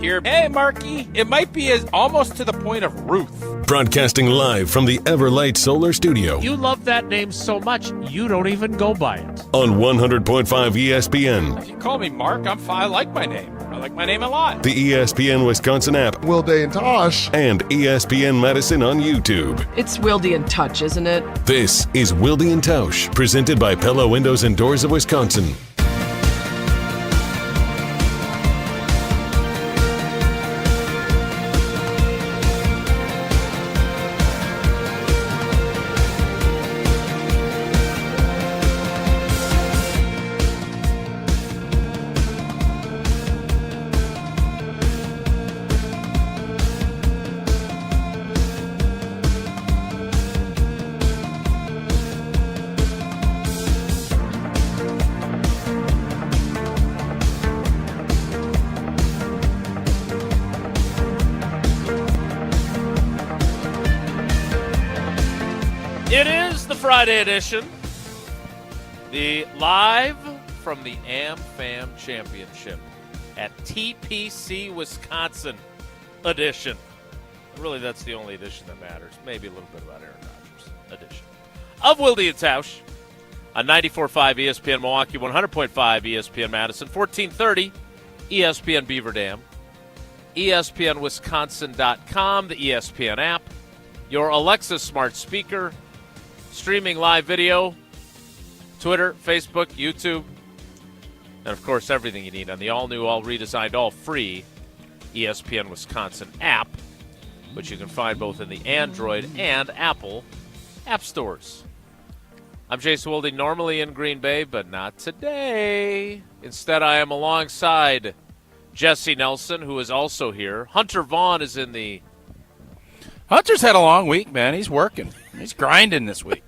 Here, hey, Marky, it might be almost to the point of Ruth. Broadcasting live from the Everlight Solar Studio. You love that name so much, you don't even go by it. On 100.5 ESPN. If you call me Mark, I'm fine. I like my name. I like my name a lot. The ESPN Wisconsin app. Wilde And Tausch. And ESPN Madison on YouTube. It's Wilde And Tausch, isn't it? This is Wilde And Tausch, presented by Pella Windows and Doors of Wisconsin. It is the Friday edition, the live from the Amfam Championship at TPC Wisconsin edition. Really, that's the only edition that matters. Maybe a little bit about Aaron Rodgers edition of Wilde And Tausch on 94.5 ESPN Milwaukee, 100.5 ESPN Madison, 1430 ESPN Beaver Dam, ESPNWisconsin.com, the ESPN app, your Alexa smart speaker, streaming live video, Twitter, Facebook, YouTube, and, of course, everything you need on the all-new, all-redesigned, all-free ESPN Wisconsin app, which you can find both in the Android and Apple app stores. I'm Jason Wilde, normally in Green Bay, but not today. Instead, I am alongside Jesse Nelson, who is also here. Hunter Vaughn is in the... Hunter's had a long week, man. He's working. He's grinding this week.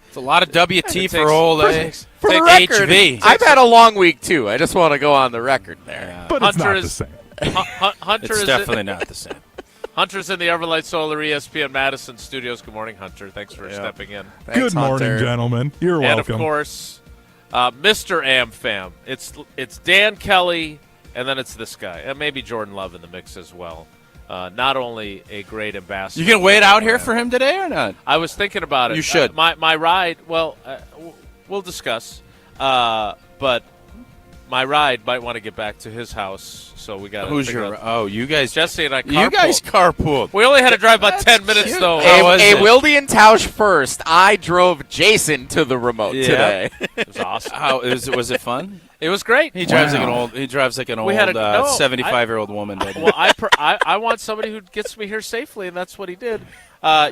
It's a lot of WT for old for the record, HV. I've had a long week, too. I just want to go on the record there. Yeah. But Hunter it's is, not the same. Hunter It's is definitely not the same. Hunter's in the Everlight Solar ESPN Madison studios. Good morning, Hunter. Thanks for stepping in. Thanks, Good morning, Hunter. gentlemen. You're welcome. And, of course, Mr. Amfam. It's Dan Kelly, and then it's this guy. And maybe Jordan Love in the mix as well. Not only a great ambassador. You going to wait out here for him today or not? I was thinking about it. You should. My ride, well, we'll discuss. But my ride might want to get back to his house, so we got to Who's your? Oh, you guys. Jesse and I carpooled. You guys carpooled. We only had to drive about 10 minutes, cute. though. A Wilde And Tausch first. I drove Jason to the remote today. It was awesome. How was it fun? It was great. He drives like an old. He drives like an old 75-year-old woman. Doesn't Well, he? I want somebody who gets me here safely, and that's what he did.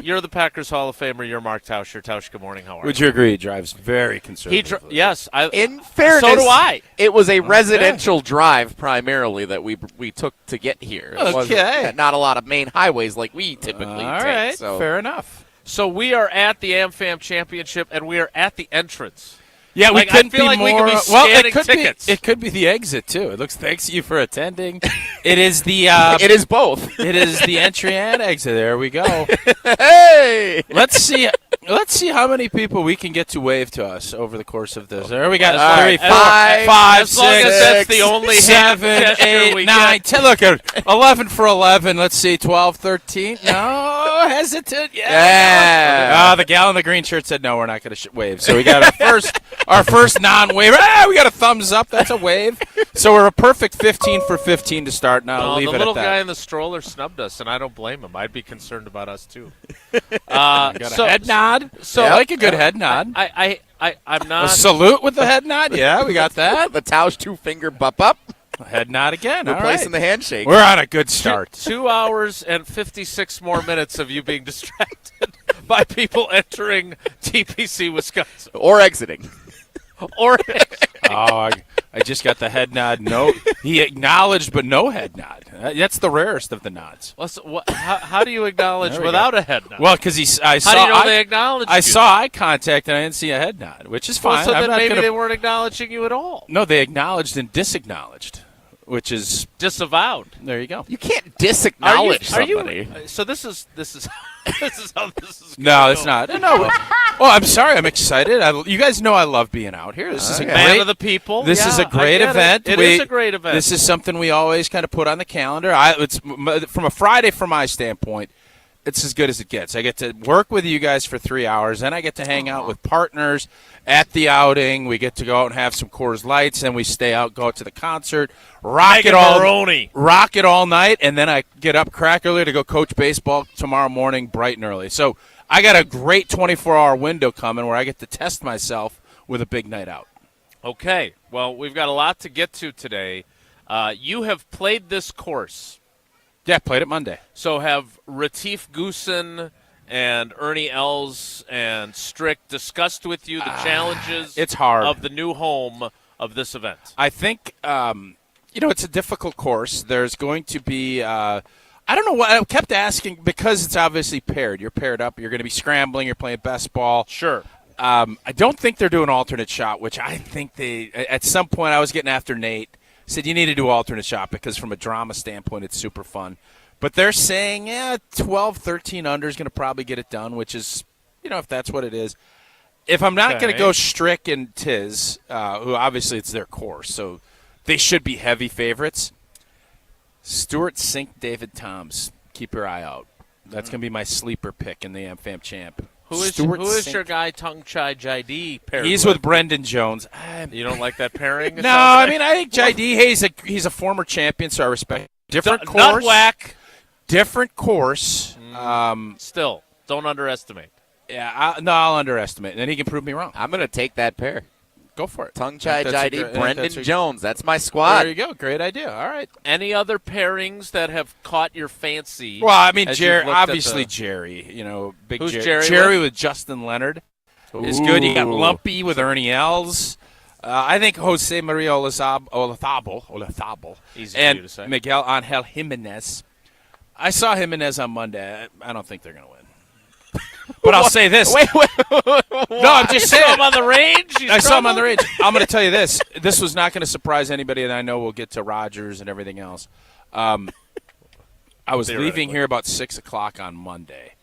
You're the Packers Hall of Famer. You're Mark Tauscher. Tausch, good morning. How are Would you? you agree? He drives very conservatively. Yes. In fairness, so do I. It was a residential drive primarily that we took to get here. It wasn't- Okay. not a lot of main highways like we typically All take. right. So. Fair enough. So we are at the Amfam Championship, and we are at the entrance. Yeah, we Like, I couldn't feel be like we more. could be Well, scanning it could tickets. be. It could be the exit too. It looks. Thanks you for attending. It is the. It is both. It is the entry and exit. There we go. Hey! Let's see. Let's see how many people we can get to wave to us over the course of this. There we got All 3, right, 4, five, 5, as long as 6, that's the only hand 7, gesture 8, we 9, get. 10. Look at 11 for 11. Let's see, 12, 13. No, hesitant. Yeah. The gal in the green shirt said no. We're not going to wave. So we got our first non-wave. We got a thumbs up. That's a wave. So we're a perfect 15 for 15 to start. Now Well, leave the it little at guy that. in the stroller snubbed us, and I don't blame him. I'd be concerned about us too. Got a head nod. So I like a good head nod. I'm not. A salute with the head nod. Yeah, we got that. The Tausch 2-finger bup up, Head nod again. All replacing right. the handshake. We're on a good start. 2 hours and 56 more minutes of you being distracted by people entering TPC Wisconsin Or exiting. or I just got the head nod. No, he acknowledged, but no head nod. That's the rarest of the nods. how do you acknowledge There we without a head nod? Well, because I saw. how do you know they acknowledged I you? saw eye contact and I didn't see a head nod, which is Well, fine. so I'm then not maybe gonna- they weren't acknowledging you at all. No, they acknowledged and disacknowledged. which is disavowed. there. You go. You can't disacknowledge somebody. So this is this is how this is. No, it's not. No. Oh, I'm sorry. I'm excited. You guys know I love being out here. This is a Man great of the people. This is a great event. It is a great event. This is something we always kind of put on the calendar. It's from a Friday, from my standpoint, it's as good as it gets. I get to work with you guys for 3 hours, then I get to hang out with partners at the outing. We get to go out and have some Coors Lights, then we stay out, go out to the concert, rock it all night, and then I get up crack early to go coach baseball tomorrow morning bright and early. So I got a great 24-hour window coming where I get to test myself with a big night out. Okay. Well, we've got a lot to get to today. You have played this course. Yeah, played it Monday. So have Retief Goosen and Ernie Els and Strick discussed with you the challenges it's hard. of the new home of this event? I think, it's a difficult course. There's going to be I don't know what I kept asking because it's obviously paired. You're paired up. You're going to be scrambling. You're playing best ball. Sure. I don't think they're doing alternate shot, which I think at some point I was getting after Nate. Said you need to do alternate shot because from a drama standpoint it's super fun. But they're saying, 12, 13 under is going to probably get it done, which is, if that's what it is. If I'm not going to go Strick and Tiz, who obviously it's their course, so they should be heavy favorites. Stewart Sink, David Toms, keep your eye out. That's going to be my sleeper pick in the Amfam Champ. Who is your guy, Tung Chai Jaidi paired He's with Brendan Jones. You don't like that pairing? No, I mean, I think Jaidi, he's a former champion, so I respect. Different course. Not whack. Different course. Still, don't underestimate. Yeah, I'll underestimate, and then he can prove me wrong. I'm going to take that pair. Go for it. Tung Chai Jaidi, Brendan Jones. That's my squad. There you go. Great idea. All right. Any other pairings that have caught your fancy? Well, I mean, Jerry. Jerry. Big Who's Jerry. Jerry Jerry with Justin Leonard is good. You got Lumpy with Ernie Els. I think Jose Maria Olazabal Easy and for you to say. Miguel Angel Jimenez. I saw Jimenez on Monday. I don't think they're going to win. But I'll say this. Wait. No, I'm just saying. You saw him on the range? I saw him on the range. I'm going to tell you this. This was not going to surprise anybody, and I know we'll get to Rodgers and everything else. I was leaving here about 6 o'clock on Monday.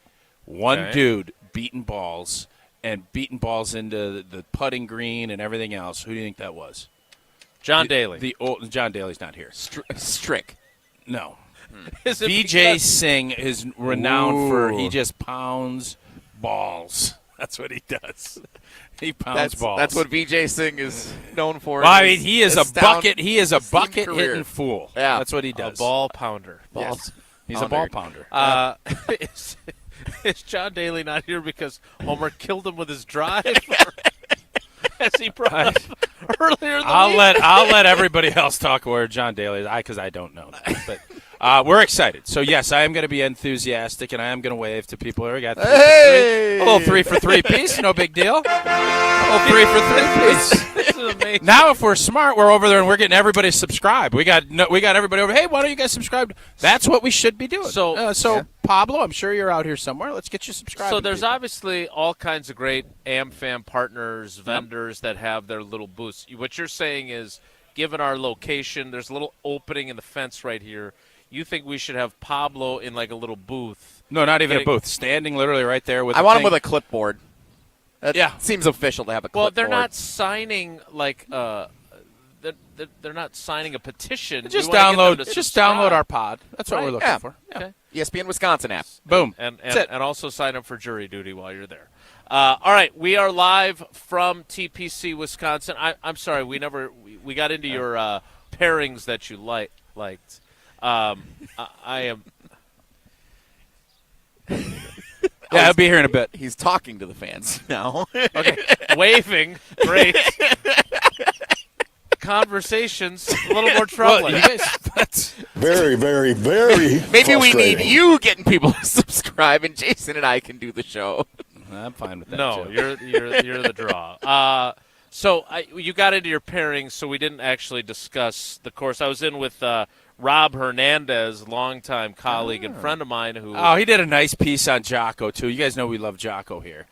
One dude beating balls into the putting green and everything else. Who do you think that was? John Daly. John Daly's not here. Strick. No. Is it VJ because- Singh is renowned for he just pounds balls. That's what he does. He pounds balls. That's what VJ Singh is known for. Well, I mean, he is a bucket. He is a bucket career. hitting fool. Yeah. That's what he A does. ball pounder. Yes. He's a ball pounder. Is John Daly not here because Homer killed him with his drive? As he brought up earlier in the week? I'll let everybody else talk where John Daly is, because I don't know. But we're excited. So yes, I am going to be enthusiastic, and I am going to wave to people who got a little 3 for 3 piece. No big deal. A little 3 for 3 piece. This is amazing. Now, if we're smart, we're over there and we're getting everybody subscribed. We got everybody over. Hey, why don't you guys subscribe? That's what we should be doing. So Pablo, I'm sure you're out here somewhere. Let's get you subscribed. So there's obviously all kinds of great Amfam partners, vendors that have their little booths. What you're saying is, given our location, there's a little opening in the fence right here. You think we should have Pablo in like a little booth? No, not even a booth. Standing literally right there with. I want him with a clipboard. That seems official to have a clipboard. Well, they're not signing like they're not signing a petition. Just download our pod. That's what we're looking for. Yeah. Okay. ESPN Wisconsin app. Boom. And also sign up for jury duty while you're there. All right, we are live from TPC Wisconsin. I'm sorry, we got into your pairings that you liked. I am. Yeah, I'll be here in a bit. He's talking to the fans now. Okay, waving, great. Conversations a little more troubling. Well, you guys, that's Very, very, very Maybe we need frustrating. you getting people to subscribe, and Jason and I can do the show. I'm fine with that. No, too. you're the draw. So you got into your pairings, so we didn't actually discuss the course. I was in with Rob Hernandez, longtime colleague and friend of mine. Who he did a nice piece on Jocko too. You guys know we love Jocko here.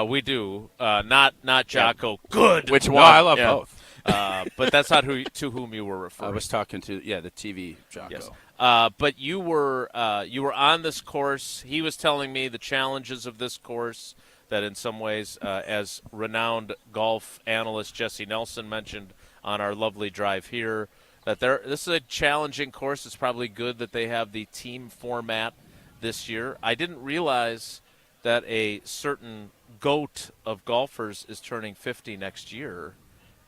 we do not Jocko. Good. Which No, one? I love Yeah. both. But that's not to whom you were referring. I was talking to the TV Jocko. Yes. But you were on this course. He was telling me the challenges of this course, that in some ways, as renowned golf analyst Jesse Nelson mentioned on our lovely drive here, that this is a challenging course. It's probably good that they have the team format this year. I didn't realize that a certain GOAT of golfers is turning 50 next year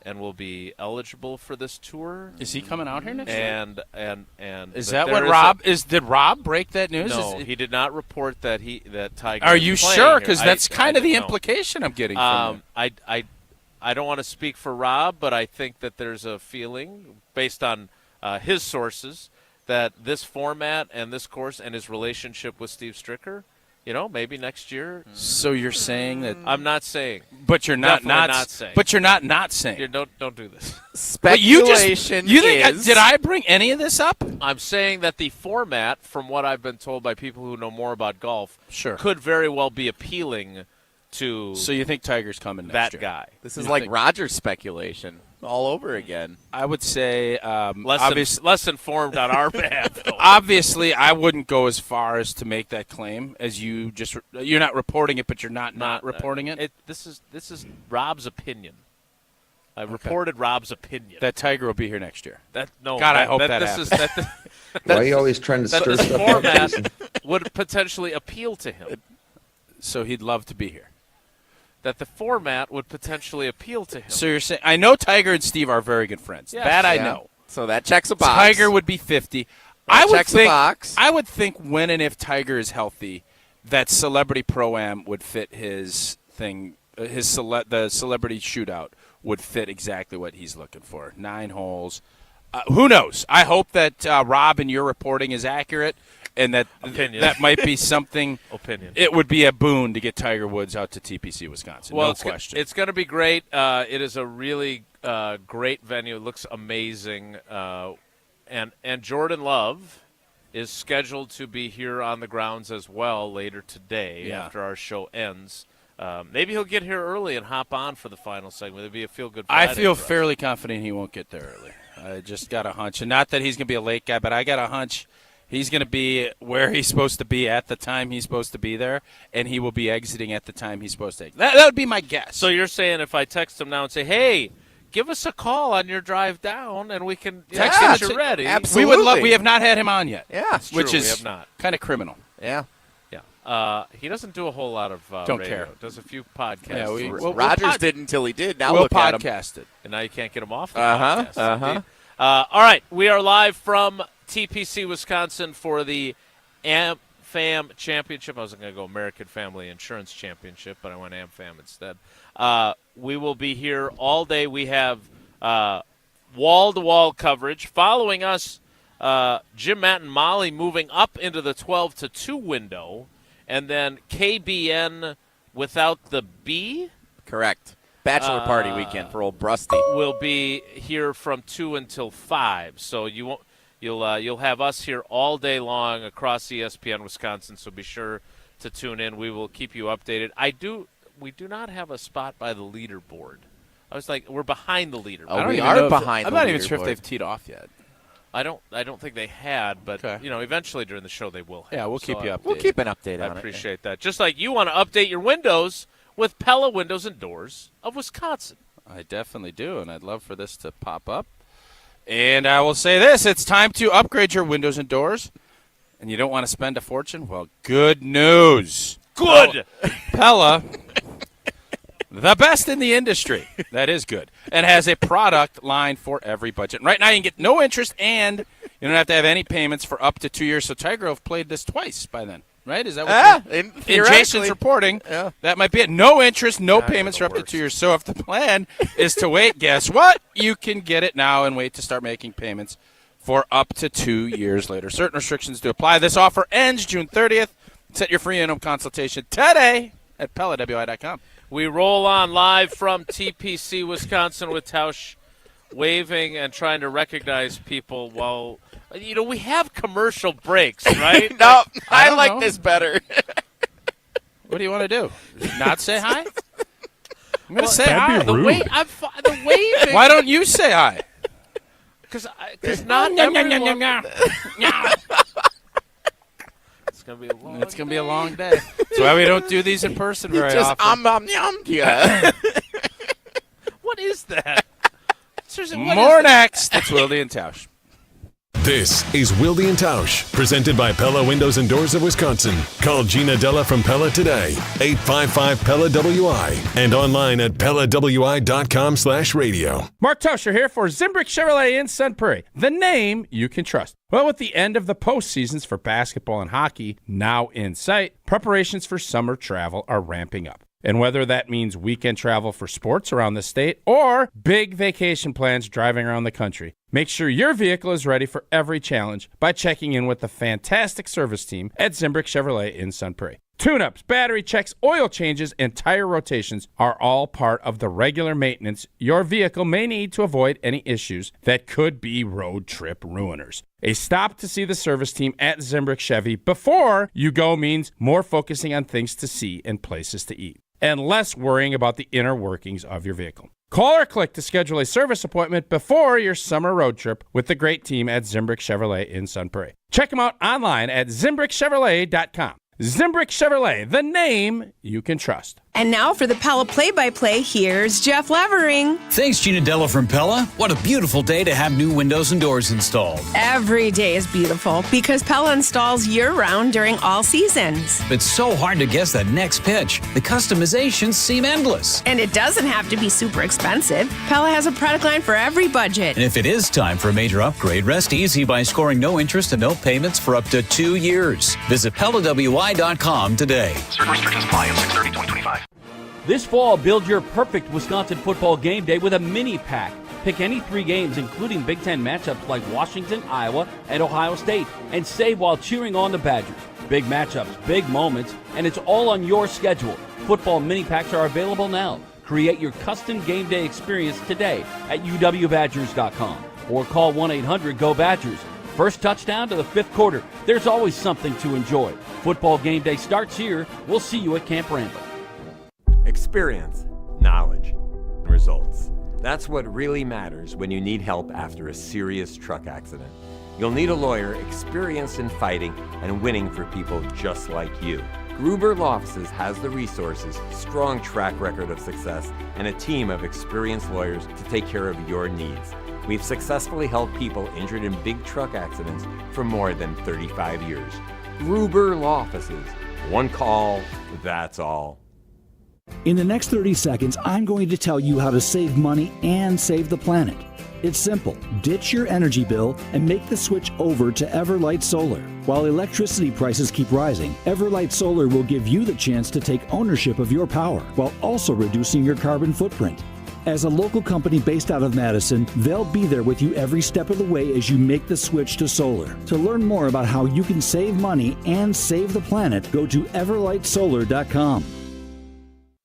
and will be eligible for this tour. Is he coming out here next year? And is that what Rob is? Did Rob break that news? No, he did not report that Tiger. Are is you playing sure? here. Because that's kind of the no. implication I'm getting from you. I don't want to speak for Rob, but I think that there's a feeling, based on his sources, that this format and this course and his relationship with Steve Stricker, maybe next year. So you're saying that? I'm not saying. But you're not saying. But you're not saying. Don't do this. Speculation you think, is. did I bring any of this up? I'm saying that the format, from what I've been told by people who know more about golf, Sure. could very well be appealing to So you think Tiger's coming next year? that guy. This is like Rodgers speculation all over again. I would say Less informed on our behalf. Though. Obviously, I wouldn't go as far as to make that claim as you just. You're not reporting it, but you're not reporting it. This is Rob's opinion. I reported Rob's opinion. That Tiger will be here next year. I hope that Why happens. are you always trying to That stir this stuff up? format would potentially appeal to him. So he'd love to be here. That the format would potentially appeal to him. So you're saying I know Tiger and Steve are very good friends. Yes. That I Yeah. know. So that checks a box. Tiger would be 50. That checks a box. I would think when and if Tiger is healthy, that Celebrity Pro-Am would fit his thing. The Celebrity Shootout would fit exactly what he's looking for. 9 holes. Who knows? I hope that Rob and your reporting is accurate, and that that might be something. Opinion. It would be a boon to get Tiger Woods out to TPC Wisconsin. Well, no question. It's going to be great. It is a really great venue. It looks amazing. And Jordan Love is scheduled to be here on the grounds as well later today after our show ends. Maybe he'll get here early and hop on for the final segment. It'll be a feel-good Friday. I feel fairly confident he won't get there early. I just got a hunch. And not that he's going to be a late guy, but I got a hunch he's going to be where he's supposed to be at the time he's supposed to be there, and he will be exiting at the time he's supposed to exit. That would be my guess. So you're saying if I text him now and say, hey, give us a call on your drive down, and we can text Yeah, you ready. absolutely. We have not had him on yet. Yeah. It's true, which we is have not. kind of criminal. Yeah. Yeah. He doesn't do a whole lot of Don't radio. care. Does a few podcasts. Yeah, we'll Rodgers did until he did. Now we'll look at him. podcast it. And now you can't get him off the Uh-huh, podcast. uh-huh. All right. We are live from TPC, Wisconsin for the Amfam Championship. I was going to go American Family Insurance Championship, but I went Amfam instead. We will be here all day. We have wall-to-wall coverage. Following us, Jim, Matt, and Molly moving up into the 12-2 window. And then KBN without the B. Correct. Bachelor party weekend for old Brusty. Will be here from 2 until 5. So you'll have us here all day long across ESPN Wisconsin. So be sure to tune in. We will keep you updated. We do not have a spot by the leaderboard. I was like, we're behind the leaderboard. Oh, we are behind. I'm the not even sure if leaderboard. they've teed off yet. I don't think they had, but Okay. eventually during the show they will have. Yeah, we'll keep you updated. We'll keep an update on I it. appreciate that. Just like you want to update your windows with Pella Windows and Doors of Wisconsin. I definitely do, and I'd love for this to pop up. And I will say this, it's time to upgrade your windows and doors, and you don't want to spend a fortune? Well, good news. Good. Pella, the best in the industry. That is good. And has a product line for every budget. And right now you can get no interest, and you don't have to have any payments for up to 2 years. So Tiger have played this twice by then, right? Is that what in Jason's reporting, Yeah. that might be it. No interest, no Guys are payments the for up to worst. 2 years. So if the plan is to wait, guess what? You can get it now and wait to start making payments for up to 2 years later. Certain restrictions do apply. This offer ends June 30th. Set your free in-home consultation today at PellaWI.com. We roll on live from TPC, Wisconsin with Tausch waving and trying to recognize people while, we have commercial breaks, right? No, I don't like know. this better. What do you want to do? Not say hi? I'm going to say that'd aye. be rude. The waving. Why don't you say aye? Because not everyone. It's gonna be a long. It's going to be a long day. That's why we don't do these in person very often. Yeah. What is that? Seriously, what More is that? next. It's Wilde And Tausch. This is Wilde And Tausch, presented by Pella Windows and Doors of Wisconsin. Call Gina Della from Pella today, 855-PELLA-WI, and online at PellaWI.com/radio. Mark Tauscher here for Zimbrick Chevrolet in Sun Prairie, the name you can trust. Well, with the end of the postseasons for basketball and hockey now in sight, preparations for summer travel are ramping up. And whether that means weekend travel for sports around the state or big vacation plans driving around the country, make sure your vehicle is ready for every challenge by checking in with the fantastic service team at Zimbrick Chevrolet in Sun Prairie. Tune-ups, battery checks, oil changes, and tire rotations are all part of the regular maintenance your vehicle may need to avoid any issues that could be road trip ruiners. A stop to see the service team at Zimbrick Chevy before you go means more focusing on things to see and places to eat, and less worrying about the inner workings of your vehicle. Call or click to schedule a service appointment before your summer road trip with the great team at Zimbrick Chevrolet in Sun Prairie. Check them out online at ZimbrickChevrolet.com. Zimbrick Chevrolet, the name you can trust. And now for the Pella play-by-play, here's Jeff Levering. Thanks, Gina Della from Pella. What a beautiful day to have new windows and doors installed. Every day is beautiful because Pella installs year-round during all seasons. It's so hard to guess that next pitch. The customizations seem endless. And it doesn't have to be super expensive. Pella has a product line for every budget. And if it is time for a major upgrade, rest easy by scoring no interest and no payments for up to 2 years. Visit PellaWI.com today. Certain restrictions apply on 6/30/2025. This fall, build your perfect Wisconsin football game day with a mini pack. Pick any 3 games, including Big Ten matchups like Washington, Iowa, and Ohio State, and save while cheering on the Badgers. Big matchups, big moments, and it's all on your schedule. Football mini packs are available now. Create your custom game day experience today at uwbadgers.com or call 1-800-GO-BADGERS. First touchdown to the 5th quarter. There's always something to enjoy. Football game day starts here. We'll see you at Camp Randall. Experience, knowledge, and results. That's what really matters when you need help after a serious truck accident. You'll need a lawyer experienced in fighting and winning for people just like you. Gruber Law Offices has the resources, strong track record of success, and a team of experienced lawyers to take care of your needs. We've successfully helped people injured in big truck accidents for more than 35 years. Gruber Law Offices. One call, that's all. In the next 30 seconds, I'm going to tell you how to save money and save the planet. It's simple. Ditch your energy bill and make the switch over to Everlight Solar. While electricity prices keep rising, Everlight Solar will give you the chance to take ownership of your power while also reducing your carbon footprint. As a local company based out of Madison, they'll be there with you every step of the way as you make the switch to solar. To learn more about how you can save money and save the planet, go to everlightsolar.com.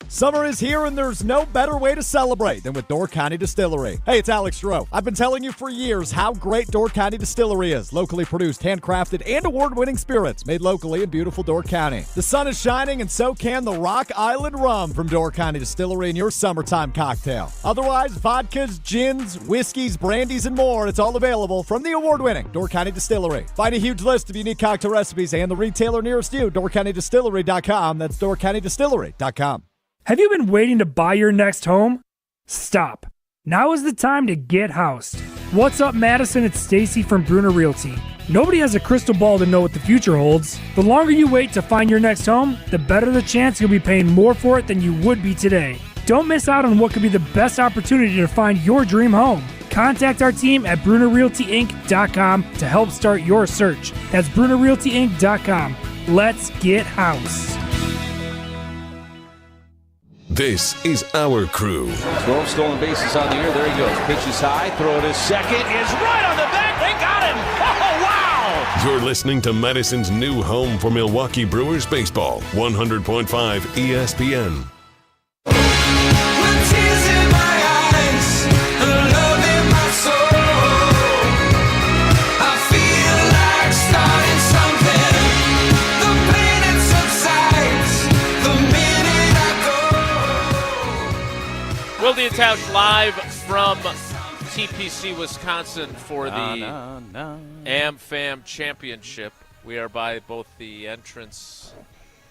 Summer is here, and there's no better way to celebrate than with Door County Distillery. Hey, it's Alex Stroh. I've been telling you for years how great Door County Distillery is. Locally produced, handcrafted, and award-winning spirits made locally in beautiful Door County. The sun is shining, and so can the Rock Island Rum from Door County Distillery in your summertime cocktail. Otherwise, vodkas, gins, whiskeys, brandies, and more, it's all available from the award-winning Door County Distillery. Find a huge list of unique cocktail recipes and the retailer nearest you, doorcountydistillery.com. That's doorcountydistillery.com. Have you been waiting to buy your next home? Stop. Now is the time to get housed. What's up, Madison? It's Stacy from Bruner Realty. Nobody has a crystal ball to know what the future holds. The longer you wait to find your next home, the better the chance you'll be paying more for it than you would be today. Don't miss out on what could be the best opportunity to find your dream home. Contact our team at BrunerRealtyInc.com to help start your search. That's BrunerRealtyInc.com. Let's get housed. This is our crew. 12 stolen bases on the year. There he goes. Pitch is high. Throw to second. Is right on the back. They got him. Oh, wow. You're listening to Madison's new home for Milwaukee Brewers baseball. 100.5 ESPN. and Tausch live from TPC, Wisconsin for the Amfam Championship. We are by both the entrance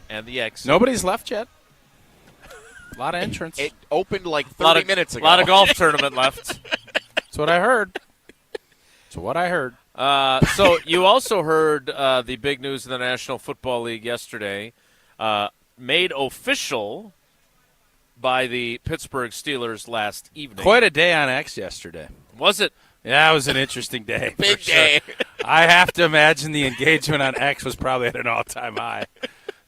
and the exit. Nobody's left yet. A lot of entrance. It opened like 30 minutes ago. A lot of golf tournament left. That's what I heard. So you also heard the big news in the National Football League yesterday, made official by the Pittsburgh Steelers last evening. Quite a day on X yesterday. Was it? Yeah, it was an interesting day. Big for sure. day. I have to imagine the engagement on X was probably at an all-time high.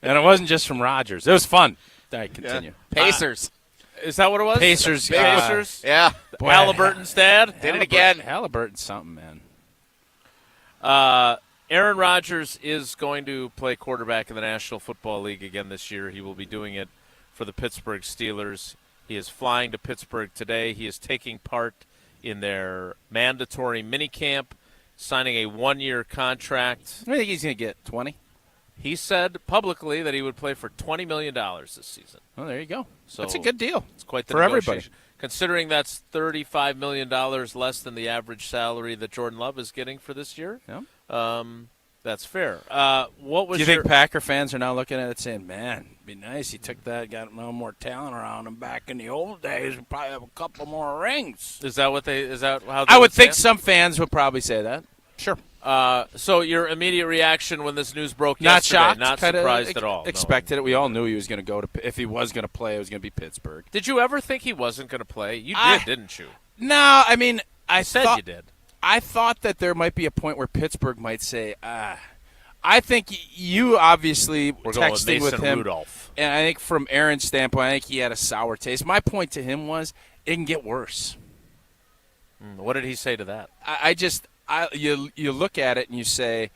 And it wasn't just from Rodgers. It was fun. All right, continue. Yeah. Pacers. Is that what it was? Pacers. Pacers? Yeah. Boy, Halliburton's dad? Did it again. Halliburton's something, man. Aaron Rodgers is going to play quarterback in the National Football League again this year. He will be doing it for the Pittsburgh Steelers. He is flying to Pittsburgh today. He is taking part in their mandatory minicamp, signing a one-year contract. I think he's going to get 20. He said publicly that he would play for $20 million this season. Oh, there you go. So that's a good deal. It's quite the for everybody. Considering that's $35 million less than the average salary that Jordan Love is getting for this year. Yeah. That's fair. What was Do you think Packer fans are now looking at it saying, man, it'd be nice he took that, got a little more talent around him back in the old days, we'd probably have a couple more rings. Is that how they I would think say it? some fans would probably say that. Sure. So your immediate reaction when this news broke Not yesterday, shocked. not Kinda surprised at all. Expected it. We all knew he was going to go to, if he was going to play, it was going to be Pittsburgh. Did you ever think he wasn't going to play? You did, didn't you? No, I mean, I said you did. I thought that there might be a point where Pittsburgh might say, I think you obviously We're going with texting Mason with him. Rudolph. And I think from Aaron's standpoint, I think he had a sour taste. My point to him was it can get worse. What did he say to that? You look at it and you say,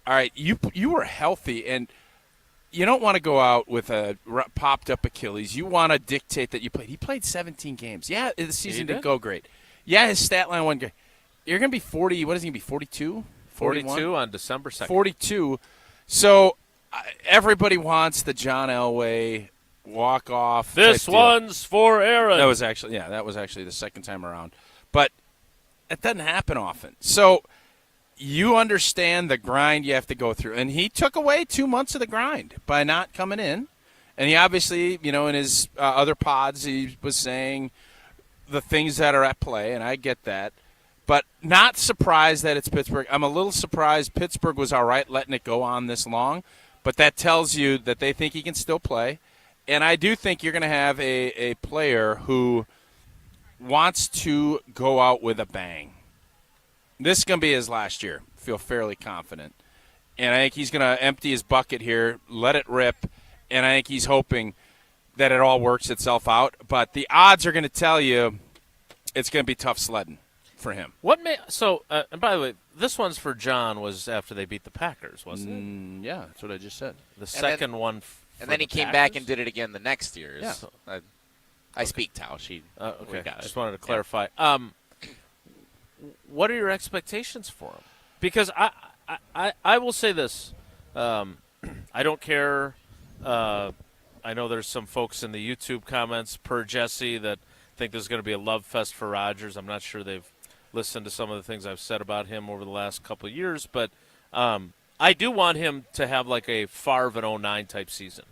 all right, you were healthy, and you don't want to go out with a popped-up Achilles. You want to dictate that you played. He played 17 games. Yeah, the season didn't go great. Yeah, his stat line wasn't great. You're going to be 40. What is he going to be, 42? 42 on December 2nd. 42. So everybody wants the John Elway walk-off. This one's for Aaron. That was actually the second time around. But it doesn't happen often. So you understand the grind you have to go through. And he took away 2 months of the grind by not coming in. And he obviously, in his other pods, he was saying the things that are at play, and I get that. But not surprised that it's Pittsburgh. I'm a little surprised Pittsburgh was all right letting it go on this long. But that tells you that they think he can still play. And I do think you're going to have a player who wants to go out with a bang. This is going to be his last year. I feel fairly confident. And I think he's going to empty his bucket here, let it rip, and I think he's hoping that it all works itself out. But the odds are going to tell you it's going to be tough sledding for him. And by the way, this one's for John was after they beat the Packers, wasn't it? Yeah, that's what I just said. The second one And then he came back and did it again the next year. Yeah. So I speak Tausch. Okay, I just wanted to clarify. What are your expectations for him? Because I will say this. I don't care. I know there's some folks in the YouTube comments per Jesse that think there's going to be a love fest for Rodgers. I'm not sure they've listened to some of the things I've said about him over the last couple of years, but I do want him to have like a Favre in 09 type season.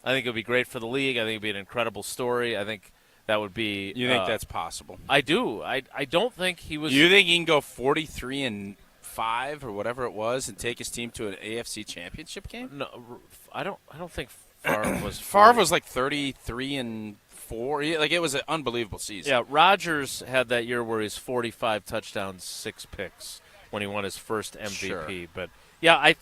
I think it would be great for the league. I think it would be an incredible story. I think that would be. You think that's possible? I do. I don't think he was. You think he can go 43-5 or whatever it was and take his team to an AFC Championship game? No, I don't think Favre was. Favre was like 33-4. Like it was an unbelievable season. Yeah, Rodgers had that year where he's 45 touchdowns, 6 picks when he won his first MVP. Sure. But yeah,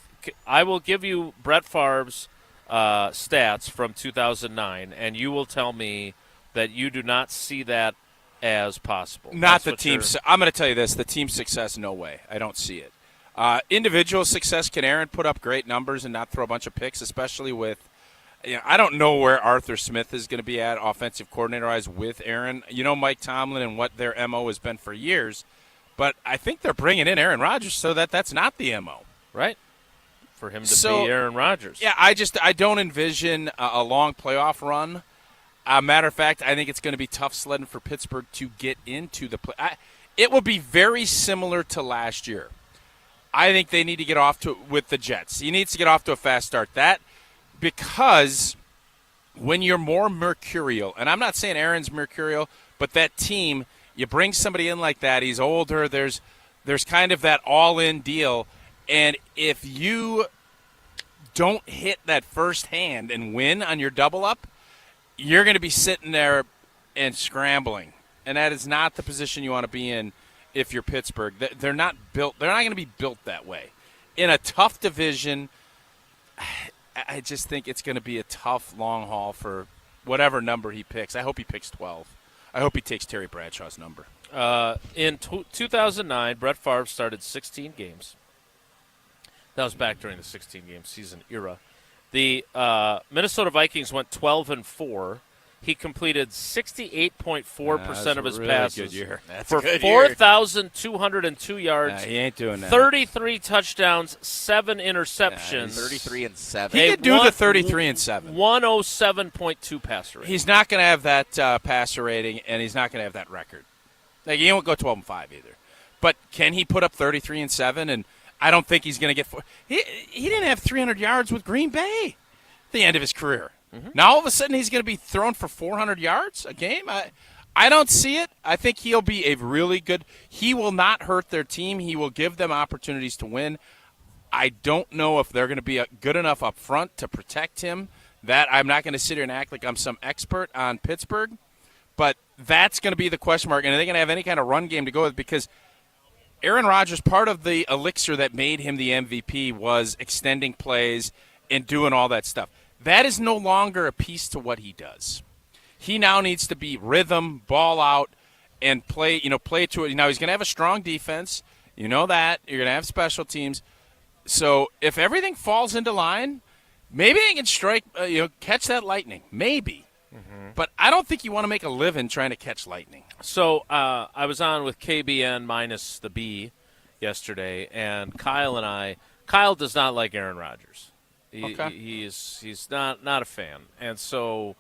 I will give you Brett Favre's stats from 2009, and you will tell me that you do not see that as possible. Not the team. I'm going to tell you this: the team success, no way. I don't see it. Individual success, can Aaron put up great numbers and not throw a bunch of picks, especially with. I don't know where Arthur Smith is going to be at offensive coordinator-wise with Aaron. Mike Tomlin and what their MO has been for years. But I think they're bringing in Aaron Rodgers so that's not the MO. Right. For him to be Aaron Rodgers. Yeah, I don't envision a long playoff run. Matter of fact, I think it's going to be tough sledding for Pittsburgh to get into the play. It will be very similar to last year. I think they need to get off to with the Jets. He needs to get off to a fast start. Because when you're more mercurial, and I'm not saying Aaron's mercurial, but that team, you bring somebody in like that, he's older, there's kind of that all-in deal, and if you don't hit that first hand and win on your double-up, you're going to be sitting there and scrambling, and that is not the position you want to be in if you're Pittsburgh. They're not built. They're not going to be built that way. In a tough division, I just think it's going to be a tough long haul for whatever number he picks. I hope he picks 12. I hope he takes Terry Bradshaw's number. In 2009, Brett Favre started 16 games. That was back during the 16-game season era. The Minnesota Vikings went 12-4. He completed 68.4% of his passes. Good year. That's for a good 4,202 yards. He ain't doing that. 33 touchdowns, 7 interceptions. 33-7. He could do the 33-7. 107.2 passer rating. He's not going to have that passer rating, and he's not going to have that record. Like, he won't go 12-5 either. But can he put up 33-7? And I don't think he's going to get he didn't have 300 yards with Green Bay at the end of his career. Mm-hmm. Now all of a sudden he's going to be thrown for 400 yards a game. I don't see it. I think he'll be a really good. He will not hurt their team. He will give them opportunities to win. I don't know if they're going to be good enough up front to protect him. That I'm not going to sit here and act like I'm some expert on Pittsburgh, but that's going to be the question mark. And are they going to have any kind of run game to go with? Because Aaron Rodgers, part of the elixir that made him the MVP was extending plays and doing all that stuff. That is no longer a piece to what he does. He now needs to be rhythm, ball out, and play to it. Now he's going to have a strong defense. You know that. You're going to have special teams. So if everything falls into line, maybe they can strike, catch that lightning. Maybe. Mm-hmm. But I don't think you want to make a living trying to catch lightning. So I was on with KBN minus the B yesterday, and Kyle does not like Aaron Rodgers. He's not a fan. And so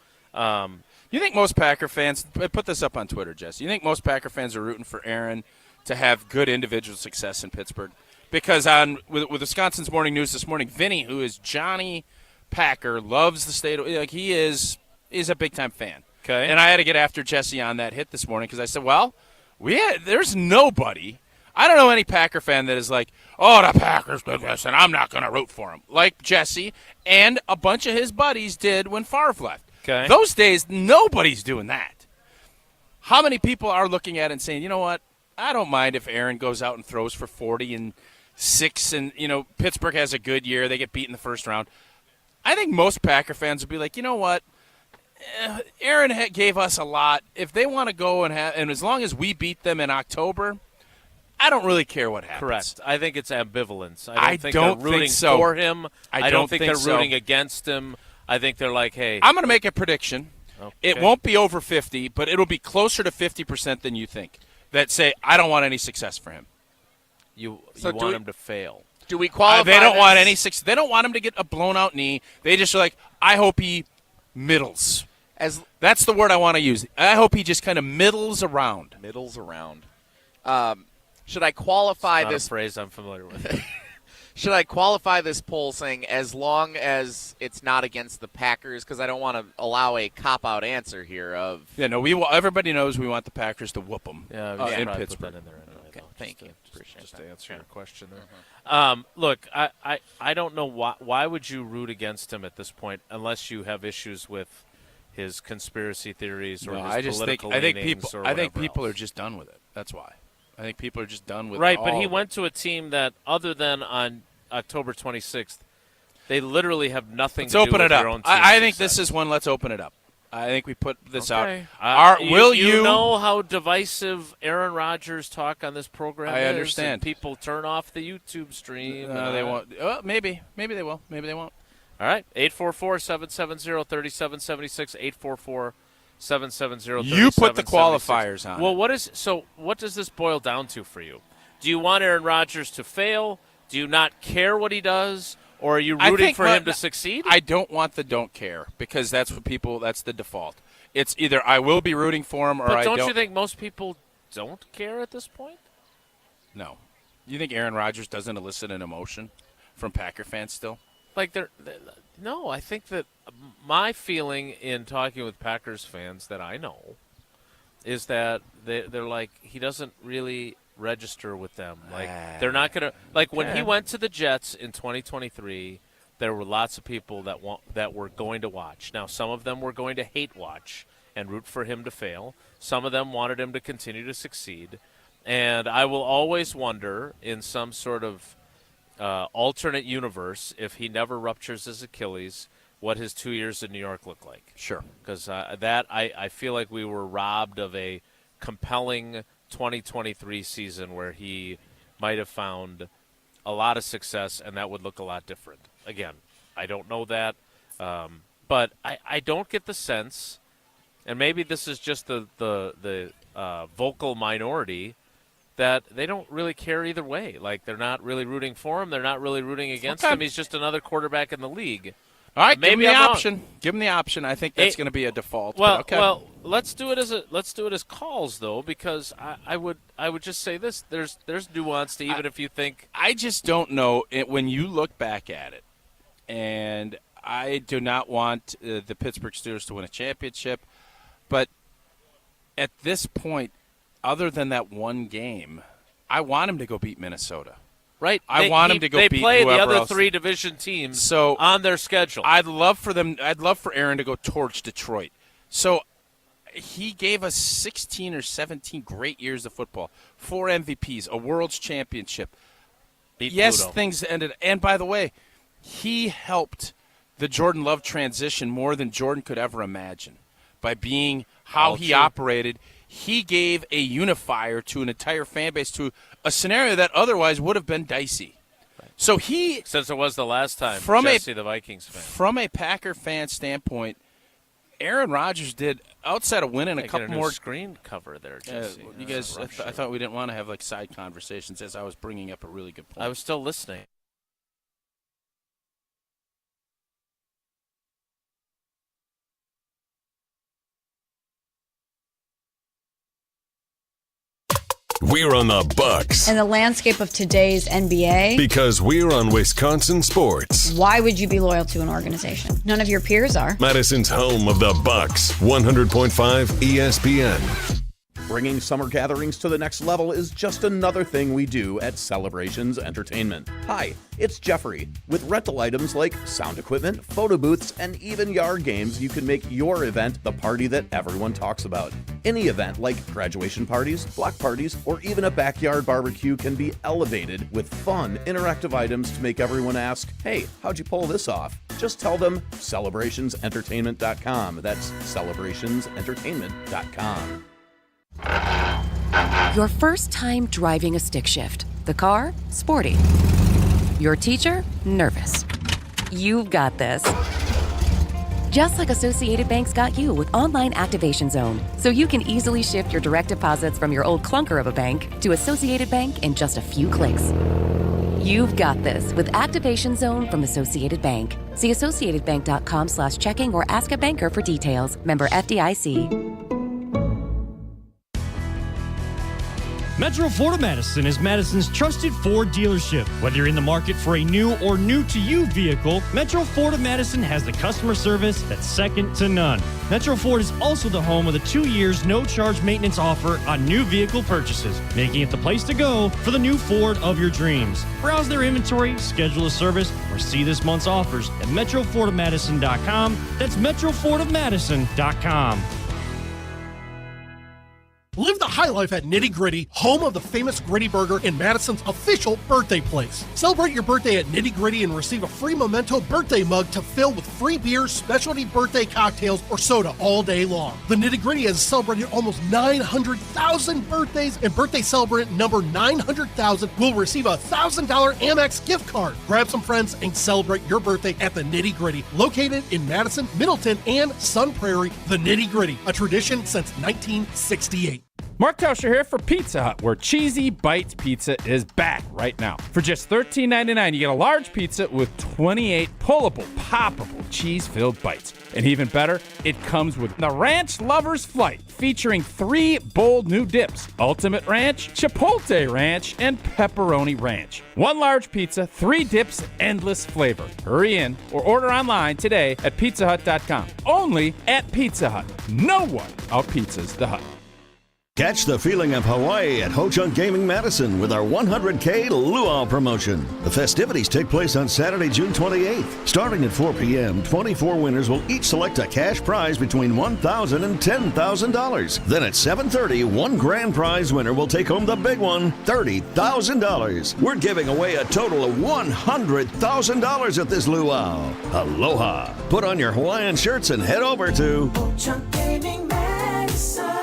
you think most Packer fans – put this up on Twitter, Jesse. You think most Packer fans are rooting for Aaron to have good individual success in Pittsburgh? Because with Wisconsin's Morning News this morning, Vinny, who is Johnny Packer, loves the state – like he is a big-time fan. Okay. And I had to get after Jesse on that hit this morning because I said, well, there's nobody – I don't know any Packer fan that is like, oh, the Packers did this, and I'm not going to root for him. Like Jesse and a bunch of his buddies did when Favre left. Okay. Those days, nobody's doing that. How many people are looking at it and saying, you know what, I don't mind if Aaron goes out and throws for 40-6, and, Pittsburgh has a good year. They get beat in the first round. I think most Packer fans would be like, you know what, Aaron gave us a lot. If they want to go and as long as we beat them in October – I don't really care what happens. Correct. I think it's ambivalence. I don't think they're rooting so. for him. I don't think they're so. rooting against him. I think they're like, hey. I'm going to make a prediction. Okay. It won't be over 50, but it'll be closer to 50% than you think that say, I don't want any success for him. You want him to fail. Do we qualify They don't this? want any success. They don't want him to get a blown-out knee. They just are like, I hope he middles. That's the word I want to use. I hope he just kind of middles around. Middles around. Should I qualify Not this a phrase I'm familiar with? Should I qualify this poll saying as long as it's not against the Packers? Because I don't want to allow a cop-out answer here of – Yeah, no, everybody knows we want the Packers to whoop them in Pittsburgh. Okay, thank you. Appreciate just that. to answer your question there. Mm-hmm. Look, I don't know why would you root against him at this point unless you have issues with his conspiracy theories or his political leanings or whatever I think people else. are just done with it. That's why. I think people are just done with right, all but he of went to a team that, other than on October 26th, they literally have nothing Let's to do open with it up. their own team's I think success. this is one. Let's open it up. I think we put this Okay. out. You know how divisive Aaron Rodgers talk on this program I is? understand. And people turn off the YouTube stream. No, they won't. Maybe they will. Maybe they won't. All right, 844-770-3776, 844-770-3776. You put the qualifiers on. Well, what does this boil down to for you? Do you want Aaron Rodgers to fail? Do you not care what he does? Or are you rooting for him to succeed? I don't want the don't care because that's the default. It's either I will be rooting for him or but I don't. Don't you think most people don't care at this point? No. You think Aaron Rodgers doesn't elicit an emotion from Packer fans still? Like no, I think that my feeling in talking with Packers fans that I know is that they're like, he doesn't really register with them. Like they're not gonna when he went to the Jets in 2023. There were lots of people that were going to watch. Now, some of them were going to hate watch and root for him to fail. Some of them wanted him to continue to succeed. And I will always wonder, in some sort of alternate universe, if he never ruptures his Achilles, what his 2 years in New York look like. Sure. Because I feel like we were robbed of a compelling 2023 season where he might have found a lot of success, and that would look a lot different. Again, I don't know that, but I don't get the sense, and maybe this is just the vocal minority, that they don't really care either way. Like, they're not really rooting for him. They're not really rooting against him. He's just another quarterback in the league. All right, maybe give him the I'm option. wrong. Give him the option. I think that's going to be a default. Well, okay. well, let's do it as calls though, because I would just say this: there's nuance to even if you think. I just don't know when you look back at it, and I do not want the Pittsburgh Steelers to win a championship, but at this point, other than that one game, I want him to go beat Minnesota. Right, I want him to go beat whoever else. They play the other else. three division teams so on their schedule. I'd love for Aaron to go torch Detroit. So he gave us 16 or 17 great years of football, 4 MVPs, a World's Championship. Beat yes, Pluto. Things ended. And by the way, he helped the Jordan Love transition more than Jordan could ever imagine by being how he operated. He gave a unifier to an entire fan base, to a scenario that otherwise would have been dicey. So since it was the last time, Jesse, the Vikings fan. From a Packer fan standpoint, Aaron Rodgers did, outside of winning a couple more screen cover there, Jesse. You guys, I thought we didn't want to have like side conversations as I was bringing up a really good point. I was still listening. We're on the Bucks. In the landscape of today's NBA, Because we're on Wisconsin sports. why would you be loyal to an organization? None of your peers are. Madison's home of the Bucks. 100.5 ESPN. Bringing summer gatherings to the next level is just another thing we do at Celebrations Entertainment. Hi, it's Jeffrey. With rental items like sound equipment, photo booths, and even yard games, you can make your event the party that everyone talks about. Any event like graduation parties, block parties, or even a backyard barbecue can be elevated with fun, interactive items to make everyone ask, hey, how'd you pull this off? Just tell them celebrationsentertainment.com. That's celebrationsentertainment.com. Your first time driving a stick shift. The car, sporty. Your teacher, nervous. You've got this. Just like Associated Bank's got you with Online Activation Zone, so you can easily shift your direct deposits from your old clunker of a bank to Associated Bank in just a few clicks. You've got this with Activation Zone from Associated Bank. See associatedbank.com/checking or ask a banker for details. Member FDIC. Metro Ford of Madison is Madison's trusted Ford dealership. Whether you're in the market for a new or new-to-you vehicle, Metro Ford of Madison has the customer service that's second to none. Metro Ford is also the home of the 2 years no-charge maintenance offer on new vehicle purchases, making it the place to go for the new Ford of your dreams. Browse their inventory, schedule a service, or see this month's offers at MetroFordofMadison.com. That's MetroFordofMadison.com. Live the high life at Nitty Gritty, home of the famous Gritty Burger in Madison's official birthday place. Celebrate your birthday at Nitty Gritty and receive a free Memento birthday mug to fill with free beers, specialty birthday cocktails, or soda all day long. The Nitty Gritty has celebrated almost 900,000 birthdays, and birthday celebrant number 900,000 will receive a $1,000 Amex gift card. Grab some friends and celebrate your birthday at the Nitty Gritty, located in Madison, Middleton, and Sun Prairie. The Nitty Gritty, a tradition since 1968. Mark Tauscher here for Pizza Hut, where Cheesy Bites Pizza is back right now. For just $13.99, you get a large pizza with 28 pullable, poppable, cheese-filled bites. And even better, it comes with the Ranch Lover's Flight, featuring 3 bold new dips: Ultimate Ranch, Chipotle Ranch, and Pepperoni Ranch. 1 large pizza, 3 dips, endless flavor. Hurry in or order online today at pizzahut.com. Only at Pizza Hut. No one out-pizzas the Hut. Catch the feeling of Hawaii at Ho-Chunk Gaming Madison with our 100K Luau promotion. The festivities take place on Saturday, June 28th. Starting at 4 p.m., 24 winners will each select a cash prize between $1,000 and $10,000. Then at 7:30, 1 grand prize winner will take home the big one, $30,000. We're giving away a total of $100,000 at this luau. Aloha. Put on your Hawaiian shirts and head over to Ho-Chunk Gaming Madison.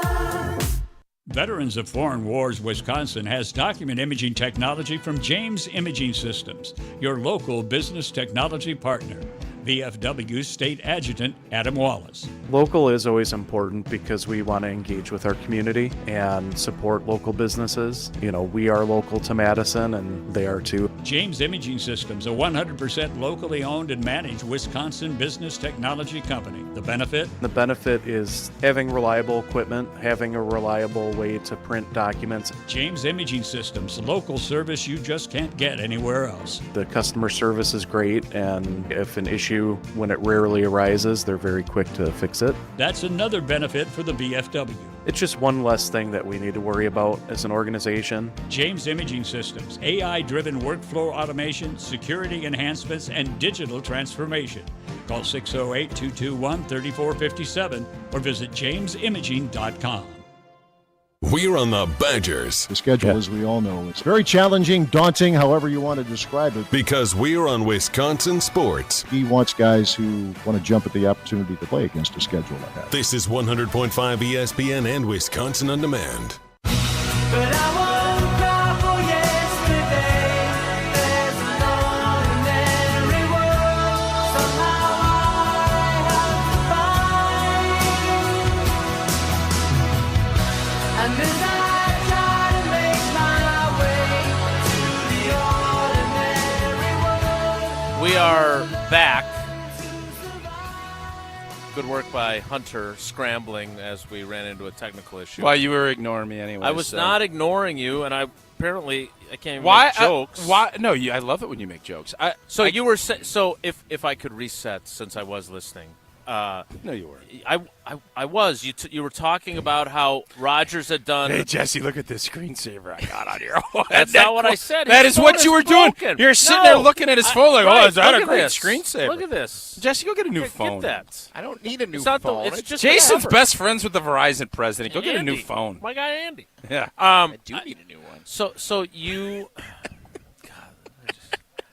Veterans of Foreign Wars Wisconsin has document imaging technology from James Imaging Systems, your local business technology partner. VFW State Adjutant Adam Wallace. Local is always important because we want to engage with our community and support local businesses. You know, we are local to Madison and they are too. James Imaging Systems, a 100% locally owned and managed Wisconsin business technology company. The benefit? The benefit is having reliable equipment, having a reliable way to print documents. James Imaging Systems, local service you just can't get anywhere else. The customer service is great, and if an issue, when it rarely arises, they're very quick to fix it. That's another benefit for the VFW. It's just one less thing that we need to worry about as an organization. James Imaging Systems, AI-driven workflow automation, security enhancements, and digital transformation. Call 608-221-3457 or visit jamesimaging.com. We're on the Badgers. The schedule, as we all know, it's very challenging, daunting, however you want to describe it. Because we're on Wisconsin sports. He wants guys who want to jump at the opportunity to play against a schedule like that. This is 100.5 ESPN and Wisconsin On Demand. But I won't cry for yesterday. There's an ordinary world. Somehow I have to find. And as I try to make my way to the ordinary world. We are back. Good work by Hunter scrambling as we ran into a technical issue. Well, you were ignoring me anyway. I was not ignoring you, and I can't even why make jokes. Why? No, I love it when you make jokes. You were so if I could reset, since I was listening. No, you weren't. I was. You were talking about how Rodgers had done. Hey, Jesse, look at this screensaver I got on here. That's not what I said. That is what you were doing. You're sitting there looking at his phone like, right, is that a great this. screensaver? Look at this. Jesse, go get a new phone. Get that. I don't need a new phone. It's just Jason's whatever. best friends with the Verizon president. Go get a new Andy. phone. My guy Andy. Yeah. I do need a new one. So you. God, I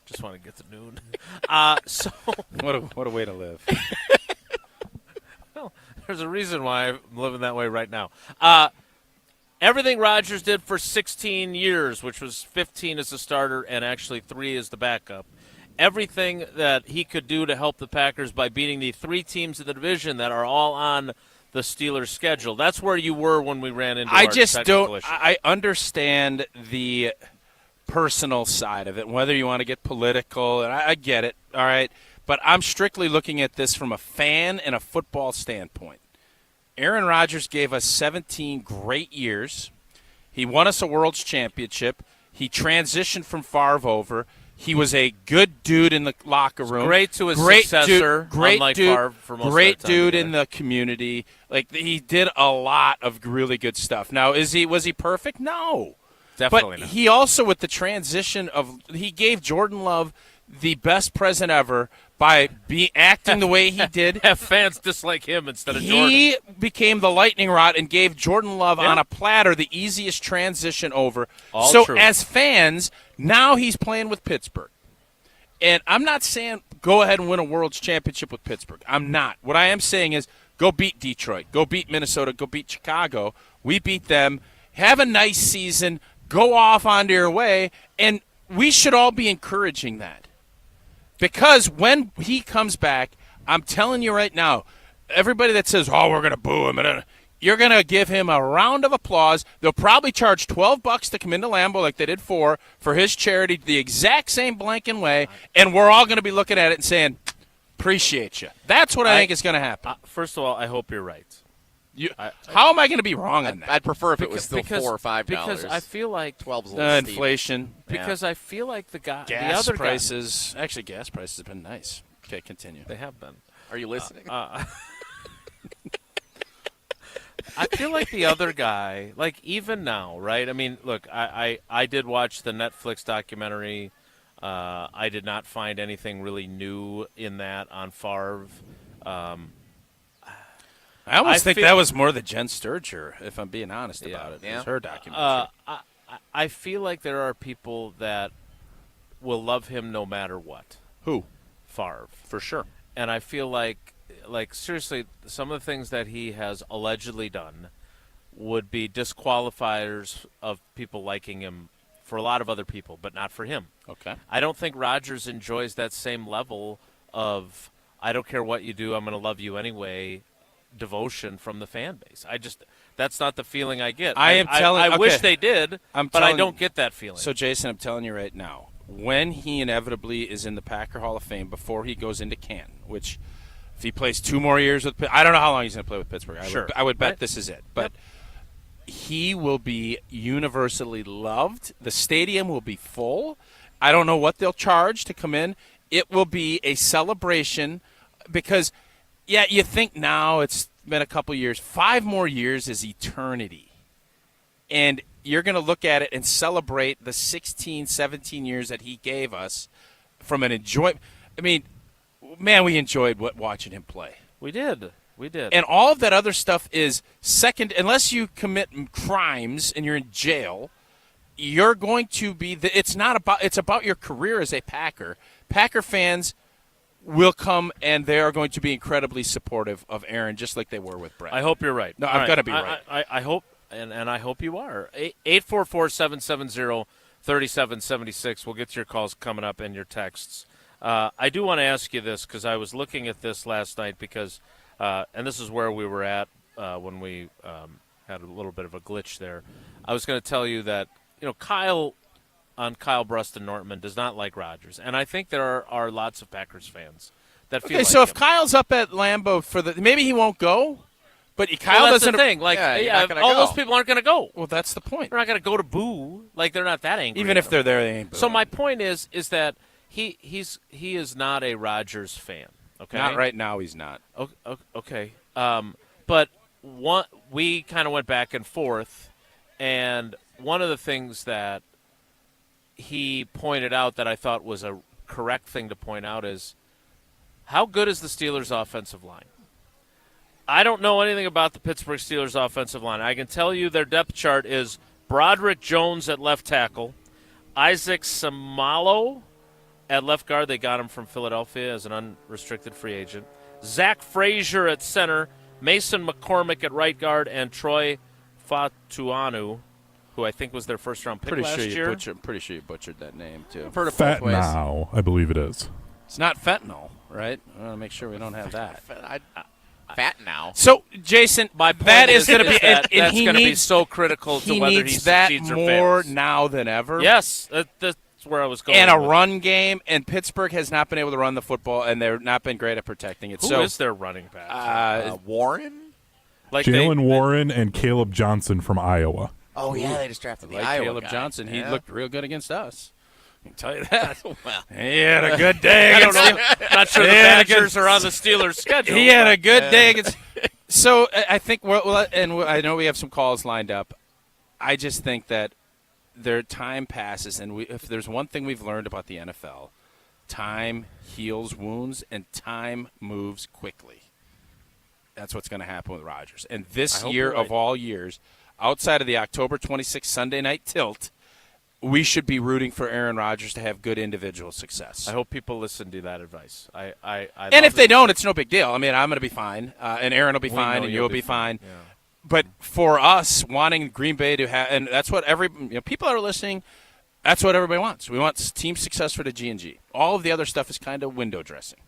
just want to get to noon. So what a way to live. Well, there's a reason why I'm living that way right now. Everything Rodgers did for 16 years, which was 15 as the starter and actually 3 as the backup, everything that he could do to help the Packers by beating the 3 teams in the division that are all on the Steelers' schedule. That's where you were when we ran into our technical issue. I understand the personal side of it, whether you want to get political, and I get it, all right? But I'm strictly looking at this from a fan and a football standpoint. Aaron Rodgers gave us 17 great years. He won us a World's Championship. He transitioned from Favre over. He was a good dude in the locker room. Great to his successor, unlike Favre for most of the time. Great dude in the community. Like, he did a lot of really good stuff. Now, was he perfect? No. Definitely but not. He also, with the transition he gave Jordan Love the best present ever by acting the way he did. Have fans dislike him instead of Jordan. He became the lightning rod and gave Jordan Love on a platter the easiest transition over. All true. As fans, now he's playing with Pittsburgh. And I'm not saying go ahead and win a World's Championship with Pittsburgh. I'm not. What I am saying is go beat Detroit, go beat Minnesota, go beat Chicago. We beat them. Have a nice season. Go off onto your way. And we should all be encouraging that. Because when he comes back, I'm telling you right now, everybody that says, we're going to boo him, You're going to give him a round of applause. They'll probably charge $12 to come into Lambeau like they did for his charity the exact same blanking way, and we're all going to be looking at it and saying, appreciate you. That's what I think is going to happen. First of all, I hope you're right. How am I going to be wrong on that? I'd prefer if it was still $4 or $5. Because I feel like 12's a little steep. Inflation. Because I feel like the Gas other prices. Actually, gas prices have been nice. Okay, continue. They have been. Are you listening? I feel like the other guy, like even now, right? I mean, look, I did watch the Netflix documentary. I did not find anything really new in that on Favre. I almost think that was more the Jen Sturger, if I'm being honest about it. It was her documentary. I feel like there are people that will love him no matter what. Who? Favre. For sure. And I feel like seriously, some of the things that he has allegedly done would be disqualifiers of people liking him for a lot of other people, but not for him. Okay. I don't think Rodgers enjoys that same level of I don't care what you do, I'm going to love you anyway devotion from the fan base. That's not the feeling I get. I wish they did, but I don't get that feeling. So, Jason, I'm telling you right now, when he inevitably is in the Packer Hall of Fame before he goes into Canton, which if he plays 2 more years with I don't know how long he's going to play with Pittsburgh. I would bet this is it. But he will be universally loved. The stadium will be full. I don't know what they'll charge to come in. It will be a celebration because, you think now it's been a couple years. 5 more years is eternity. And you're going to look at it and celebrate the 16, 17 years that he gave us from an enjoyment. I mean, man, we enjoyed watching him play. We did. And all of that other stuff is second, unless you commit crimes and you're in jail, you're going to be it's about your career as a Packer. Packer fans will come and they are going to be incredibly supportive of Aaron, just like they were with Brett. I hope you're right. No, I've got to be right. I hope, and I hope you are. 844-770-3776. We'll get to your calls coming up and your texts. I do want to ask you this because I was looking at this last night because, and this is where we were at when we had a little bit of a glitch there. I was going to tell you that, Kyle Brust and Nortman does not like Rodgers, and I think there are lots of Packers fans that feel like so if him. Kyle's up at Lambeau maybe he won't go, but Kyle that's doesn't. The thing. All those people aren't going to go. Well, that's the point. They're not going to go to boo. Like they're not that angry. Even if they're there, they ain't booing. So my point is that he is not a Rodgers fan. Okay, not right now. He's not. Okay. But we kind of went back and forth, and one of the things that he pointed out that I thought was a correct thing to point out is how good is the Steelers' offensive line? I don't know anything about the Pittsburgh Steelers' offensive line. I can tell you their depth chart is Broderick Jones at left tackle, Isaac Samalo at left guard. They got him from Philadelphia as an unrestricted free agent. Zach Frazier at center, Mason McCormick at right guard, and Troy Fatuanu, who I think was their first-round pick last year. I'm pretty sure you butchered that name, too. I've heard it both ways. Fentanyl, I believe it is. It's not fentanyl, right? I want to make sure we don't have that. Fat now. So, Jason, my point that is going to be that's going to be so critical to whether he needs that succeeds or more fails. now than ever. Yes, that's where I was going. And a with run game, and Pittsburgh has not been able to run the football, and they've not been great at protecting it. Who is their running back? Warren? Jalen Warren and Caleb Johnson from Iowa. Oh, yeah, they just drafted the like Iowa Caleb guy. Johnson. He Yeah. looked real good against us. I can tell you that. Well, he had a good day. I don't against know. Not sure the Badgers are on the Steelers' schedule. He had a good day against. So I think, and I know we have some calls lined up. I just think that their time passes, and if there's one thing we've learned about the NFL, time heals wounds, and time moves quickly. That's what's going to happen with Rodgers. And this year of all years, outside of the October 26th Sunday night tilt, we should be rooting for Aaron Rodgers to have good individual success. I hope people listen to that advice. And if they don't, it's no big deal. I mean, I'm going to be fine, and Aaron will be fine, and you'll be fine. Yeah. But for us, wanting Green Bay to have, and that's what people that are listening, that's what everybody wants. We want team success for the G&G. All of the other stuff is kind of window dressing.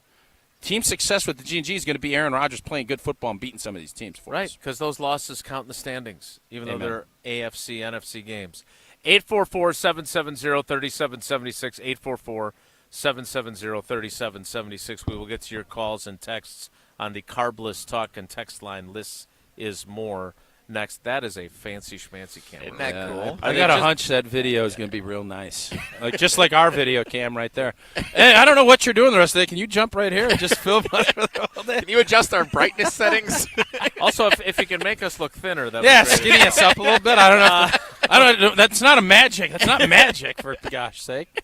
team success with the G&G is going to be Aaron Rodgers playing good football and beating some of these teams for us. Right, because those losses count in the standings, even Amen. though they're AFC, NFC games. 844-770-3776, 844-770-3776. We will get to your calls and texts on the Carbless Talk and text line. Less is more. Next, that is a fancy schmancy camera. Isn't that cool? I got a hunch that video is going to be real nice, just like our video cam right there. Hey, I don't know what you're doing the rest of the day. Can you jump right here and just film us for the whole day? Can you adjust our brightness settings? Also, if you can make us look thinner, that yeah, would be great. skinny us up a little bit. I don't know. I don't know. That's not a magic. That's not magic, for gosh sake.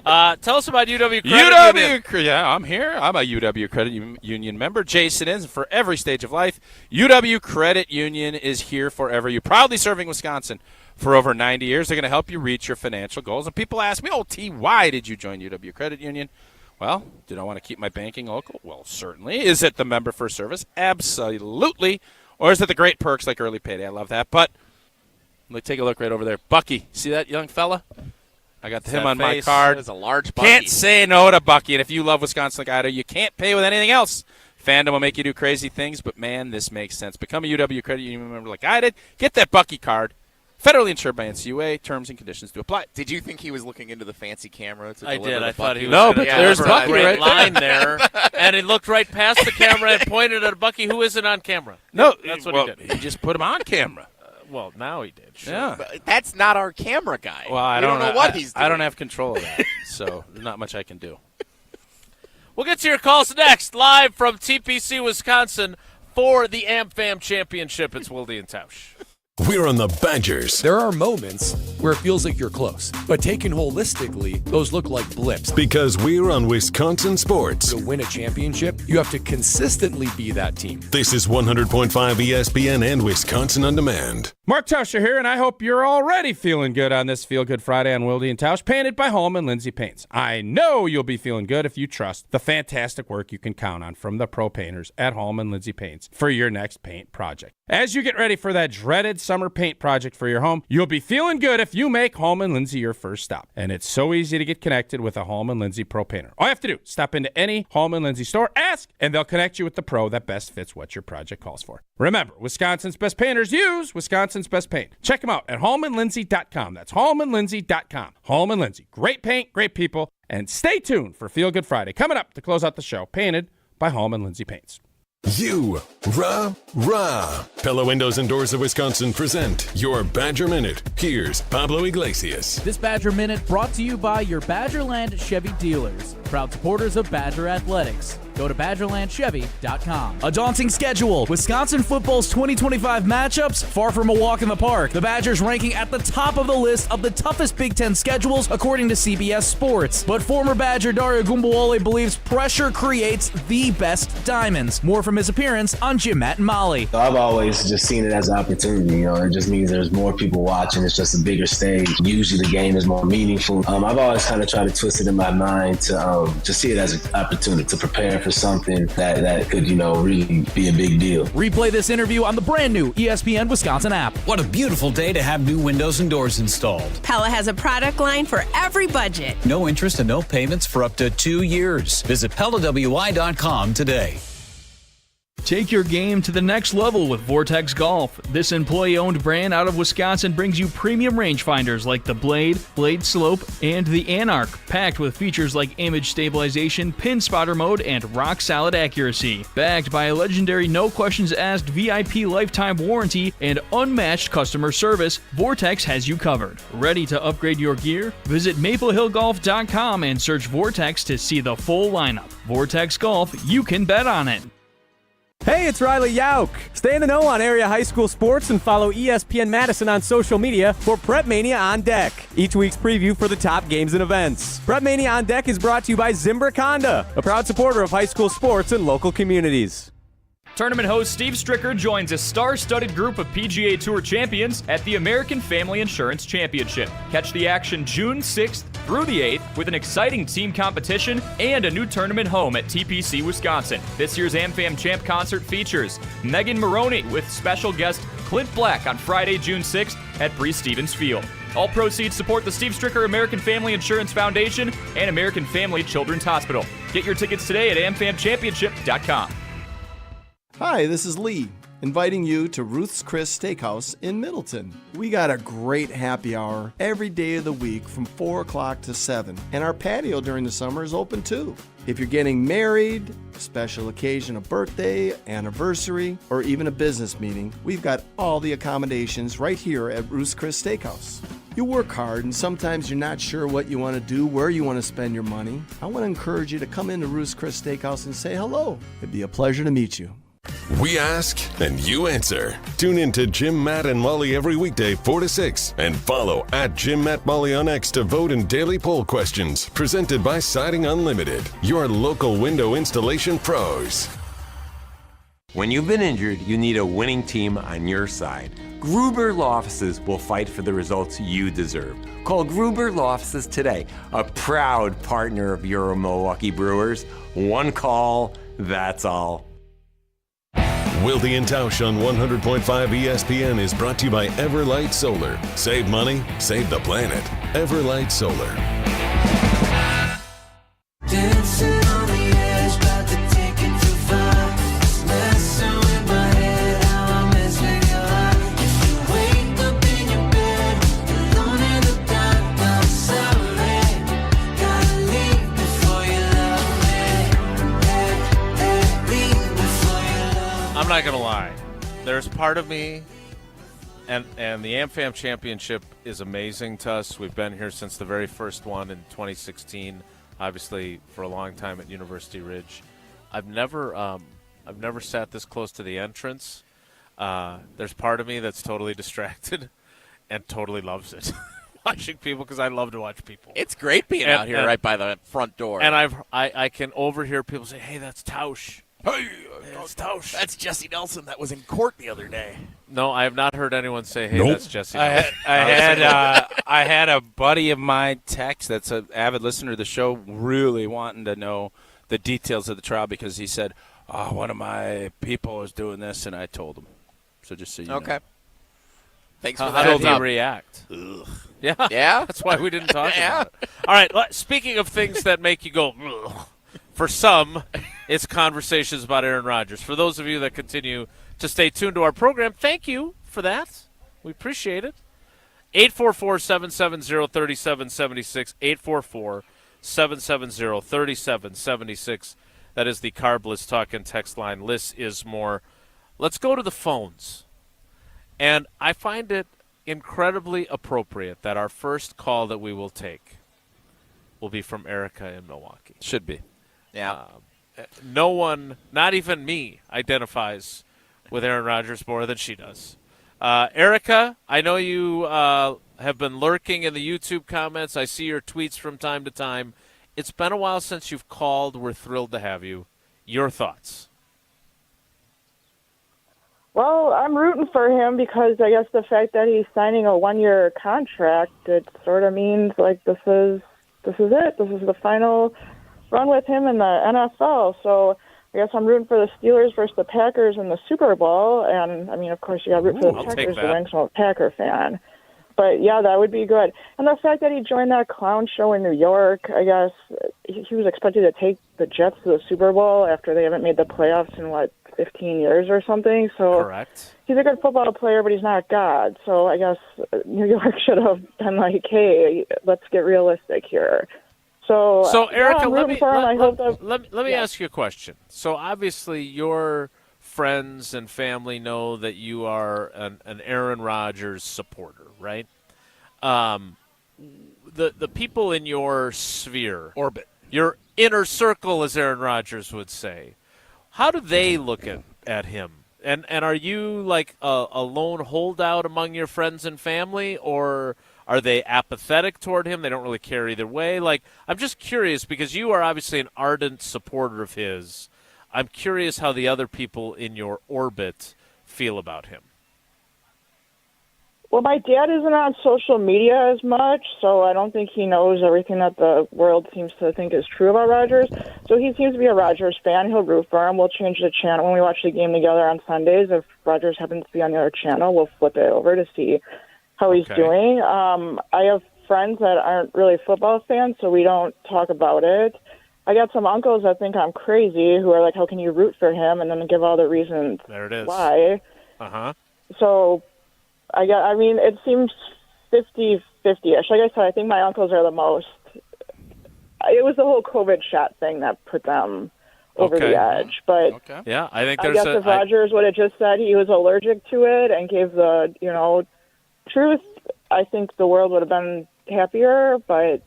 Tell us about UW Credit Union. Yeah, I'm here. I'm a UW Credit Union member. Jason is for every stage of life. UW Credit Union is here forever. You're proudly serving Wisconsin for over 90 years. They're going to help you reach your financial goals. And people ask me, T, why did you join UW Credit Union? Well, did I want to keep my banking local? Well, certainly. Is it the member first service? Absolutely. Or is it the great perks like early payday? I love that. But let's take a look right over there. Bucky, see that young fella? I got him on my card. It's a large Bucky. Can't say no to Bucky. And if you love Wisconsin like I do, you can't pay with anything else. Fandom will make you do crazy things, but, man, this makes sense. Become a UW Credit Union member like I did. Get that Bucky card. Federally insured by NCUA. Terms and conditions do apply. Did you think he was looking into the fancy camera to I deliver did. the I thought Bucky? he was No, gonna but there's deliver Bucky a great right line there, and he looked right past the camera and pointed at Bucky, who isn't on camera. No, that's what well, he did. He just put him on camera. Well, now he did. Sure. Yeah. But that's not our camera guy. Well, I We don't know what he's doing. I don't have control of that, so there's not much I can do. We'll get to your calls next, live from TPC, Wisconsin, for the Amfam Championship. It's Wilde And Tausch. We're on the Badgers. There are moments where it feels like you're close, but taken holistically, those look like blips. Because we're on Wisconsin Sports. To win a championship, you have to consistently be that team. This is 100.5 ESPN and Wisconsin On Demand. Mark Tauscher here, and I hope you're already feeling good on this Feel Good Friday on Wilde And Tausch, painted by Holman Lindsay Paints. I know you'll be feeling good if you trust the fantastic work you can count on from the pro painters at Holman Lindsay Paints for your next paint project. As you get ready for that dreaded summer paint project for your home, you'll be feeling good if you make Holman Lindsay your first stop. And it's so easy to get connected with a Holman Lindsay pro painter. All you have to do, stop into any Holman Lindsay store, ask, and they'll connect you with the pro that best fits what your project calls for. Remember, Wisconsin's best painters use Wisconsin's best paint. Check them out at HolmanLindsay.com. That's HolmanLindsay.com. Holman Lindsay. Great paint, great people, and stay tuned for Feel Good Friday coming up to close out the show, painted by Holman Lindsay Paints. Rah. Pella Windows and Doors of Wisconsin present your Badger Minute. Here's Pablo Iglesias. This Badger Minute brought to you by your Badgerland Chevy dealers, proud supporters of Badger Athletics. Go to BadgerlandChevy.com. A daunting schedule. Wisconsin football's 2025 matchups, far from a walk in the park. The Badgers ranking at the top of the list of the toughest Big Ten schedules, according to CBS Sports. But former Badger Dario Gumbawale believes pressure creates the best diamonds. More from his appearance on Jim, Matt, and Molly. I've always just seen it as an opportunity. It just means there's more people watching. It's just a bigger stage. Usually the game is more meaningful. I've always kind of tried to twist it in my mind to see it as an opportunity to prepare for something that could, really be a big deal. Replay this interview on the brand new ESPN Wisconsin app. What a beautiful day to have new windows and doors installed. Pella has a product line for every budget. No interest and no payments for up to 2 years. Visit PellaWI.com today. Take your game to the next level with Vortex Golf. This employee-owned brand out of Wisconsin brings you premium rangefinders like the Blade, Blade Slope, and the Anarch, packed with features like image stabilization, pin spotter mode, and rock-solid accuracy. Backed by a legendary no-questions-asked VIP lifetime warranty and unmatched customer service, Vortex has you covered. Ready to upgrade your gear? Visit MapleHillGolf.com and search Vortex to see the full lineup. Vortex Golf, you can bet on it. Hey, it's Riley Yauk. Stay in the know on area high school sports and follow ESPN Madison on social media for Prep Mania on Deck, each week's preview for the top games and events. Prep Mania on Deck is brought to you by Zimbrick Honda, a proud supporter of high school sports and local communities. Tournament host Steve Stricker joins a star-studded group of PGA Tour champions at the American Family Insurance Championship. Catch the action June 6th through the 8th with an exciting team competition and a new tournament home at TPC, Wisconsin. This year's AmFam Champ concert features Megan Maroney with special guest Clint Black on Friday, June 6th at Breese Stevens Field. All proceeds support the Steve Stricker American Family Insurance Foundation and American Family Children's Hospital. Get your tickets today at amfamchampionship.com. Hi, this is Lee, inviting you to Ruth's Chris Steakhouse in Middleton. We got a great happy hour every day of the week from 4 o'clock to 7, and our patio during the summer is open too. If you're getting married, a special occasion, a birthday, anniversary, or even a business meeting, we've got all the accommodations right here at Ruth's Chris Steakhouse. You work hard and sometimes you're not sure what you want to do, where you want to spend your money. I want to encourage you to come into Ruth's Chris Steakhouse and say hello. It'd be a pleasure to meet you. We ask and you answer. Tune in to Jim, Matt, and Molly every weekday 4 to 6 and follow at Jim, Matt, Molly on X to vote in daily poll questions presented by Siding Unlimited, your local window installation pros. When you've been injured, you need a winning team on your side. Gruber Law Offices will fight for the results you deserve. Call Gruber Law Offices today, a proud partner of your Milwaukee Brewers. One call, that's all. Wilde and Tausch on 100.5 ESPN is brought to you by Everlight Solar. Save money, save the planet. Everlight Solar. Dancing on the edge, about to take it too far. Messing with my head, how I'm missing your eye. If you wake up in your bed, alone in the dark, I'm sorry. Gotta leave before you love me. Leave before you love me. I'm not going to lie. There's part of me, and the Amfam Championship is amazing to us. We've been here since the very first one in 2016. Obviously, for a long time at University Ridge. I've never sat this close to the entrance. There's part of me that's totally distracted and totally loves it. Watching people, because I love to watch people. It's great being out here right by the front door. And I can overhear people say, "Hey, that's Tausch. Hey, that's Tausch. That's Jesse Nelson that was in court the other day." No, I have not heard anyone say, "Hey, Nope. that's Jesse." I had a buddy of mine text that's an avid listener to the show, really wanting to know the details of the trial because he said, "Oh, one of my people is doing this," and I told him. So just so you know. Okay. Thanks for How that. did he react? Ugh. Yeah, Yeah. That's why we didn't talk about it. All right. Speaking of things that make you go, ugh, for some, it's conversations about Aaron Rodgers. For those of you that continue to stay tuned to our program, thank you for that. We appreciate it. 844-770-3776, 844-770-3776. That is the Carbless Talk and Text line. Less is more. Let's go to the phones. And I find it incredibly appropriate that our first call that we will take will be from Erica in Milwaukee. Should be. Yeah. No one, not even me, identifies with Aaron Rodgers more than she does. Erica, I know you have been lurking in the YouTube comments. I see your tweets from time to time. It's been a while since you've called. We're thrilled to have you. Your thoughts? Well, I'm rooting for him because I guess the fact that he's signing a one-year contract, it sort of means like this is it. This is the final run with him in the NFL. So I guess I'm rooting for the Steelers versus the Packers in the Super Bowl. And, I mean, of course, you got to root for the Packers because I'm a Packer fan. But, yeah, that would be good. And the fact that he joined that clown show in New York, I guess he was expected to take the Jets to the Super Bowl after they haven't made the playoffs in, 15 years or something. So correct. He's a good football player, but he's not God. So I guess New York should have been like, hey, let's get realistic here. So Erica, I'm rooting for him. let me ask you a question. So obviously your friends and family know that you are an Aaron Rodgers supporter, right? The people in your sphere, orbit, your inner circle, as Aaron Rodgers would say, how do they look at him? And are you like a lone holdout among your friends and family, or are they apathetic toward him? They don't really care either way. I'm just curious because you are obviously an ardent supporter of his. I'm curious how the other people in your orbit feel about him. Well, my dad isn't on social media as much, so I don't think he knows everything that the world seems to think is true about Rodgers. So he seems to be a Rodgers fan. He'll root for him. We'll change the channel when we watch the game together on Sundays. If Rodgers happens to be on the other channel, we'll flip it over to see how he's doing. I have friends that aren't really football fans, so we don't talk about it. I got some uncles that think I'm crazy who are like, how can you root for him? And then give all the reasons There it is. why. Uh-huh. So, I mean, it seems 50-50-ish. Like I said, I think my uncles are the most. It was the whole COVID shot thing that put them over the edge. But yeah, I think I there's guess if Rodgers would have just said he was allergic to it and gave the, truth, I think the world would have been happier. But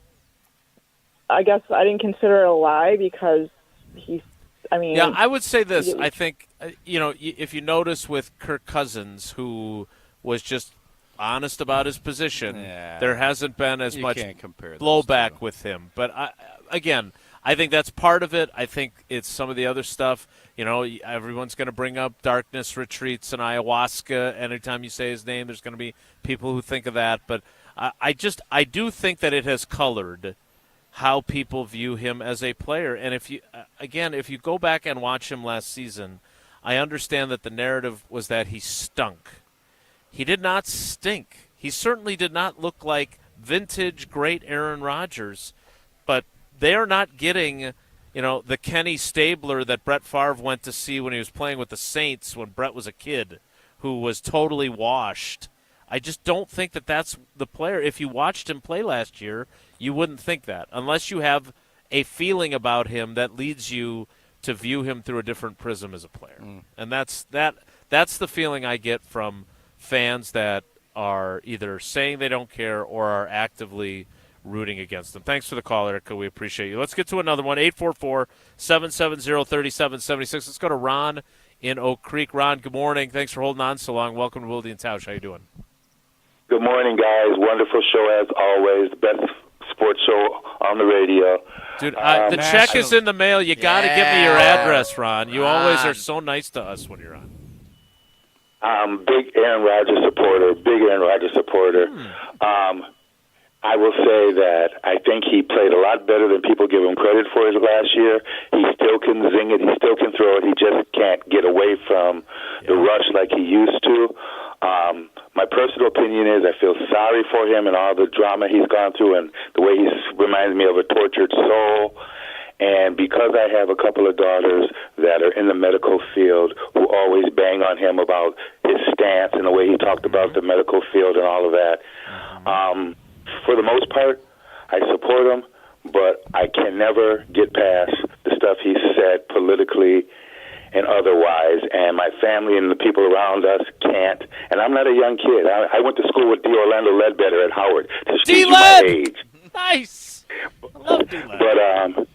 I guess I didn't consider it a lie because yeah, I would say this. I think, if you notice with Kirk Cousins, who was just honest about his position, there hasn't been as much blowback with him. But, I think that's part of it. I think it's some of the other stuff. Everyone's going to bring up darkness retreats and ayahuasca. Anytime you say his name, there's going to be people who think of that. But I do think that it has colored how people view him as a player. And if you go back and watch him last season, I understand that the narrative was that he stunk. He did not stink. He certainly did not look like vintage great Aaron Rodgers, but they're not getting, the Kenny Stabler that Brett Favre went to see when he was playing with the Saints when Brett was a kid, who was totally washed. I just don't think that that's the player. If you watched him play last year, you wouldn't think that, unless you have a feeling about him that leads you to view him through a different prism as a player. And that's the feeling I get from fans that are either saying they don't care or are actively rooting against them. Thanks for the call, Erica. We appreciate you. Let's get to another one, 844-770-3776. Let's go to Ron in Oak Creek. Ron, good morning. Thanks for holding on so long. Welcome to Wilde And Tausch. How you doing? Good morning, guys. Wonderful show as always. The best sports show on the radio. Dude, the check is in the mail. You got to give me your address, Ron. You always are so nice to us when you're on. Big Aaron Rodgers supporter. I will say that I think he played a lot better than people give him credit for his last year. He still can zing it. He still can throw it. He just can't get away from the rush like he used to. My personal opinion is I feel sorry for him and all the drama he's gone through and the way he reminds me of a tortured soul. And because I have a couple of daughters that are in the medical field who always bang on him about his stance and the way he talked about the medical field and all of that, for the most part, I support him, but I can never get past the stuff he said politically and otherwise, and my family and the people around us can't. And I'm not a young kid. I went to school with D. Orlando Ledbetter at Howard. To teach you my age. Nice. I love D-Led. But,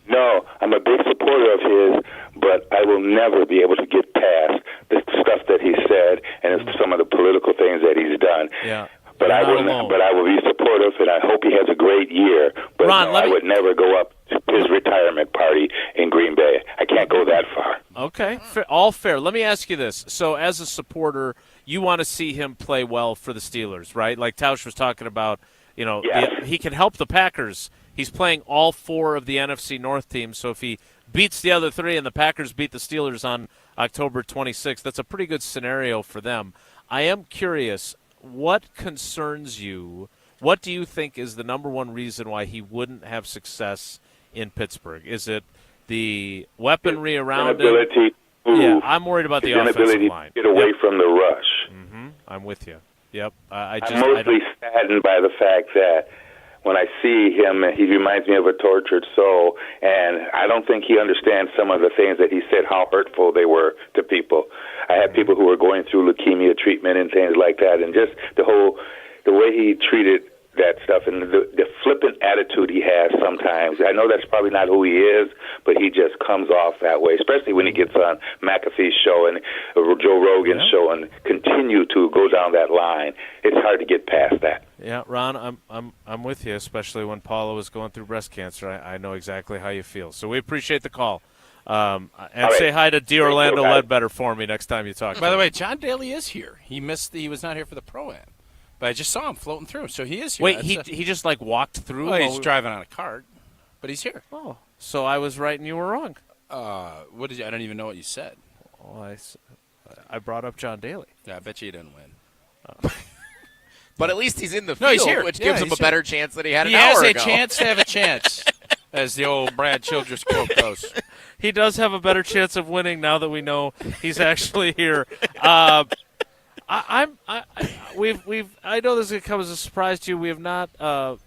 no, I'm a big supporter of his, but I will never be able to get past the stuff that he said and some of the political things that he's done. Yeah. But I will be supportive, and I hope he has a great year. But Ron, I would never go up to his retirement party in Green Bay. I can't go that far. Okay, all fair. Let me ask you this. So as a supporter, you want to see him play well for the Steelers, right? Like Tausch was talking about, he can help the Packers. He's playing all four of the NFC North teams, so if he beats the other three and the Packers beat the Steelers on October 26th, that's a pretty good scenario for them. I am curious, what concerns you? What do you think is the number one reason why he wouldn't have success in Pittsburgh? Is it the weaponry around him? Yeah, I'm worried about the offensive line. To get away from the rush. I'm with you. Yep. I'm mostly saddened by the fact that when I see him, he reminds me of a tortured soul, and I don't think he understands some of the things that he said, how hurtful they were to people. I had people who were going through leukemia treatment and things like that, and just the way he treated that stuff and the flippant attitude he has sometimes. I know that's probably not who he is, but he just comes off that way, especially when he gets on McAfee's show and Joe Rogan's show and continue to go down that line. It's hard to get past that. Yeah, Ron, I'm with you, especially when Paula was going through breast cancer. I know exactly how you feel. So we appreciate the call. And say hi to D. Orlando Ledbetter for me next time you talk. By the way, John Daly is here. He was not here for the Pro-Am. But I just saw him floating through, so he is here. Wait, he just like walked through? Well, he's driving on a cart, but he's here. Oh, so I was right and you were wrong. What did you? I don't even know what you said. Oh, I brought up John Daly. Yeah, I bet you he didn't win. But at least he's in the field, No, he's here. which gives him a better chance than he had an hour hour ago. ago. He has a chance to have a chance. as the old Brad Childress quote goes. He does have a better chance of winning now that we know he's actually here. I know this is going to come as a surprise to you. We have not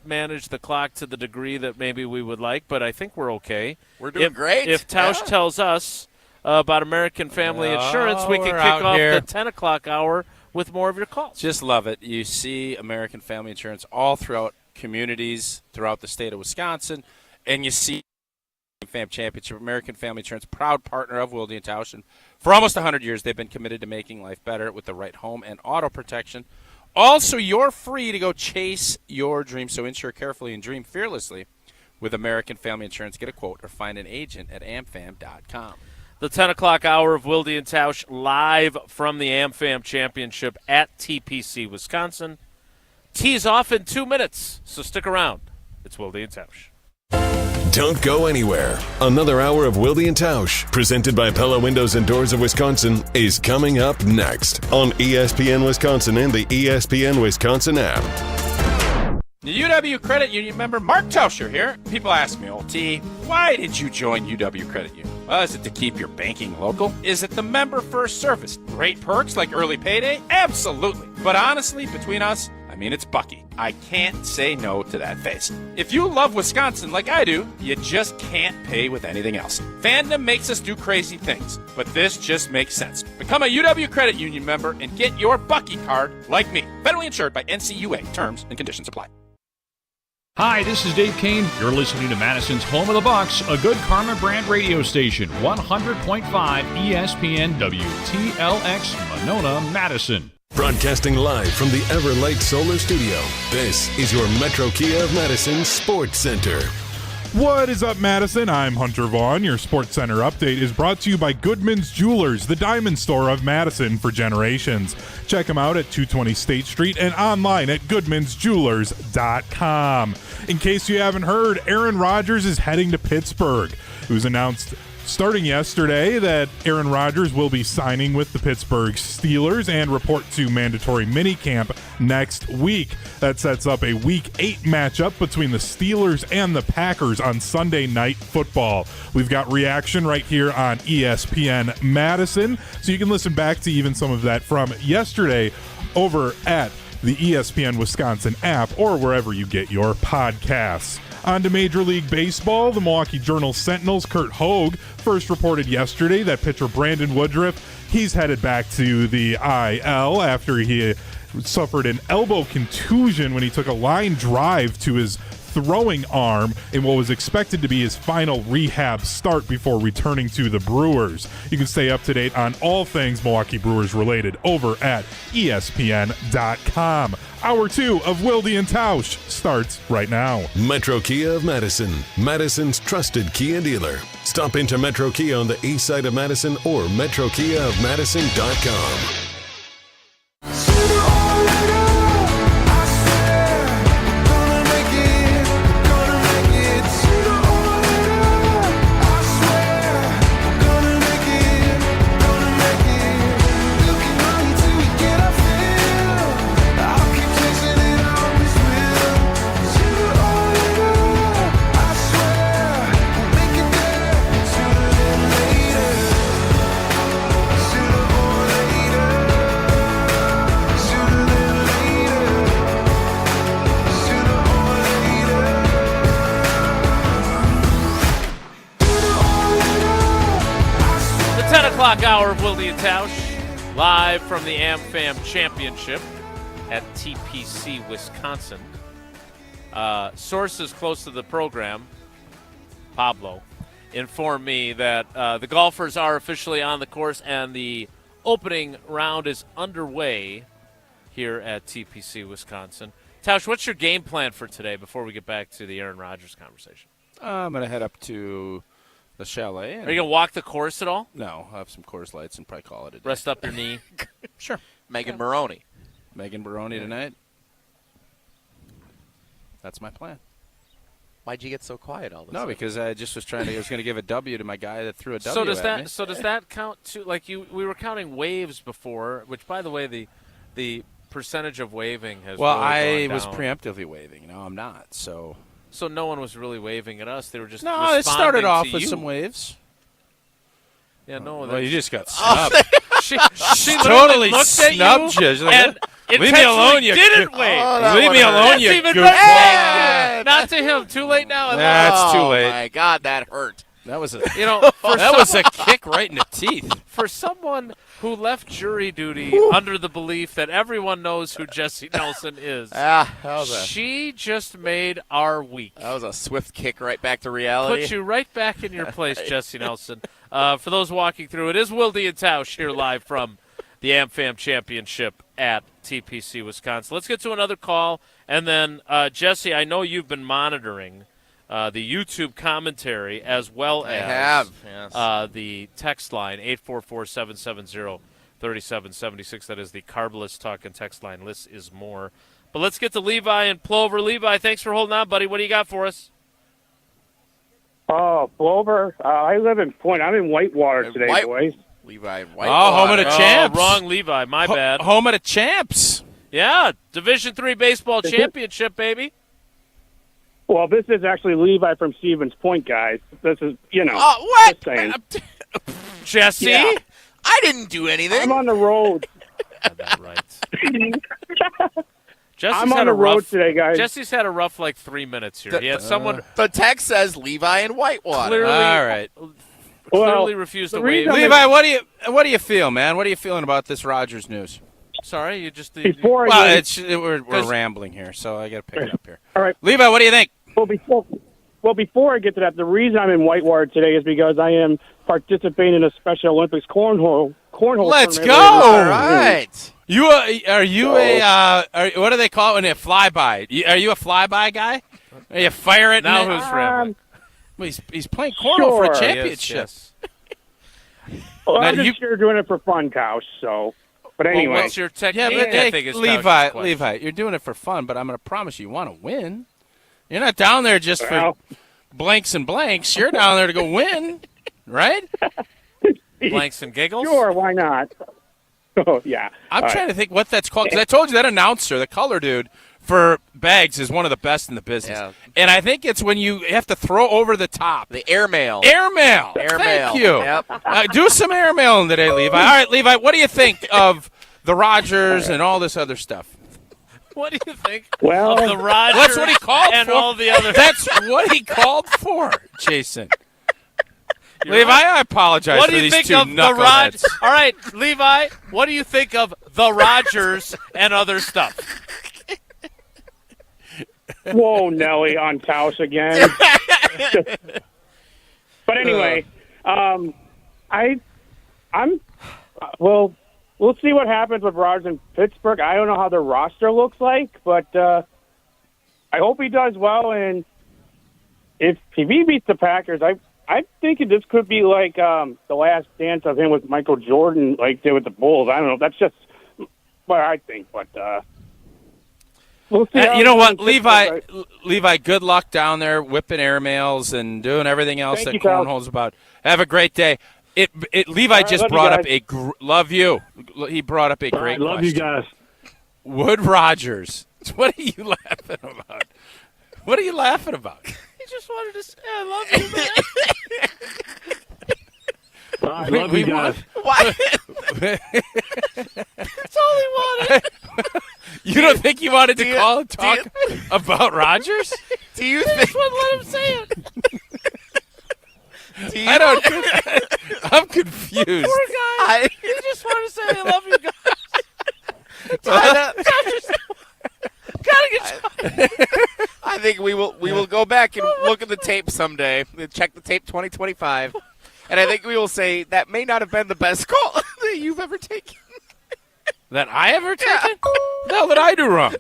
managed the clock to the degree that maybe we would like, but I think we're okay. We're doing great. If Tausch tells us about American Family Insurance, we can kick off the 10 o'clock hour with more of your calls. Just love it. You see American Family Insurance all throughout communities throughout the state of Wisconsin, and you see Fam Championship, American Family Insurance, proud partner of Wilde And Tausch. And for almost 100 years, they've been committed to making life better with the right home and auto protection. Also, you're free to go chase your dreams, so insure carefully and dream fearlessly with American Family Insurance. Get a quote or find an agent at amfam.com. The 10 o'clock hour of Wilde And Tausch live from the Amfam Championship at TPC, Wisconsin. Tees off in 2 minutes, so stick around. It's Wilde And Tausch. Don't go anywhere. Another hour of Wilde And Tausch, presented by Pella Windows and Doors of Wisconsin, is coming up next on ESPN Wisconsin and the ESPN Wisconsin app. The UW Credit Union member Mark Tauscher here. People ask me, old T, why did you join UW Credit Union? Well, is it to keep your banking local? Is it the member first service? Great perks like early payday? Absolutely. But honestly, between us, it's Bucky. I can't say no to that face. If you love Wisconsin like I do, you just can't pay with anything else. Fandom makes us do crazy things, but this just makes sense. Become a UW Credit Union member and get your Bucky card like me. Federally insured by NCUA. Terms and conditions apply. Hi, this is Dave Kane. You're listening to Madison's Home of the Bucks, a good Karma brand radio station, 100.5 ESPN WTLX, Monona, Madison. Broadcasting live from the Everlight Solar Studio, this is your Metro Kia of Madison Sports Center. What is up, Madison? I'm Hunter Vaughn. Your Sports Center update is brought to you by Goodman's Jewelers, the diamond store of Madison for generations. Check them out at 220 State Street and online at goodmansjewelers.com. In case you haven't heard, Aaron Rodgers is heading to Pittsburgh. It was announced starting yesterday that Aaron Rodgers will be signing with the Pittsburgh Steelers and report to mandatory minicamp next week. That sets up a Week 8 matchup between the Steelers and the Packers on Sunday Night Football. We've got reaction right here on ESPN Madison, so you can listen back to even some of that from yesterday over at the ESPN Wisconsin app or wherever you get your podcasts. On to Major League Baseball, the Milwaukee Journal-Sentinel's Kurt Hogue first reported yesterday that pitcher Brandon Woodruff, he's headed back to the IL after he suffered an elbow contusion when he took a line drive to his throwing arm in what was expected to be his final rehab start before returning to the Brewers. You can stay up to date on all things Milwaukee Brewers related over at ESPN.com. Hour 2 of Wilde And Tausch starts right now. Metro Kia of Madison, Madison's trusted Kia dealer. Stop into Metro Kia on the east side of Madison or metrokiaofmadison.com. Hour of Wilde And Tausch, live from the Amfam Championship at TPC, Wisconsin. Sources close to the program, Pablo, informed me that the golfers are officially on the course and the opening round is underway here at TPC, Wisconsin. Tausch, what's your game plan for today before we get back to the Aaron Rodgers conversation? I'm going to head up to the chalet. Are you going to walk the course at all? No, I'll have some Coors Lights and probably call it a day. Rest up your knee? Sure. Megan Maroney. Megan Maroney tonight. That's my plan. Why'd you get so quiet all this No, time? because I just was I was going to give a W to my guy that threw a W at me. So does that count too? Like we were counting waves before, which by the way the percentage of waving has well, really I gone was down. preemptively waving. Now I'm not. So So no one was really waving at us. They were just No, it started responding off to with you. some waves. Yeah, no. Well, you just got Oh, snubbed. she totally looked at snubbed you you. She's like, and leave me alone, you didn't good- wave. Oh, Leave me alone, That's you even goofball. better. Not to him. Too late now. That's too late. Oh, my God, that hurt. That was a that was a kick right in the teeth. For someone who left jury duty under the belief that everyone knows who Jesse Nelson is, That was she just made our week. That was a swift kick right back to reality. Put you right back in your place, Jesse Nelson. For those walking through, it is Wilde And Tausch here live from the Amfam Championship at TPC, Wisconsin. Let's get to another call. And then, Jesse, I know you've been monitoring the YouTube commentary as well I as have, yes. the text line, 844-770-3776. That is the Carbless Talk and text line. Less is more. But let's get to Levi and Plover. Levi, thanks for holding on, buddy. What do you got for us? Oh, Plover. I live in Point. I'm in Whitewater today, boys. Levi, Oh, home of the champs. Wrong Levi. My bad. Home of the champs. Yeah, Division III baseball championship, baby. Well, this is actually Levi from Stevens Point, guys. This is, what? Just saying. Jesse? Yeah. I didn't do anything. I'm on the road. Right. Jesse's I'm on had the a road rough, today, guys. Jesse's had a rough 3 minutes here. He had someone The text says Levi in Whitewater. clearly, All right. clearly refused to wave. Levi, what do you feel, man? What are you feeling about this Rodgers news? Sorry, you just Before I Well, get- we're 'cause- rambling here, so I got to pick it up here. All right. Levi, what do you think? Well, before I get to that, the reason I'm in Whitewater today is because I am participating in a Special Olympics cornhole Let's tournament go! later All this right. Are you what do they call it when they flyby? Are you a flyby guy? Are you fire it? Now in it? who's rambling? Well, he's playing cornhole for a Sure. championship. Yes. Well, Now, I'm just here doing it for fun, Tausch, so. But anyway. Well, what's your technique? Yeah, but I hey, think is Levi, Tausch's question. Levi, you're doing it for fun, but I'm going to promise you want to win. You're not down there just for blanks and blanks. You're down there to go win, right? Blanks and giggles? Sure, why not? Oh, yeah. I'm trying to think what that's called, because I told you that announcer, the color dude, for bags is one of the best in the business. Yeah. And I think it's when you have to throw over the top. The airmail. Airmail. Airmail. Thank you. Yep. Do some airmailing today, Levi. All right, Levi, what do you think of the Rodgers and all this other stuff? What do you think Well, of the Rodgers That's what he called and for. all the other? That's what he called for, Jason. You're Levi, right. I apologize What for do you these think two of the Rodgers? knuckleheads. All right, Levi, what do you think of the Rodgers and other stuff? Whoa, Nelly on Tausch again. But anyway, I'm we'll see what happens with Rodgers and Pittsburgh. I don't know how their roster looks like, but I hope he does well. And if he beats the Packers, I'm thinking this could be like the last dance of him with Michael Jordan, like did with the Bulls. I don't know. That's just what I think, but. We'll see You know what, Pittsburgh- Levi, good luck down there whipping airmails and doing everything else Thank that you, Kyle. cornhole's about. Have a great day. Levi right, just love you brought up guys. love you. He brought up a All great right, love you question. guys. Would Rodgers? What are you laughing about? What are you laughing about? He just wanted to say, I love you, man. I love you guys. What? That's all he wanted. You don't think he wanted to call and talk about Rodgers? Do you He think? just wouldn't let him say it. Do you, I don't. I'm confused. Poor guy. He just wanted to say, I love you guys. I think we will go back and look at the tape someday. We'll check the tape 2025, and I think we will say that may not have been the best call that you've ever taken. That I ever taken? No, that I do wrong.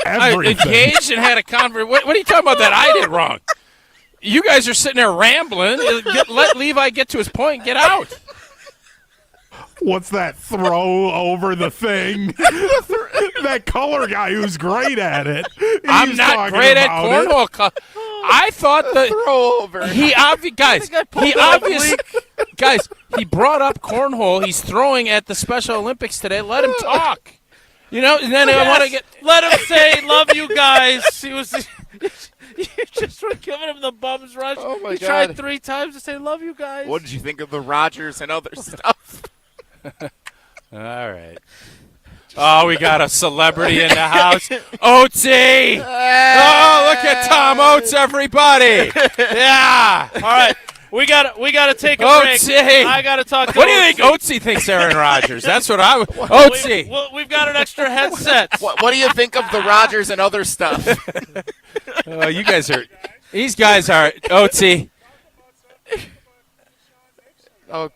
I Everything. engaged and had a conversation. What are you talking about that I did wrong? You guys are sitting there rambling. Let Levi get to his point and get out. What's that throw over the thing? That color guy who's great at it. I'm he's not talking great at about it. cornhole. I thought that Throw over. he guys, he brought up cornhole. He's throwing at the Special Olympics today. Let him talk. You know, and then I want to get. Let him say, love you guys. He was. Just for giving him the bum's rush. Oh, my he God. tried 3 times to say, love you guys. What did you think of the Rodgers and other stuff? All right. Oh, we got a celebrity in the house. Oatsy! Oh, look at Tom Oates, everybody! Yeah! All right. We got to take a break. Oatsy! I got to talk to What do you think Oatsy Oatsy thinks Aaron Rodgers? That's what I would. Oatsy! We've got an extra headset. What do you think of the Rodgers and other stuff? You guys are. These guys are. Oatsy. Oh,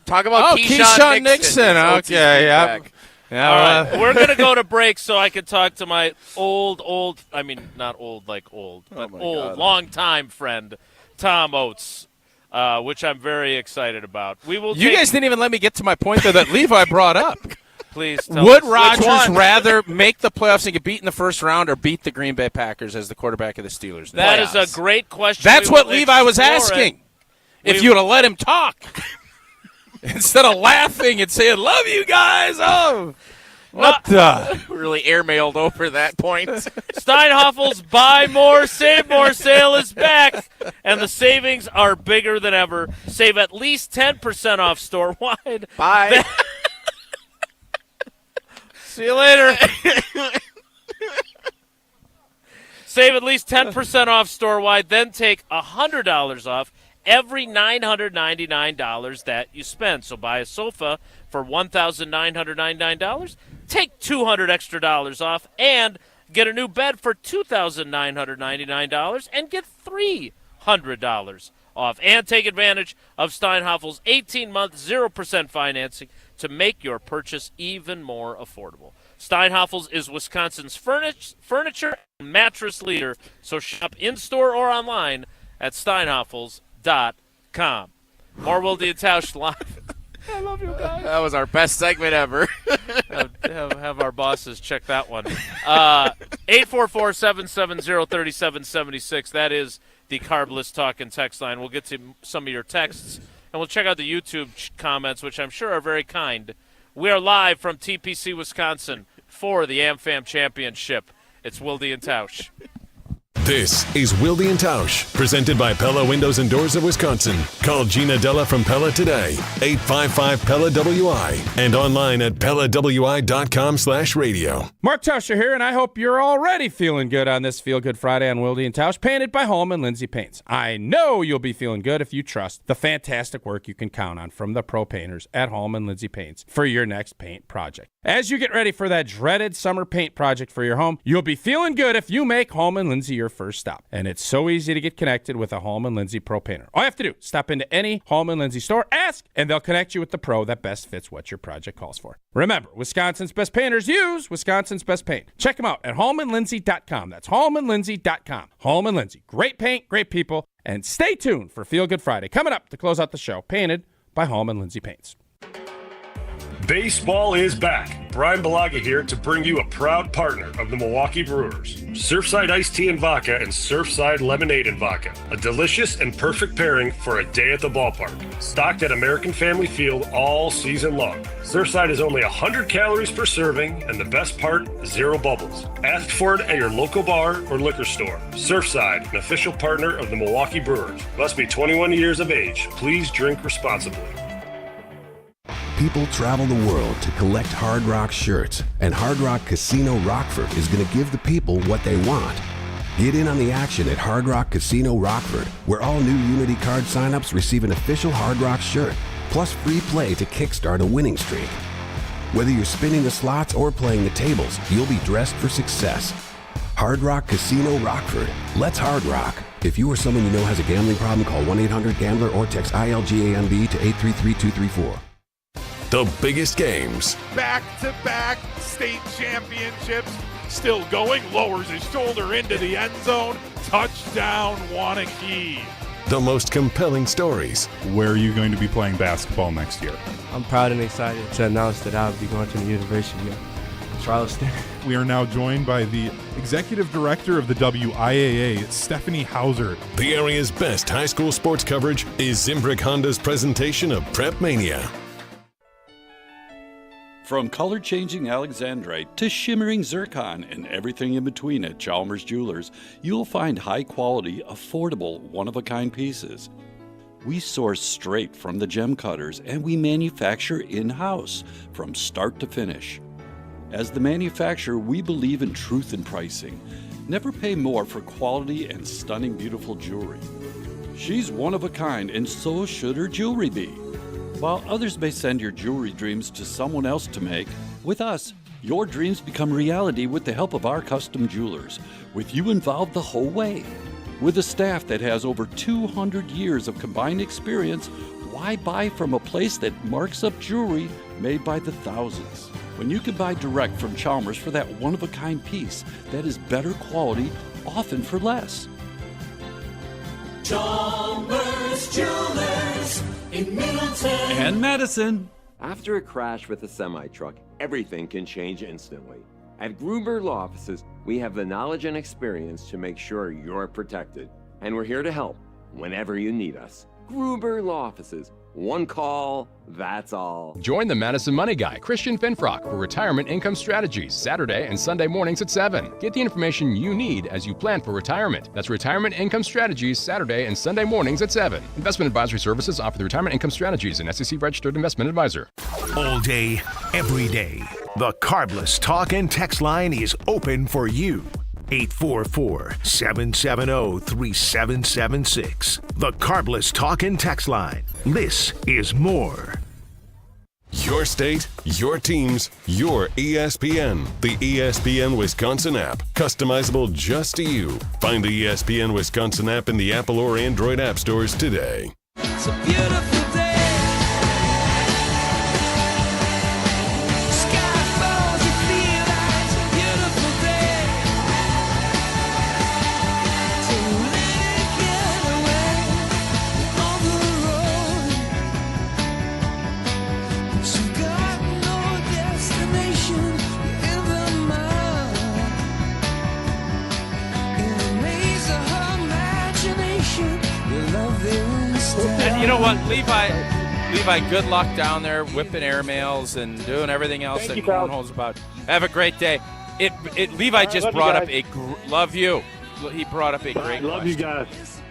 talk about Keyshawn Nixon. Okay, yeah. Yeah, all right, we're going to go to break so I can talk to my I mean, not old like old, but long-time friend, Tom Oates, which I'm very excited about. You guys didn't even let me get to my point, though, that Levi brought up. Please tell Would us. Rodgers rather make the playoffs and get beat in the first round or beat the Green Bay Packers as the quarterback of the Steelers? That is a great question. That's what Levi was asking. If you would have let him talk. Instead of laughing and saying, love you guys. Oh, what the? Really airmailed over that point. Steinhoffel's Buy More, Save More sale is back, and the savings are bigger than ever. Save at least 10% off store-wide. Bye. See you later. Save at least 10% off store-wide, then take $100 off every $999 that you spend. So buy a sofa for $1,999, take $200 extra off, and get a new bed for $2,999 and get $300 off. And take advantage of Steinhoffel's 18-month 0% financing to make your purchase even more affordable. Steinhoffel's is Wisconsin's furniture and mattress leader, so shop in-store or online at steinhoffels.com. More Wilde And Tausch live. I love you guys. That was our best segment ever. have our bosses check that one. 844-770-3776. That is the Carbless Talk and text line. We'll get to some of your texts, and we'll check out the YouTube comments, which I'm sure are very kind. We are live from TPC, Wisconsin for the Amfam Championship. It's Wilde And Tausch. This is Wilde And Tausch, presented by Pella Windows and Doors of Wisconsin. Call Gina Della from Pella today, 855-PELLA-WI, and online at PellaWI.com/radio. Mark Tauscher here, and I hope you're already feeling good on this Feel Good Friday on Wilde And Tausch, painted by Holman Lindsay Paints. I know you'll be feeling good if you trust the fantastic work you can count on from the pro painters at Holman Lindsay Paints for your next paint project. As you get ready for that dreaded summer paint project for your home, you'll be feeling good if you make Holman Lindsay your first stop. And it's so easy to get connected with a Holman Lindsay pro painter. All you have to do, stop into any Holman Lindsay store, ask, and they'll connect you with the pro that best fits what your project calls for. Remember, Wisconsin's best painters use Wisconsin's best paint. Check them out at HolmanLindsay.com. That's HolmanLindsay.com. Holman Lindsay. Great paint, great people, and stay tuned for Feel Good Friday coming up to close out the show, painted by Holman Lindsay Paints. Baseball is back. Brian Balaga here to bring you a proud partner of the Milwaukee Brewers. Surfside Iced Tea and Vodka and Surfside Lemonade and Vodka. A delicious and perfect pairing for a day at the ballpark. Stocked at American Family Field all season long. Surfside is only 100 calories per serving, and the best part, 0 bubbles. Ask for it at your local bar or liquor store. Surfside, an official partner of the Milwaukee Brewers. Must be 21 years of age. Please drink responsibly. People travel the world to collect Hard Rock shirts, and Hard Rock Casino Rockford is going to give the people what they want. Get in on the action at Hard Rock Casino Rockford, where all new Unity card signups receive an official Hard Rock shirt, plus free play to kickstart a winning streak. Whether you're spinning the slots or playing the tables, you'll be dressed for success. Hard Rock Casino Rockford. Let's Hard Rock. If you or someone you know has a gambling problem, call 1-800-GAMBLER or text ILGAMB to 833-234. The biggest games. Back-to-back state championships. Still going, lowers his shoulder into the end zone. Touchdown, Wanakee. The most compelling stories. Where are you going to be playing basketball next year? I'm proud and excited to announce that I'll be going to the University of Charleston. We are now joined by the Executive Director of the WIAA, Stephanie Hauser. The area's best high school sports coverage is Zimbrick Honda's presentation of Prep Mania. From color-changing alexandrite to shimmering zircon and everything in between at Chalmers Jewelers, you'll find high-quality, affordable, one-of-a-kind pieces. We source straight from the gem cutters and we manufacture in-house from start to finish. As the manufacturer, we believe in truth in pricing. Never pay more for quality and stunning, beautiful jewelry. She's one of a kind, and so should her jewelry be. While others may send your jewelry dreams to someone else to make, with us, your dreams become reality with the help of our custom jewelers, with you involved the whole way. With a staff that has over 200 years of combined experience, why buy from a place that marks up jewelry made by the thousands? When you can buy direct from Chalmers for that one-of-a-kind piece that is better quality, often for less. Chalmers Jewelers in Middleton and Madison. After a crash with a semi-truck, everything can change instantly. At Gruber Law Offices, we have the knowledge and experience to make sure you're protected. And we're here to help whenever you need us. Gruber Law Offices. One call, that's all. Join the Madison Money Guy, Christian Finfrock, for Retirement Income Strategies, Saturday and Sunday mornings at 7. Get the information you need as you plan for retirement. That's Retirement Income Strategies, Saturday and Sunday mornings at 7. Investment advisory services offered through Retirement Income Strategies, an SEC-registered investment advisor. All day, every day, the Carbless Talk and Text line is open for you. 844-770-3776. The Carbless Talk and Text line. This is more. Your state, your teams, your ESPN. The ESPN Wisconsin app. Customizable just to you. Find the ESPN Wisconsin app in the Apple or Android app stores today. It's a beautiful day. Sky falls, you feel like it's a beautiful day. So let it get away on the road. But you've got no destination in the mind. In the maze of her imagination, your love is still. And you know what, Levi, good luck down there whipping airmails and doing everything else that cornhole's about. Have a great day. Levi just love brought you up love you. He brought up a great Love you guys.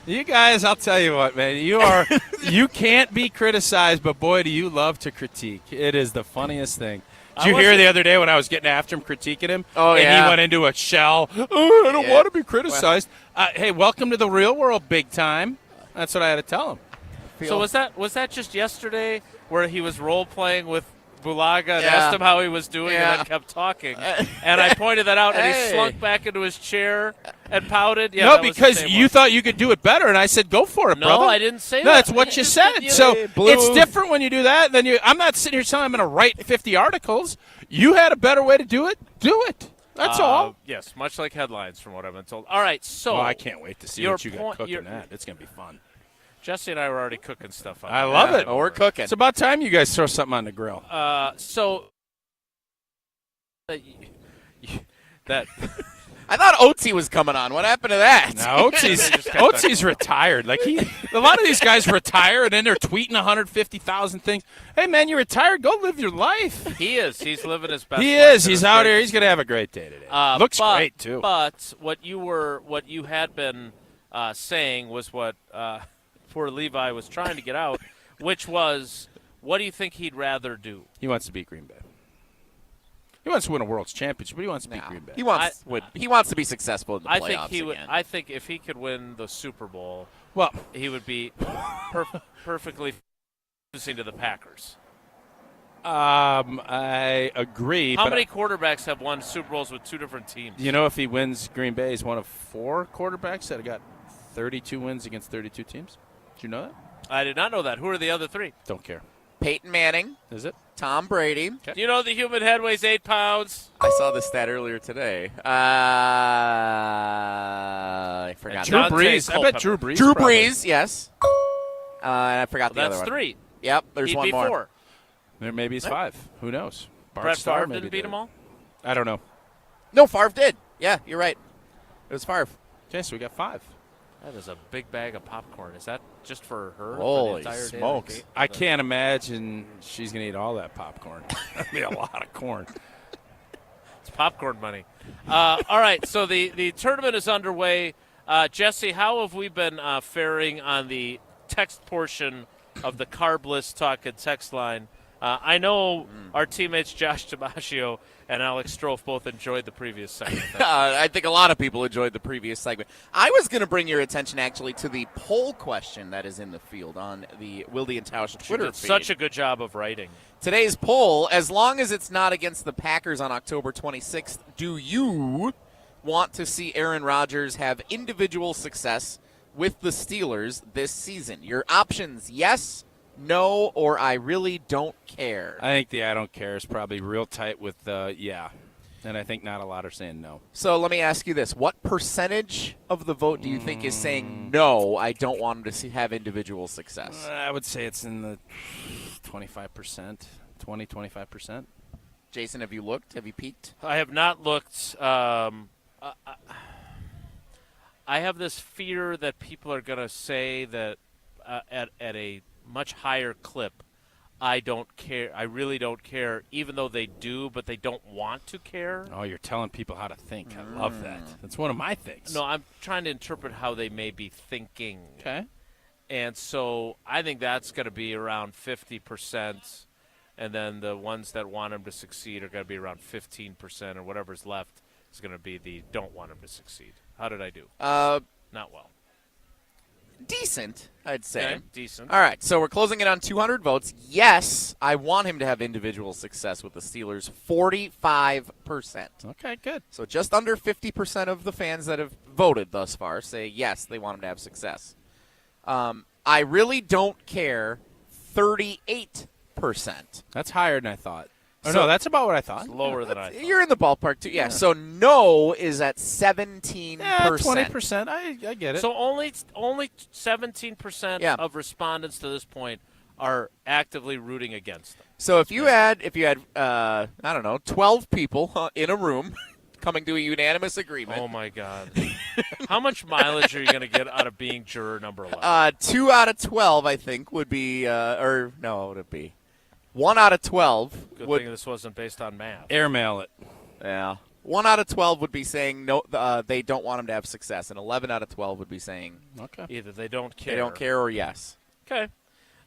You guys, I'll tell you what, man. You can't be criticized, but boy, do you love to critique. It is the funniest thing. Did you hear the other day when I was getting after him, critiquing him? Oh, and yeah. he went into a shell. Oh, I don't want to be criticized. Hey, welcome to the real world, big time. That's what I had to tell him. So was that just yesterday where he was role playing with Bulaga and asked him how he was doing and then kept talking? And I pointed that out, and he slunk back into his chair and pouted. Yeah, no, because you thought you could do it better, and I said, go for it, brother. No, I didn't say that. No, that's what you said. So it's different when you do that. I'm not sitting here telling I'm going to write 50 articles. You had a better way to do it. Do it. That's all. Yes, much like headlines from what I've been told. All right, so. I can't wait to see what you got cooking that. It's going to be fun. Jesse and I were already cooking stuff up. I love it. Oh, we're cooking. It's about time you guys throw something on the grill. That I thought Oatsy was coming on. What happened to that? No, Oatsy's retired. Like a lot of these guys retire and then they're tweeting 150,000 things. Hey man, you're retired. Go live your life. He is. He's living his best. He life. is. He's out here. He's gonna have a great day today. Looks great too. But what you had been saying was what poor Levi was trying to get out, which was, what do you think he'd rather do? He wants to beat Green Bay. He wants to win a World's Championship, but he wants to beat Green Bay. He wants to be successful in the playoffs. I think he would. Again. I think if he could win the Super Bowl, well, he would be perfectly losing to the Packers. I agree. How many quarterbacks have won Super Bowls with two different teams? You know, if he wins, Green Bay is one of 4 quarterbacks that have got 32 wins against 32 teams. Did you know that? I did not know that. Who are the other 3? Don't care. Peyton Manning. Is it? Tom Brady. Do you know the human head weighs 8 pounds? I saw this stat earlier today. I forgot. Drew Brees. I bet Drew Brees. Drew probably. Brees, yes. And I forgot the other one. That's 3. Yep, there's He'd one be more. 4. There maybe it's 5. Who knows? Brett Starr Favre maybe didn't beat them all? I don't know. No, Favre did. Yeah, you're right. It was Favre. Okay, so we got 5. That is a big bag of popcorn. Is that just for her? Holy for the entire smokes. Day? I can't imagine she's going to eat all that popcorn. That'd be a lot of corn. It's popcorn money. All right, so the tournament is underway. Jesse, how have we been faring on the text portion of the Carbless Talk and text line? I know our teammates Josh Damasio and Alex Strofe both enjoyed the previous segment. I think a lot of people enjoyed the previous segment. I was going to bring your attention, actually, to the poll question that is in the field on the Wilde And Tausch Twitter did feed. such a good job of writing. Today's poll, as long as it's not against the Packers on October 26th, do you want to see Aaron Rodgers have individual success with the Steelers this season? Your options, yes, no, or I really don't care. I think the I don't care is probably real tight with yeah. And I think not a lot are saying no. So let me ask you this. What percentage of the vote do you think is saying no, I don't want him to have individual success? I would say it's in the 25%, 25%. Jason, have you looked? Have you peeked? I have not looked. I have this fear that people are going to say that at a much higher clip, I don't care. I really don't care, even though they do, but they don't want to care. Oh, you're telling people how to think. I love that. That's one of my things. No, I'm trying to interpret how they may be thinking. Okay. And so I think that's going to be around 50%, and then the ones that want him to succeed are going to be around 15%, or whatever's left is going to be the don't want him to succeed. How did I do? Not well. Decent, I'd say. Okay, decent. All right, so we're closing it on 200 votes. Yes, I want him to have individual success with the Steelers, 45%. Okay, good. So just under 50% of the fans that have voted thus far say yes, they want him to have success. I really don't care, 38%. That's higher than I thought. Oh, So- no, that's about what I thought. It's lower than I thought. You're in the ballpark, too. Yeah, so no is at 17%. Yeah, 20%. I get it. So only 17% Yeah. of respondents to this point are actively rooting against them. So if you had I don't know, 12 people in a room coming to a unanimous agreement. Oh, my God. How much mileage are you going to get out of being juror number 11? 2 out of 12, I think, would be, or no, what would it be? 1 out of 12 Good would. thing this wasn't based on math. Airmail it. Yeah. 1 out of 12 would be saying no. They don't want him to have success, and 11 out of 12 would be saying okay. Either they don't care. They don't care, or yes. Okay.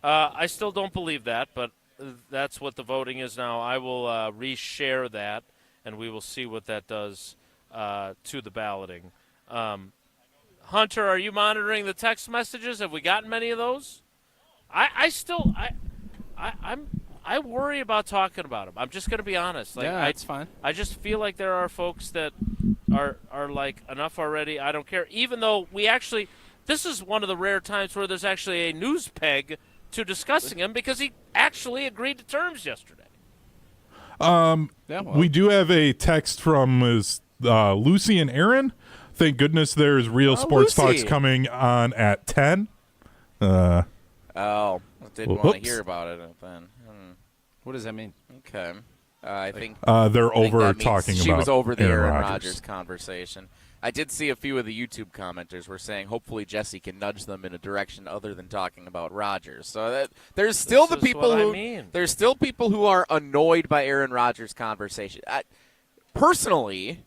I still don't believe that, but that's what the voting is now. I will reshare that, and we will see what that does to the balloting. Hunter, are you monitoring the text messages? Have we gotten many of those? I worry about talking about them. I'm just going to be honest. Like, Yeah, that's fine. I just feel like there are folks that are like, enough already, I don't care. Even though this is one of the rare times where there's actually a news peg to discussing him because he actually agreed to terms yesterday. We do have a text from Lucy and Aaron. Thank goodness there's real sports Lucy. talks coming on at 10. Oh, I didn't want to Whoops. hear about it then. What does that mean? Okay. I think they're I think over that means talking she about was over there Aaron in Rodgers. Rodgers' conversation. I did see a few of the YouTube commenters were saying hopefully Jesse can nudge them in a direction other than talking about Rodgers. So there's still This the is people what I who mean. there's still people who are annoyed by Aaron Rodgers' conversation. Personally,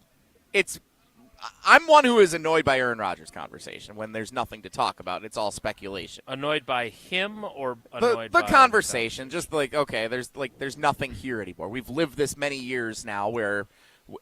I'm one who is annoyed by Aaron Rodgers' conversation when there's nothing to talk about. It's all speculation. Annoyed by him or annoyed The by conversation, just like, okay, there's nothing here anymore. We've lived this many years now where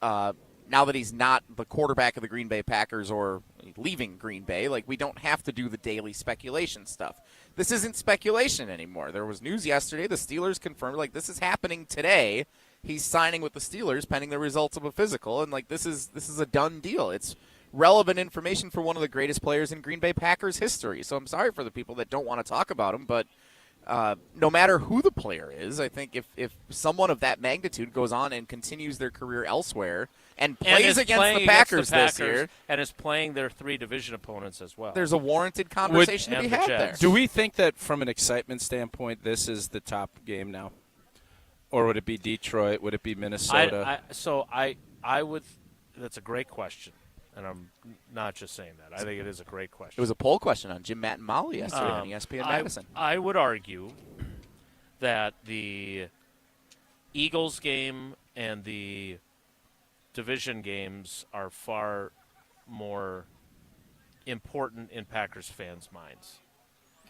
now that he's not the quarterback of the Green Bay Packers or leaving Green Bay, like, we don't have to do the daily speculation stuff. This isn't speculation anymore. There was news yesterday. The Steelers confirmed, like, this is happening today. He's signing with the Steelers pending the results of a physical, and, like, this is a done deal. It's relevant information for one of the greatest players in Green Bay Packers history. So I'm sorry for the people that don't want to talk about him, but no matter who the player is, I think if someone of that magnitude goes on and continues their career elsewhere and plays is against playing the Packers against this year, and is playing their 3 division opponents as well. there's a warranted conversation to be and the had there. Jets. Do we think that from an excitement standpoint, this is the top game now? Or would it be Detroit? Would it be Minnesota? I would. That's a great question. and I'm not just saying that. I think it is a great question. It was a poll question on Jim, Matt, and Molly yesterday on ESPN Madison. I would argue that the Eagles game and the division games are far more important in Packers fans' minds.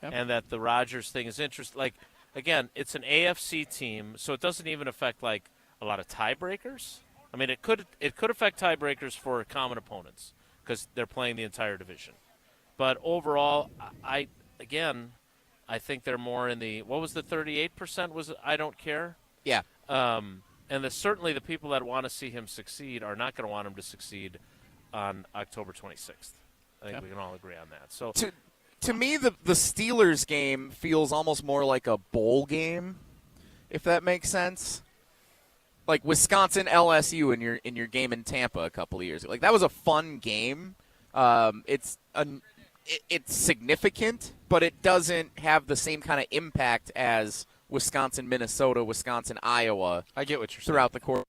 Okay. And that the Rodgers thing is interesting. Like, again, it's an AFC team, so it doesn't even affect, like, a lot of tiebreakers. I mean, it could affect tiebreakers for common opponents because they're playing the entire division. But overall, I think they're more in the, what was the 38% was I don't care? Yeah. And certainly the people that want to see him succeed are not going to want him to succeed on October 26th. I think we can all agree on that. So to me, the Steelers game feels almost more like a bowl game, if that makes sense. Like Wisconsin LSU in your game in Tampa a couple of years ago. Like that was a fun game. It's significant, but it doesn't have the same kind of impact as Wisconsin, Minnesota, Wisconsin, Iowa. I get what you're saying. Throughout the course.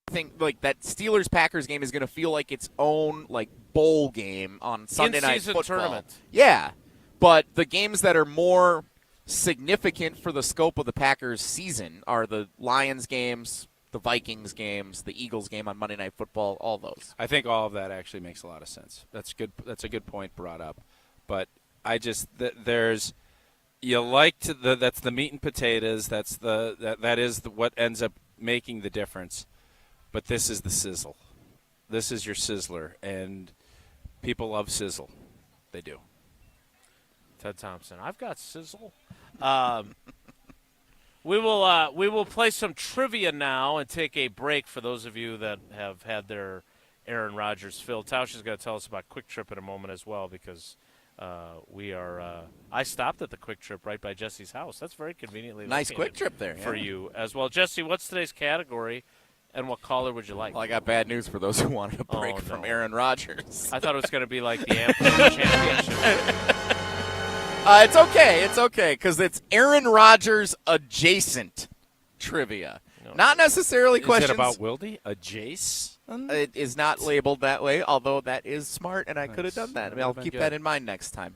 I think like that Steelers-Packers game is going to feel like its own like bowl game on Sunday Night Football. Tournament. Yeah, but the games that are more significant for the scope of the Packers season are the Lions games, the Vikings games, the Eagles game on Monday Night Football, all those. I think all of that actually makes a lot of sense. That's good. That's a good point brought up. But I just that's the meat and potatoes. That is what ends up making the difference. But this is the sizzle. This is your sizzler, and people love sizzle. They do. Ted Thompson, I've got sizzle. We will play some trivia now and take a break for those of you that have had their Aaron Rodgers filled. Tausch is going to tell us about Quick Trip in a moment as well because we are. I stopped at the Quick Trip right by Jesse's house. That's very conveniently Nice located Quick Trip there for you as well. Jesse, what's today's category, and what caller would you like? Well, I got bad news for those who wanted a break from Aaron Rodgers. I thought it was going to be like the Amfam Championship. It's okay, because it's Aaron Rodgers adjacent trivia. No. Not necessarily questions. Is it about Wilde? A Jace? It is not labeled that way, although that is smart, and I could have done that. I mean, I'll keep that in mind next time.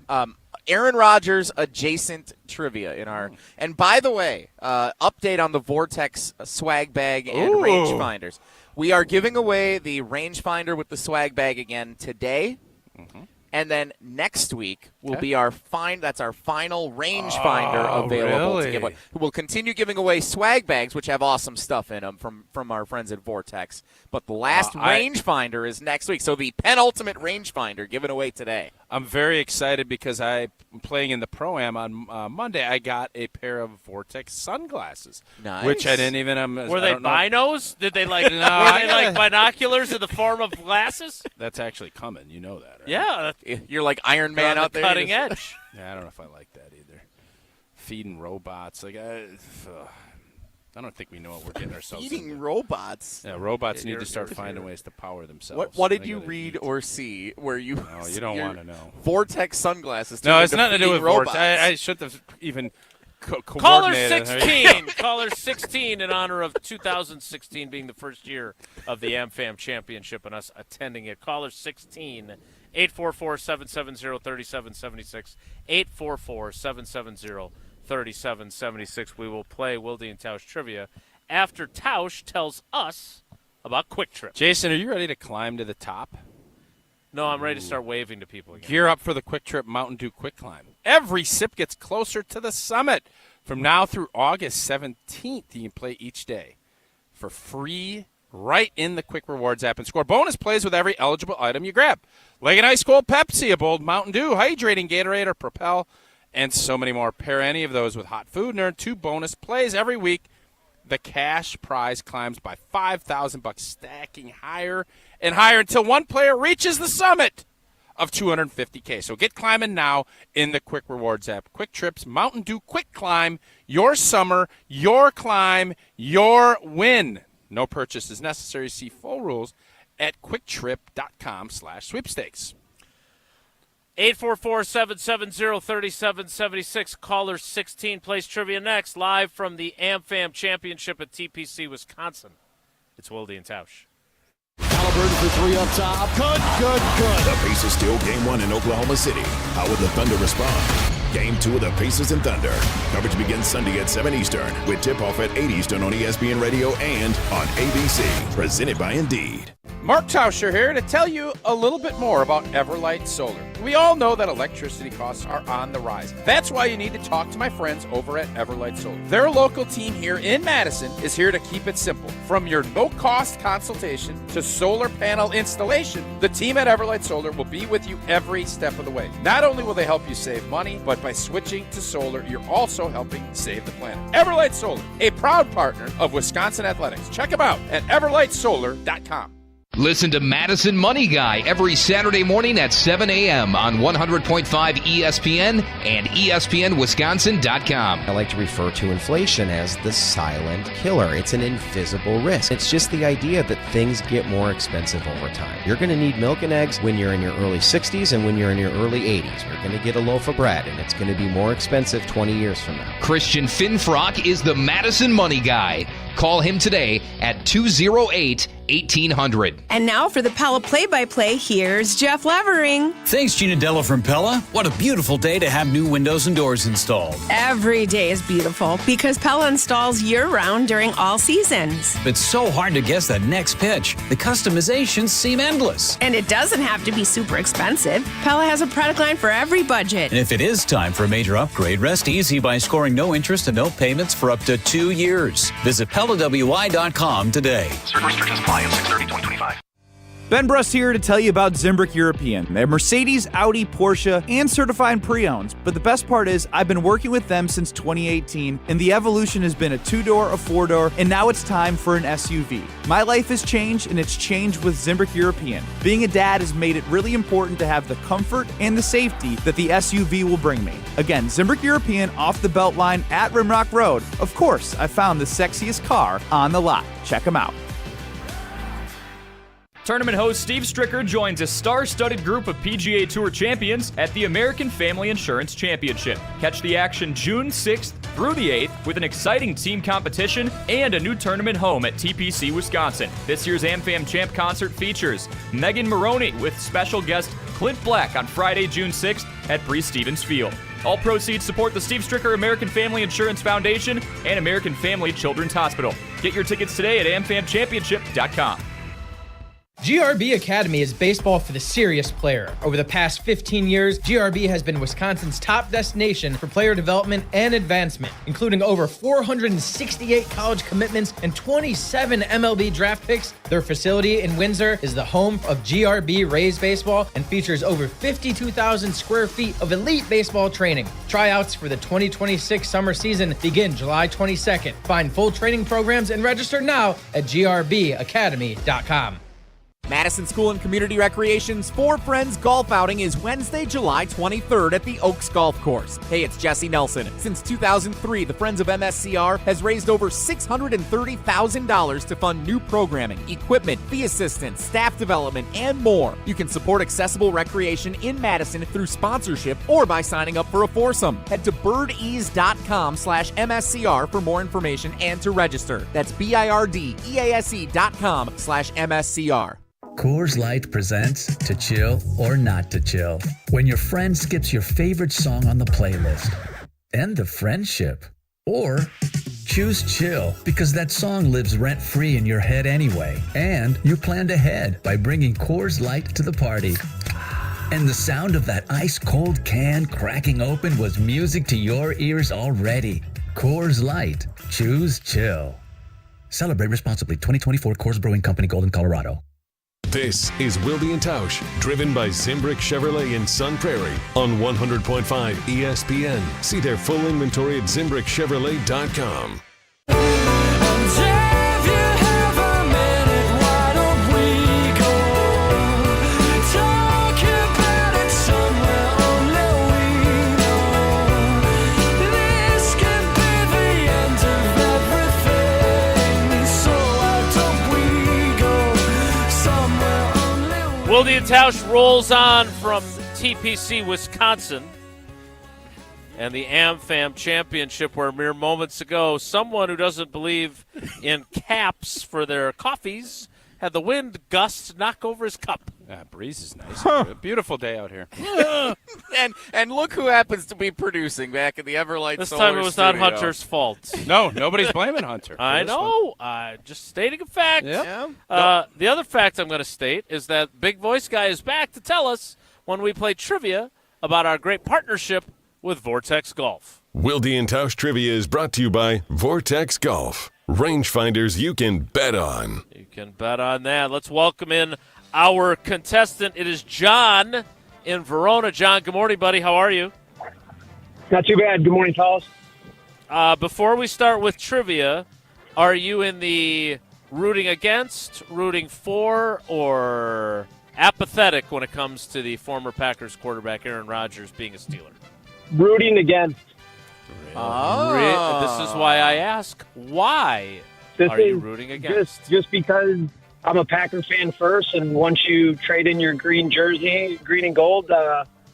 Aaron Rodgers adjacent trivia in our. And by the way, update on the Vortex swag bag and rangefinders. We are giving away the rangefinder with the swag bag again today. Mm-hmm. And then next week will be our that's our final rangefinder available to give away. We'll continue giving away swag bags, which have awesome stuff in them from our friends at Vortex. But the last rangefinder is next week. So the penultimate rangefinder given away today. I'm very excited because I'm playing in the Pro-Am on Monday. I got a pair of Vortex sunglasses, which I didn't even. Were they binos? Did they like? Were they like binoculars in the form of glasses? That's actually coming. You know that, right? Yeah, you're like Iron Man out there. Cutting edge. Yeah, I don't know if I like that either. Feeding robots, like I don't think we know what we're getting ourselves Feeding into. robots. Yeah, robots need to start finding ways to power themselves. What did you read or see where you? No, you don't want to know. Vortex sunglasses. No, it's nothing to do with robots. Vortex. I should have even. Caller 16. Caller 16 in honor of 2016 being the first year of the Amfam Championship and us attending it. Caller 16. 844-770-3776. 844-770-3776. We will play Wilde and Tausch trivia after Tausch tells us about Quick Trip. Jason, are you ready to climb to the top? No, I'm ready to start waving to people again. Gear up for the Quick Trip Mountain Dew Quick Climb. Every sip gets closer to the summit. From now through August 17th, you can play each day for free right in the Quick Rewards app and score bonus plays with every eligible item you grab. Like an ice cold Pepsi, a bold Mountain Dew, hydrating Gatorade, or Propel, and so many more. Pair any of those with hot food and earn 2 bonus plays every week. The cash prize climbs by $5,000, stacking higher and higher until one player reaches the summit of $250K. So get climbing now in the Quick Rewards app. Quick Trips, Mountain Dew Quick Climb, your summer, your climb, your win. No purchase is necessary. See full rules at quicktrip.com/sweepstakes. 844-770-3776. Caller 16 plays trivia next, live from the Amfam Championship at TPC, Wisconsin. It's Wilde And Tausch. Halliburton for three up top. Good. The Pacers steal Game 1 in Oklahoma City. How will the Thunder respond? Game 2 of the Pacers and Thunder. Coverage begins Sunday at 7 Eastern with tip-off at 8 Eastern on ESPN Radio and on ABC. Presented by Indeed. Mark Tauscher here to tell you a little bit more about Everlight Solar. We all know that electricity costs are on the rise. That's why you need to talk to my friends over at Everlight Solar. Their local team here in Madison is here to keep it simple. From your no-cost consultation to solar panel installation, the team at Everlight Solar will be with you every step of the way. Not only will they help you save money, but by switching to solar, you're also helping save the planet. Everlight Solar, a proud partner of Wisconsin Athletics. Check them out at everlightsolar.com. Listen to Madison Money Guy every Saturday morning at 7 a.m. on 100.5 ESPN and ESPNWisconsin.com. I like to refer to inflation as the silent killer. It's an invisible risk. It's just the idea that things get more expensive over time. You're going to need milk and eggs when you're in your early 60s and when you're in your early 80s. You're going to get a loaf of bread, and it's going to be more expensive 20 years from now. Christian Finfrock is the Madison Money Guy. Call him today at 208-1800. And now for the Pella play-by-play, here's Jeff Levering. Thanks, Gina Della from Pella. What a beautiful day to have new windows and doors installed. Every day is beautiful because Pella installs year-round during all seasons. It's so hard to guess that next pitch. The customizations seem endless. And it doesn't have to be super expensive. Pella has a product line for every budget. And if it is time for a major upgrade, rest easy by scoring no interest and no payments for up to 2 years. Visit PellaWI.com today. Certain restrictions apply on 6/30/2025. Ben Brust here to tell you about Zimbrick European. They're Mercedes, Audi, Porsche, and certified pre-owns. But the best part is I've been working with them since 2018, and the evolution has been a 2-door, a 4-door, and now it's time for an SUV. My life has changed, and it's changed with Zimbrick European. Being a dad has made it really important to have the comfort and the safety that the SUV will bring me. Again, Zimbrick European off the belt line at Rimrock Road. Of course, I found the sexiest car on the lot. Check them out. Tournament host Steve Stricker joins a star-studded group of PGA Tour champions at the American Family Insurance Championship. Catch the action June 6th through the 8th with an exciting team competition and a new tournament home at TPC Wisconsin. This year's Amfam Champ concert features Megan Maroney with special guest Clint Black on Friday, June 6th at Breese Stevens Field. All proceeds support the Steve Stricker American Family Insurance Foundation and American Family Children's Hospital. Get your tickets today at amfamchampionship.com. GRB Academy is baseball for the serious player. Over the past 15 years, GRB has been Wisconsin's top destination for player development and advancement, including over 468 college commitments and 27 MLB draft picks. Their facility in Windsor is the home of GRB Rays baseball and features over 52,000 square feet of elite baseball training. Tryouts for the 2026 summer season begin July 22nd. Find full training programs and register now at grbacademy.com. Madison School and Community Recreation's For Friends golf outing is Wednesday, July 23rd at the Oaks Golf Course. Hey, it's Jesse Nelson. Since 2003, the Friends of MSCR has raised over $630,000 to fund new programming, equipment, fee assistance, staff development, and more. You can support accessible recreation in Madison through sponsorship or by signing up for a foursome. Head to birdease.com/MSCR for more information and to register. That's BIRDEASE.com/MSCR. Coors Light presents To Chill or Not to Chill. When your friend skips your favorite song on the playlist. End the friendship. Or choose chill because that song lives rent-free in your head anyway. And you planned ahead by bringing Coors Light to the party. And the sound of that ice-cold can cracking open was music to your ears already. Coors Light. Choose chill. Celebrate responsibly. 2024 Coors Brewing Company, Golden, Colorado. This is Wilde And Tausch, driven by Zimbrick Chevrolet in Sun Prairie on 100.5 ESPN. See their full inventory at ZimbrickChevrolet.com. Wilde And Tausch rolls on from TPC, Wisconsin. and the Amfam Championship, where mere moments ago, someone who doesn't believe in caps for their coffees had the wind gust knock over his cup. Breeze is nice. Beautiful day out here. and look who happens to be producing back in the Everlight This Solar time it was not studio. Hunter's fault. No, nobody's blaming Hunter. I know. Just stating a fact. Yep. The other fact I'm going to state is that Big Voice Guy is back to tell us when we play trivia about our great partnership with Vortex Golf. Wilde and Tausch Trivia is brought to you by Vortex Golf. Rangefinders you can bet on. You can bet on that. Let's welcome in our contestant. It is John in Verona. John, good morning, buddy. How are you? Not too bad. Good morning, fellas. Before we start with trivia, are you in the rooting against, rooting for, or apathetic when it comes to the former Packers quarterback Aaron Rodgers being a Steeler? Rooting against. This is why I ask. Why are you rooting against? Just because I'm a Packer fan first, and once you trade in your green jersey, green and gold,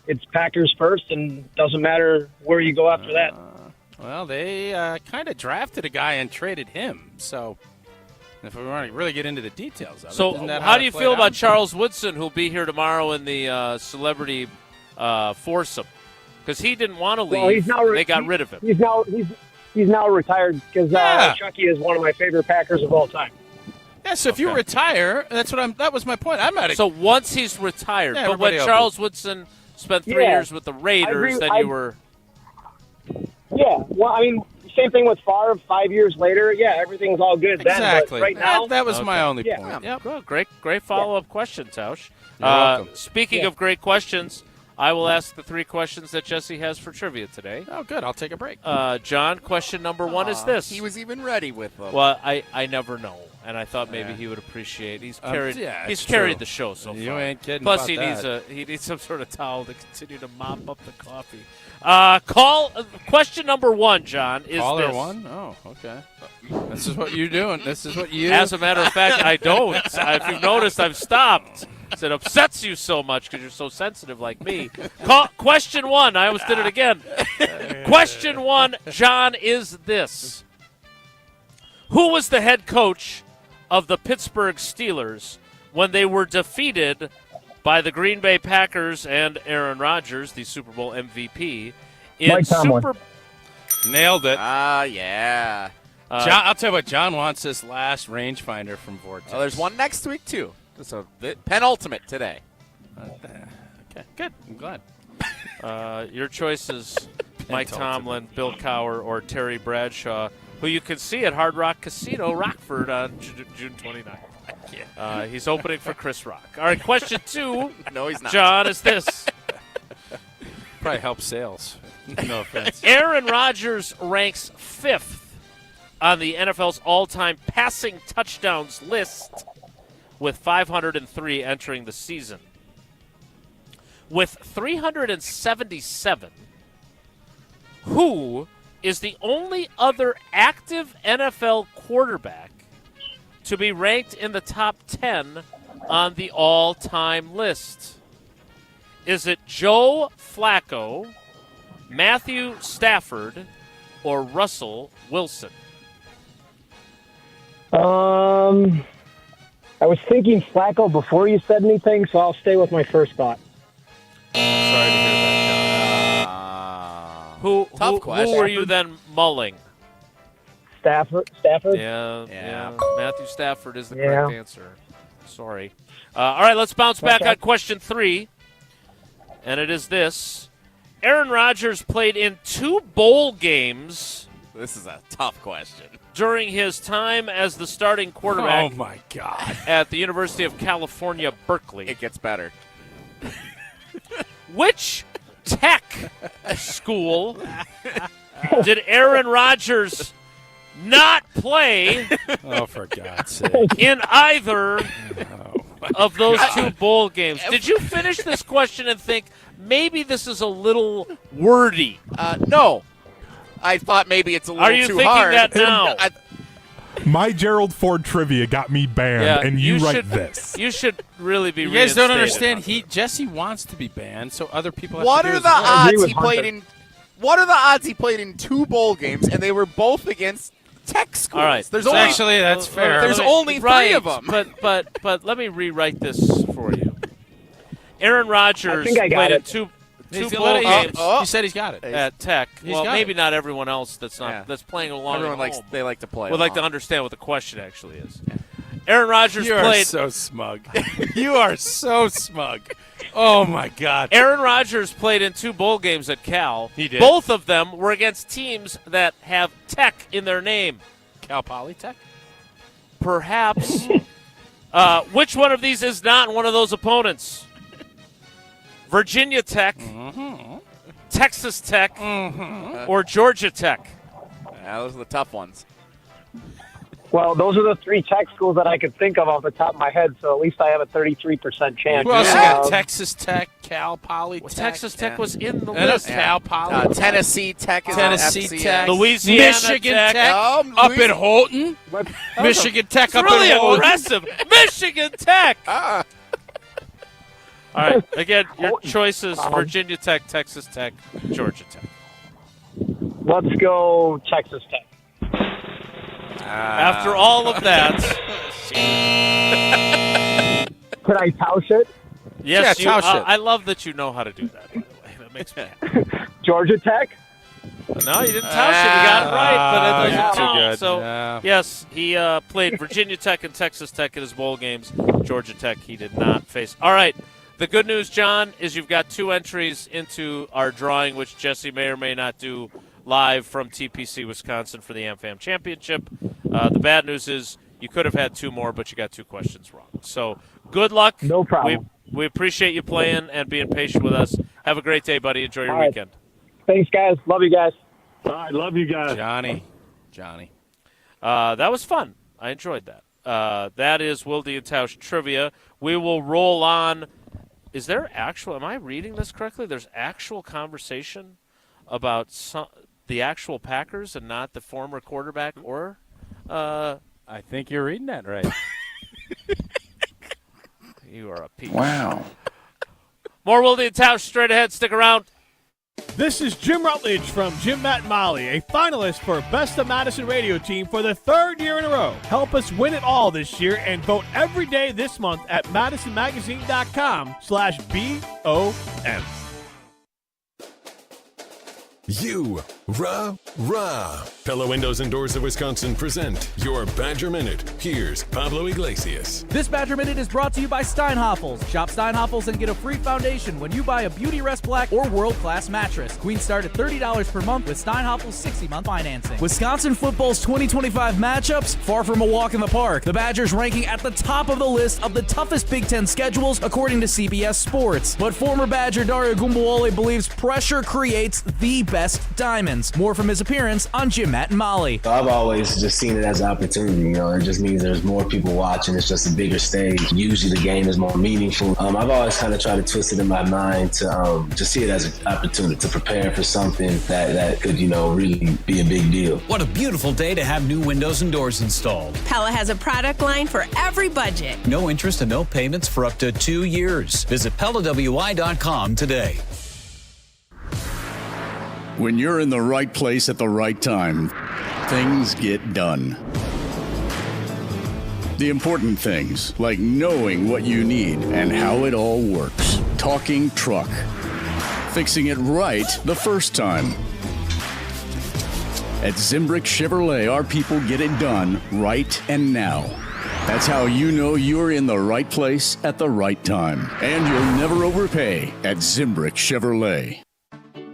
it's Packers first, and doesn't matter where you go after that. Well, they kind of drafted a guy and traded him. So if we want to really get into the details of it. So isn't that how it do you played feel out? about Charles Woodson, who'll be here tomorrow in the celebrity foursome? Because he didn't want to leave. Well, he's now they got rid of him. He's now retired because Chucky is one of my favorite Packers of all time. Yeah, so if you retire, that was my point. I'm at it. So once he's retired, Yeah, but when everybody else Charles Woodson spent 3 Yeah. years with the Raiders, then you were. Yeah, well, I mean, same thing with Favre. 5 years later, yeah, everything's all good Exactly. then. But right now, That was my only yeah. point. Yep. Well, great follow-up question, Tausch. You're welcome. Speaking of great questions, I will ask the 3 questions that Jesse has for trivia today. Oh, good. I'll take a break. John, question number 1 is this. He was even ready with them. Well, I never know, and I thought maybe he would appreciate. He's carried. it's he's carried true. the show so far. You ain't kidding Plus, about he that. needs some sort of towel to continue to mop up the coffee. Question number 1, John, is Caller this. 1? Oh, okay. This is what you're doing. This is what you. As a matter of fact, I don't. If you've noticed, I've stopped. It upsets you so much because you're so sensitive like me. Question 1. I almost did it again. Question 1, John, is this. Who was the head coach of the Pittsburgh Steelers when they were defeated by the Green Bay Packers and Aaron Rodgers, the Super Bowl MVP, in Mike Tomlin. Nailed it. Yeah. John, I'll tell you what. John wants this last rangefinder from Vortex. Oh, there's one next week, too. So the penultimate today. Okay, good. I'm glad. Your choices, Mike Tomlin, Bill Cowher, or Terry Bradshaw, who you can see at Hard Rock Casino, Rockford, on June 29th. He's opening for Chris Rock. All right, question 2. No, he's not. John, is this. Probably helps sales. No offense. Aaron Rodgers ranks 5th on the NFL's all-time passing touchdowns list, with 503 entering the season. With 377, who is the only other active NFL quarterback to be ranked in the top 10 on the all-time list? Is it Joe Flacco, Matthew Stafford, or Russell Wilson? I was thinking Flacco before you said anything, so I'll stay with my first thought. Sorry to hear that, John. Who question. were you then mulling? Stafford? Yeah. Matthew Stafford is the correct answer. Sorry. All right, let's bounce back on question 3. And it is this. Aaron Rodgers played in 2 bowl games. This is a tough question. During his time as the starting quarterback. Oh, my God. At the University of California, Berkeley. It gets better. Which tech school did Aaron Rodgers not play Oh, for God's sake. in either of those 2 bowl games? Did you finish this question and think maybe this is a little wordy? No. I thought maybe it's a little Are you too thinking hard. that now? My Gerald Ford trivia got me banned, and you write this. You should really be. You guys don't reinstated. understand. Jesse wants to be banned, so other people have What to do are his the work. odds he played in What are the odds he played in 2 bowl games and they were both against Tech schools? All right. There's Actually, that's fair. There's only 3 of them. But let me rewrite this for you. Aaron Rodgers I think I got played in it. two He's bowl let it- games He said he's got it. at Tech. He's Well, got maybe it. not everyone else that's playing along. Everyone at likes home they like to play. would like to along. understand what the question actually is. Aaron Rodgers You are played. so smug. You are so smug. Oh, my God. Aaron Rodgers played in 2 bowl games at Cal. He did. Both of them were against teams that have Tech in their name. Cal Poly Tech? Perhaps. Which one of these is not one of those opponents? Virginia Tech, Texas Tech, or Georgia Tech? Yeah, those are the tough ones. Well, those are the 3 Tech schools that I could think of off the top of my head, so at least I have a 33% chance. Who else you got? Texas Tech, Cal Poly Tech. Texas Tech was in the And list. Cal Poly. Tennessee Tech is Tennessee FCS. Tech. Louisiana Michigan Tech. Tech. up in Holton. Michigan Tech It's up really in Holton. aggressive. Michigan Tech. All right. Again, your choices: Virginia Tech, Texas Tech, Georgia Tech. Let's go Texas Tech. After all of that, Could I tausch it? yes, Yeah, tausch it. I love that you know how to do that. By the way, that makes me happy. Georgia Tech? No, you didn't tausch it. You got it right, but it doesn't too count. good. So, Yeah. yes, he played Virginia Tech and Texas Tech in his bowl games. Georgia Tech he did not face. All right. The good news, John, is you've got 2 entries into our drawing, which Jesse may or may not do live from TPC, Wisconsin for the Amfam Championship. The bad news is you could have had 2 more, but you got 2 questions wrong. So good luck. No problem. We appreciate you playing and being patient with us. Have a great day, buddy. Enjoy your All right. weekend. Thanks, guys. Love you guys. All right, love you guys. Johnny. That was fun. I enjoyed that. That is Wilde And Tausch trivia. We will roll on. Is there actual? Am I reading this correctly? There's actual conversation about the actual Packers and not the former quarterback or. I think you're reading that right. You are a piece. Wow. More Wilde And Tausch straight ahead. Stick around. This is Jim Rutledge from Jim, Matt, and Molly, a finalist for Best of Madison Radio Team for the 3rd year in a row. Help us win it all this year and vote every day this month at madisonmagazine.com/BOM. Rah. Pella Windows and Doors of Wisconsin present your Badger Minute. Here's Pablo Iglesias. This Badger Minute is brought to you by Steinhoffels. Shop Steinhoffels and get a free foundation when you buy a Beauty Rest Black or World Class mattress. Queens start at $30 per month with Steinhoffels 60-month financing. Wisconsin football's 2025 matchups, far from a walk in the park. The Badgers ranking at the top of the list of the toughest Big Ten schedules according to CBS Sports. But former Badger Dario Gumbawale believes pressure creates the best diamonds. More from his appearance on Jim, Matt, and Molly. I've always just seen it as an opportunity. It just means there's more people watching. It's just a bigger stage. Usually the game is more meaningful. I've always kind of tried to twist it in my mind to just see it as an opportunity to prepare for something that could, really be a big deal. What a beautiful day to have new windows and doors installed. Pella has a product line for every budget. No interest and no payments for up to 2 years. Visit PellaWI.com today. When you're in the right place at the right time, things get done. The important things, like knowing what you need and how it all works. Talking truck. Fixing it right the first time. At Zimbrick Chevrolet, our people get it done right and now. That's how you know you're in the right place at the right time. And you'll never overpay at Zimbrick Chevrolet.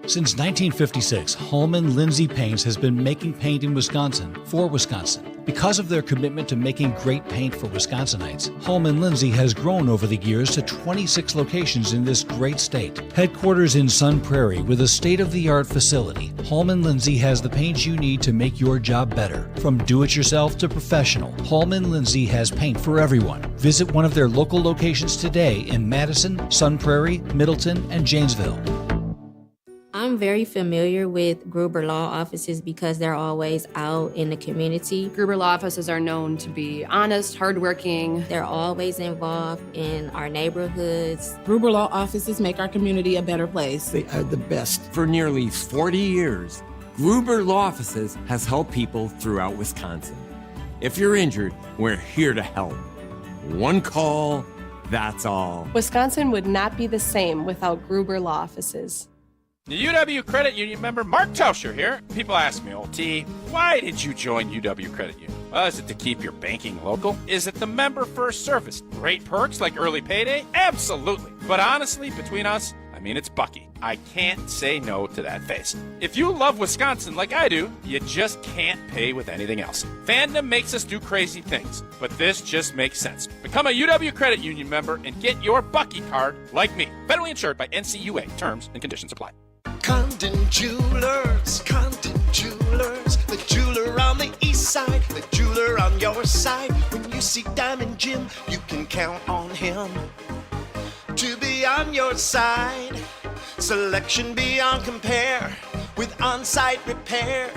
Since 1956, Holman Lindsay Paints has been making paint in Wisconsin for Wisconsin. Because of their commitment to making great paint for Wisconsinites, Holman Lindsay has grown over the years to 26 locations in this great state. Headquarters in Sun Prairie with a state-of-the-art facility, Holman Lindsay has the paint you need to make your job better. From do-it-yourself to professional, Holman Lindsay has paint for everyone. Visit one of their local locations today in Madison, Sun Prairie, Middleton, and Janesville. I'm very familiar with Gruber Law offices because they're always out in the community. Gruber Law offices are known to be honest, hardworking. They're always involved in our neighborhoods. Gruber Law offices make our community a better place. They are the best. For nearly 40 years, Gruber Law Offices has helped people throughout Wisconsin. If you're injured, we're here to help. One call, that's all. Wisconsin would not be the same without Gruber Law offices. The UW Credit Union member Mark Tauscher here. People ask me, old T, why did you join UW Credit Union? Well, is it to keep your banking local? Is it the member first service? Great perks like early payday? Absolutely. But honestly, between us, I mean, it's Bucky. I can't say no to that face. If you love Wisconsin like I do, you just can't pay with anything else. Fandom makes us do crazy things, but this just makes sense. Become a UW Credit Union member and get your Bucky card like me. Federally insured by NCUA. Terms and conditions apply. Condon Jewelers, the jeweler on the east side, the jeweler on your side. When you see Diamond Jim, you can count on him to be on your side. Selection beyond compare with on-site repair,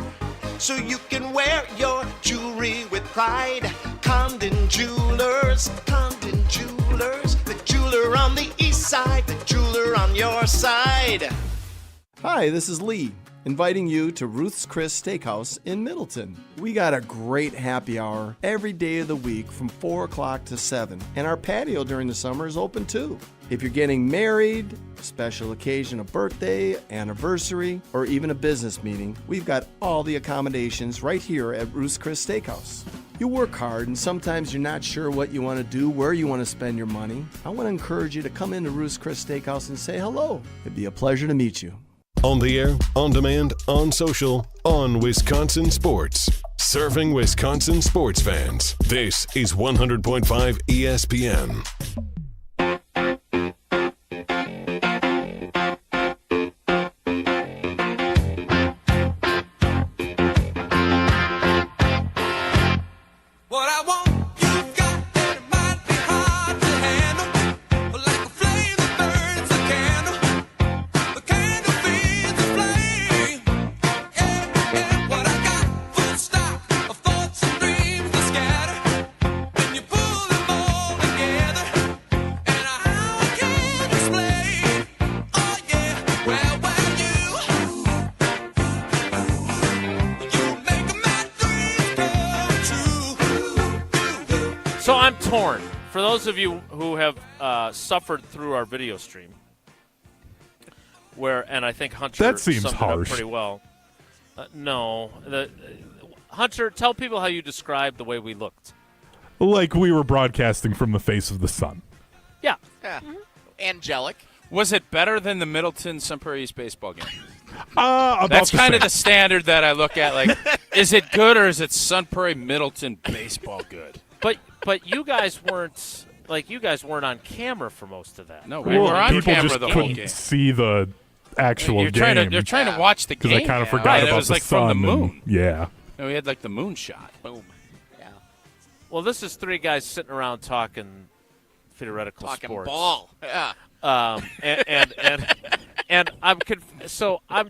so you can wear your jewelry with pride. Condon Jewelers, the jeweler on the east side, the jeweler on your side. Hi, this is Lee, inviting you to Ruth's Chris Steakhouse in Middleton. We got a great happy hour every day of the week from 4 o'clock to 7, and our patio during the summer is open too. If you're getting married, a special occasion, a birthday, anniversary, or even a business meeting, we've got all the accommodations right here at Ruth's Chris Steakhouse. You work hard and sometimes you're not sure what you want to do, where you want to spend your money. I want to encourage you to come into Ruth's Chris Steakhouse and say hello. It'd be a pleasure to meet you. On the air, on demand, on social, on Wisconsin Sports. Serving Wisconsin sports fans. This is 100.5 ESPN. Torn. For those of you who have suffered through our video stream, and I think Hunter that seems summed harsh. it up pretty well. Hunter, tell people how you described the way we looked. Like we were broadcasting from the face of the sun. Yeah. Angelic. Was it better than the Middleton Sun Prairie East baseball game? That's kind of the standard that I look at. Like, is it good or is it Sun Prairie Middleton baseball good? But you guys weren't on camera for most of that. No, we were on people camera just the whole couldn't game. see the actual game. You're trying to watch the game. Because I kind of forgot right, about it was the like sun. from the moon. And, yeah. No, we had like the moon shot. Boom. Yeah. Well, this is three guys sitting around talking theoretical sports. Ball. Yeah. And I'm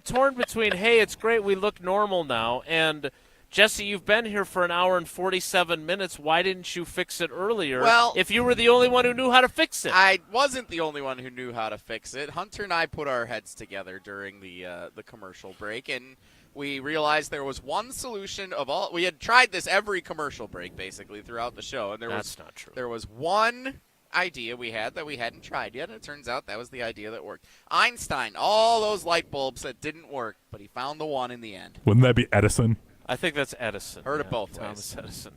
torn between, hey, it's great, we look normal now, and Jesse, you've been here for an hour and 47 minutes. Why didn't you fix it earlier? Well, if you were the only one who knew how to fix it. I wasn't the only one who knew how to fix it. Hunter and I put our heads together during the commercial break, and we realized there was one solution of all. We had tried this every commercial break, basically, throughout the show, and That's not true. There was one idea we had that we hadn't tried yet, and it turns out that was the idea that worked. Einstein, all those light bulbs that didn't work, but he found the one in the end. Wouldn't that be Edison? I think that's Edison. Heard it both Thomas ways. Edison.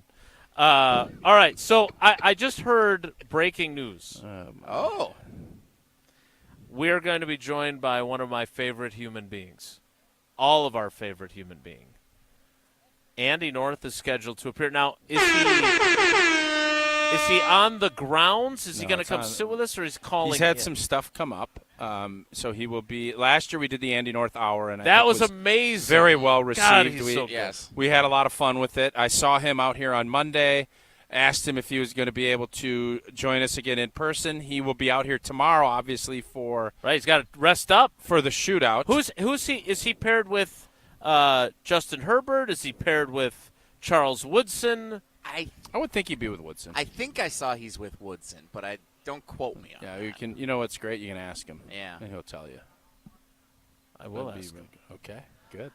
All right, so I just heard breaking news. We're going to be joined by one of my favorite human beings. All of our favorite human being. Andy North is scheduled to appear. Now, is he on the grounds? Is he going to come sit with us, or is he calling? He's had in? some stuff come up, so he will be. Last year we did the Andy North Hour, and that I think was amazing. Very well received. God, he's so good. We had a lot of fun with it. I saw him out here on Monday, Asked him if he was going to be able to join us again in person. He will be out here tomorrow, obviously, for He's got to rest up for the shootout. Who's he? Is he paired with Justin Herbert? Is he paired with Charles Woodson? I would think he'd be with Woodson. I think I saw he's with Woodson, but I don't quote me on Yeah, that. you can. You know what's great? You can ask him. Yeah. And he'll tell you. I will That'd be ask him. Okay, good.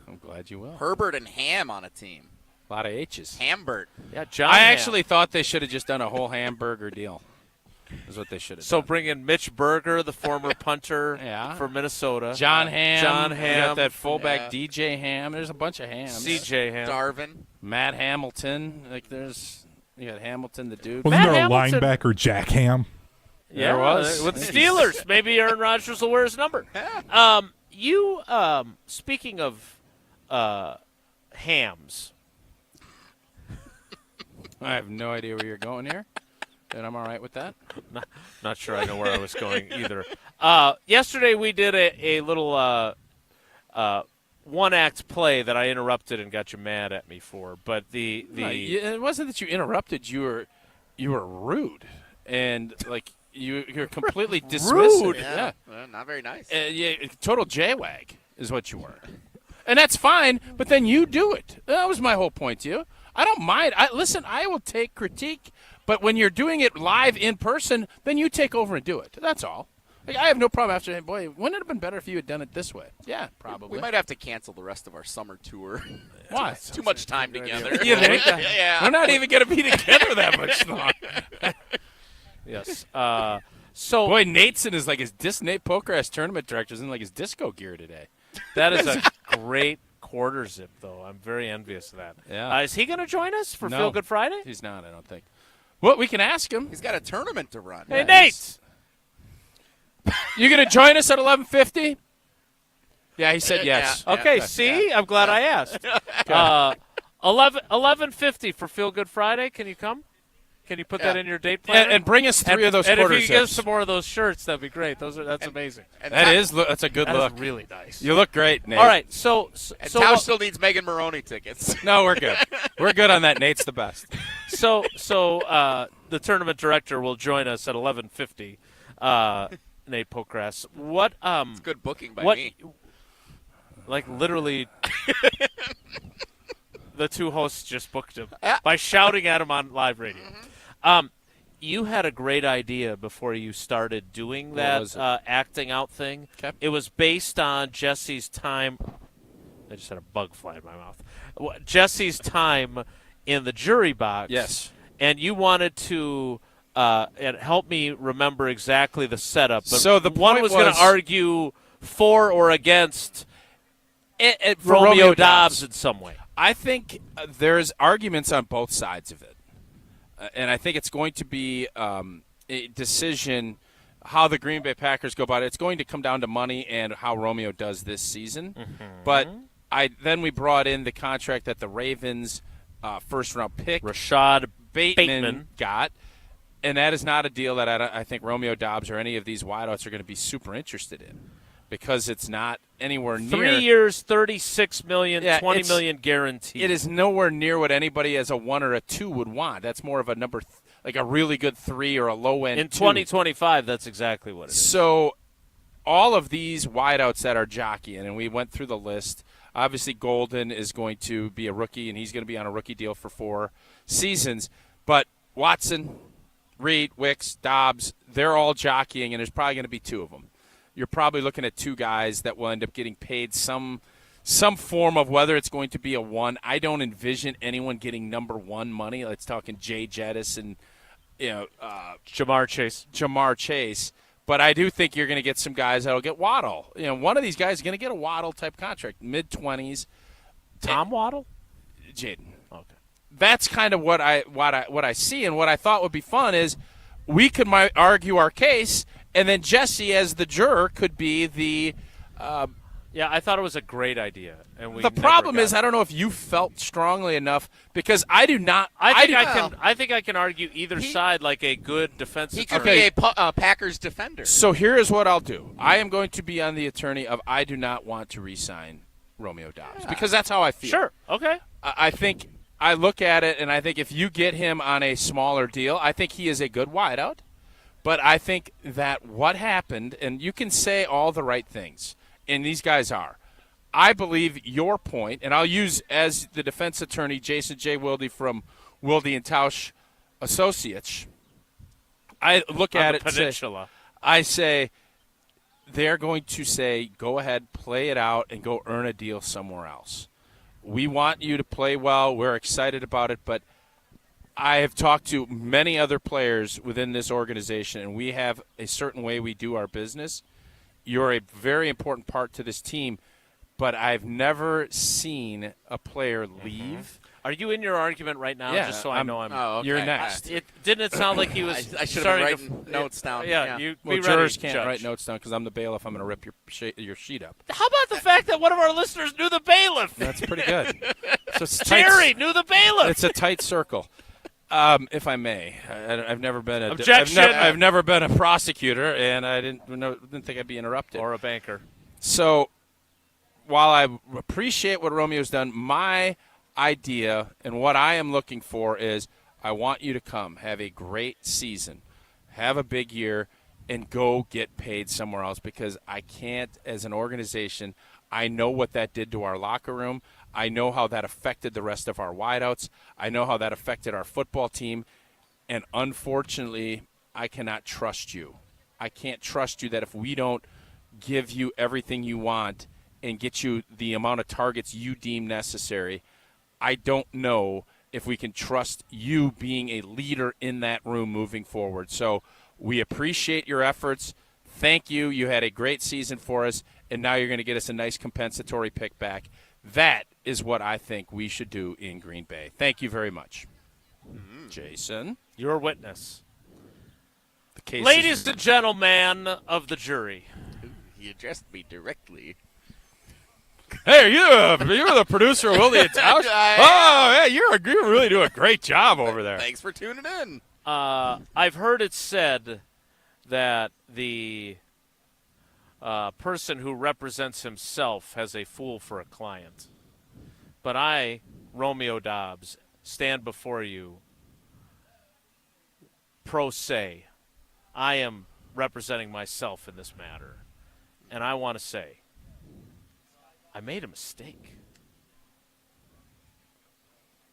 I'm glad you will. Herbert and Ham on a team. A lot of H's. Hambert. Yeah, John. I Ham. actually thought they should have just done a whole hamburger deal. Is what they should have So done. bring in Mitch Berger, the former punter for Minnesota. John Ham. John You Ham. got that fullback DJ Ham. There's a bunch of Hams. CJ Ham. Darvin. Matt Hamilton. You got Hamilton, the dude. Wasn't there a Hamilton. linebacker, Jack Ham? Yeah, There was. with the Steelers. Maybe Aaron Rodgers will wear his number. Speaking of hams. I have no idea where you're going here, and I'm all right with that. Not sure I know where I was going either. Yesterday we did a little one-act play that I interrupted and got you mad at me for. But it wasn't that you interrupted. You were rude, and like you're completely dismissive. Rude. Yeah. Not very nice. Total jaywag is what you were, and that's fine. But then you do it. That was my whole point to you. I don't mind. Listen, I will take critique, but when you're doing it live in person, then you take over and do it. That's all. Like, I have no problem after saying, boy, wouldn't it have been better if you had done it this way? Yeah, probably. We might have to cancel the rest of our summer tour. Why? Too much time together. You think? Yeah. We're not even going to be together that much longer. Yes. So boy, Nate's in his Nate Pokrass tournament director's in like his disco gear today. that is a great quarter zip, though. I'm very envious of that. Yeah. Is he going to join us for No. Feel Good Friday? He's not, I don't think. Well, we can ask him. He's got a tournament to run. Hey, Nate! You going to join us at 11:50? Yeah, he said yes. Yeah. Okay, see? I'm glad I asked. 11:50 for Feel Good Friday. Can you come? Can you put that in your date planner? And bring us three of those and quarter if you give zips. some more of those shirts, that'd be great. That's amazing. That's a good That look. is really nice. You look great, Nate. All right, so Tausch still needs Megan Maroney tickets. No, we're good. We're good on that. Nate's the best. So the tournament director will join us at 11:50. Nate Pokrass. What? It's good booking by me. Like literally, the two hosts just booked him by shouting at him on live radio. You had a great idea before you started doing that acting out thing. Okay. It was based on Jesse's time. I just had a bug fly in my mouth. Jesse's time in the jury box. Yes. And you wanted to help me remember exactly the setup. But So the one point was going was- to argue for or against For Romeo Dobbs in some way. I think there's arguments on both sides of it. And I think it's going to be a decision how the Green Bay Packers go about it. It's going to come down to money and how Romeo does this season. But then we brought in the contract that the Ravens first-round pick, Rashad Bateman got. And that is not a deal that I think Romeo Dobbs or any of these wideouts are going to be super interested in because it's not anywhere near. 3 years, $36 million, Yeah, $20 million guaranteed. It is nowhere near what anybody as a 1 or a 2 would want. That's more of a number, like a really good 3 or a low end. In 2. 2025, that's exactly what it is. So all of these wideouts that are jockeying, and we went through the list. Obviously, Golden is going to be a rookie, and he's going to be on a rookie deal for 4 seasons. But Watson, Reed, Wicks, Dobbs, they're all jockeying, and there's probably going to be 2 of them. You're probably looking at 2 guys that will end up getting paid some form of whether it's going to be a 1. I don't envision anyone getting number 1 money. Let's talking Jay Jettis and Jamar Chase. But I do think you're going to get some guys that will get Waddle. One of these guys is going to get a Waddle type contract, mid-20s. Tom Waddle? Jaden. Okay. That's kind of what I see, and what I thought would be fun is we could argue our case, and then Jesse, as the juror, could be the. Yeah, I thought it was a great idea, and the problem is I don't know if you felt strongly enough because I do not. I think I can argue either side like a good defensive. He could be a Packers defender. So here is what I'll do. I am going to be on the attorney of I do not want to re-sign Romeo Dobbs because that's how I feel. Sure. Okay. I think I look at it, and I think if you get him on a smaller deal, I think he is a good wideout. But I think that what happened, and you can say all the right things, and these guys are. I believe your point, and I'll use as the defense attorney Jason J. Wilde from Wilde and Tausch Associates. I look at it. Peninsula. I say they're going to say, go ahead, play it out, and go earn a deal somewhere else. We want you to play well. We're excited about it, but I have talked to many other players within this organization, and we have a certain way we do our business. You're a very important part to this team, but I've never seen a player leave. Are you in your argument right now? Yeah, just so I know I'm. Oh, okay. You're next. Didn't it sound like he was? I should starting have been writing notes down. Yeah, Well, jurors can't write notes down because I'm the bailiff. I'm going to rip your sheet up. How about the fact that one of our listeners knew the bailiff? That's pretty good. So it's Jerry knew the bailiff. It's a tight circle. If I may, I've never been a Objection. I've never been a prosecutor, and I didn't think I'd be interrupted Or a banker. So, while I appreciate what Romeo's done, my idea and what I am looking for is I want you to come, have a great season, have a big year, and go get paid somewhere else because I can't, as an organization, I know what that did to our locker room. I know how that affected the rest of our wideouts. I know how that affected our football team. And unfortunately, I cannot trust you. I can't trust you that if we don't give you everything you want and get you the amount of targets you deem necessary, I don't know if we can trust you being a leader in that room moving forward. So we appreciate your efforts. Thank you. You had a great season for us, and now you're going to get us a nice compensatory pick back. That is what I think we should do in Green Bay. Thank you very much. Jason? Your witness. The case Ladies and gentlemen of the jury. He addressed me directly. Hey, you're the producer of Wilde and Tausch? Oh, yeah, you really do a great job over there. Thanks for tuning in. I've heard it said that the person who represents himself has a fool for a client. But I, Romeo Dobbs, stand before you pro se. I am representing myself in this matter. And I want to say, I made a mistake.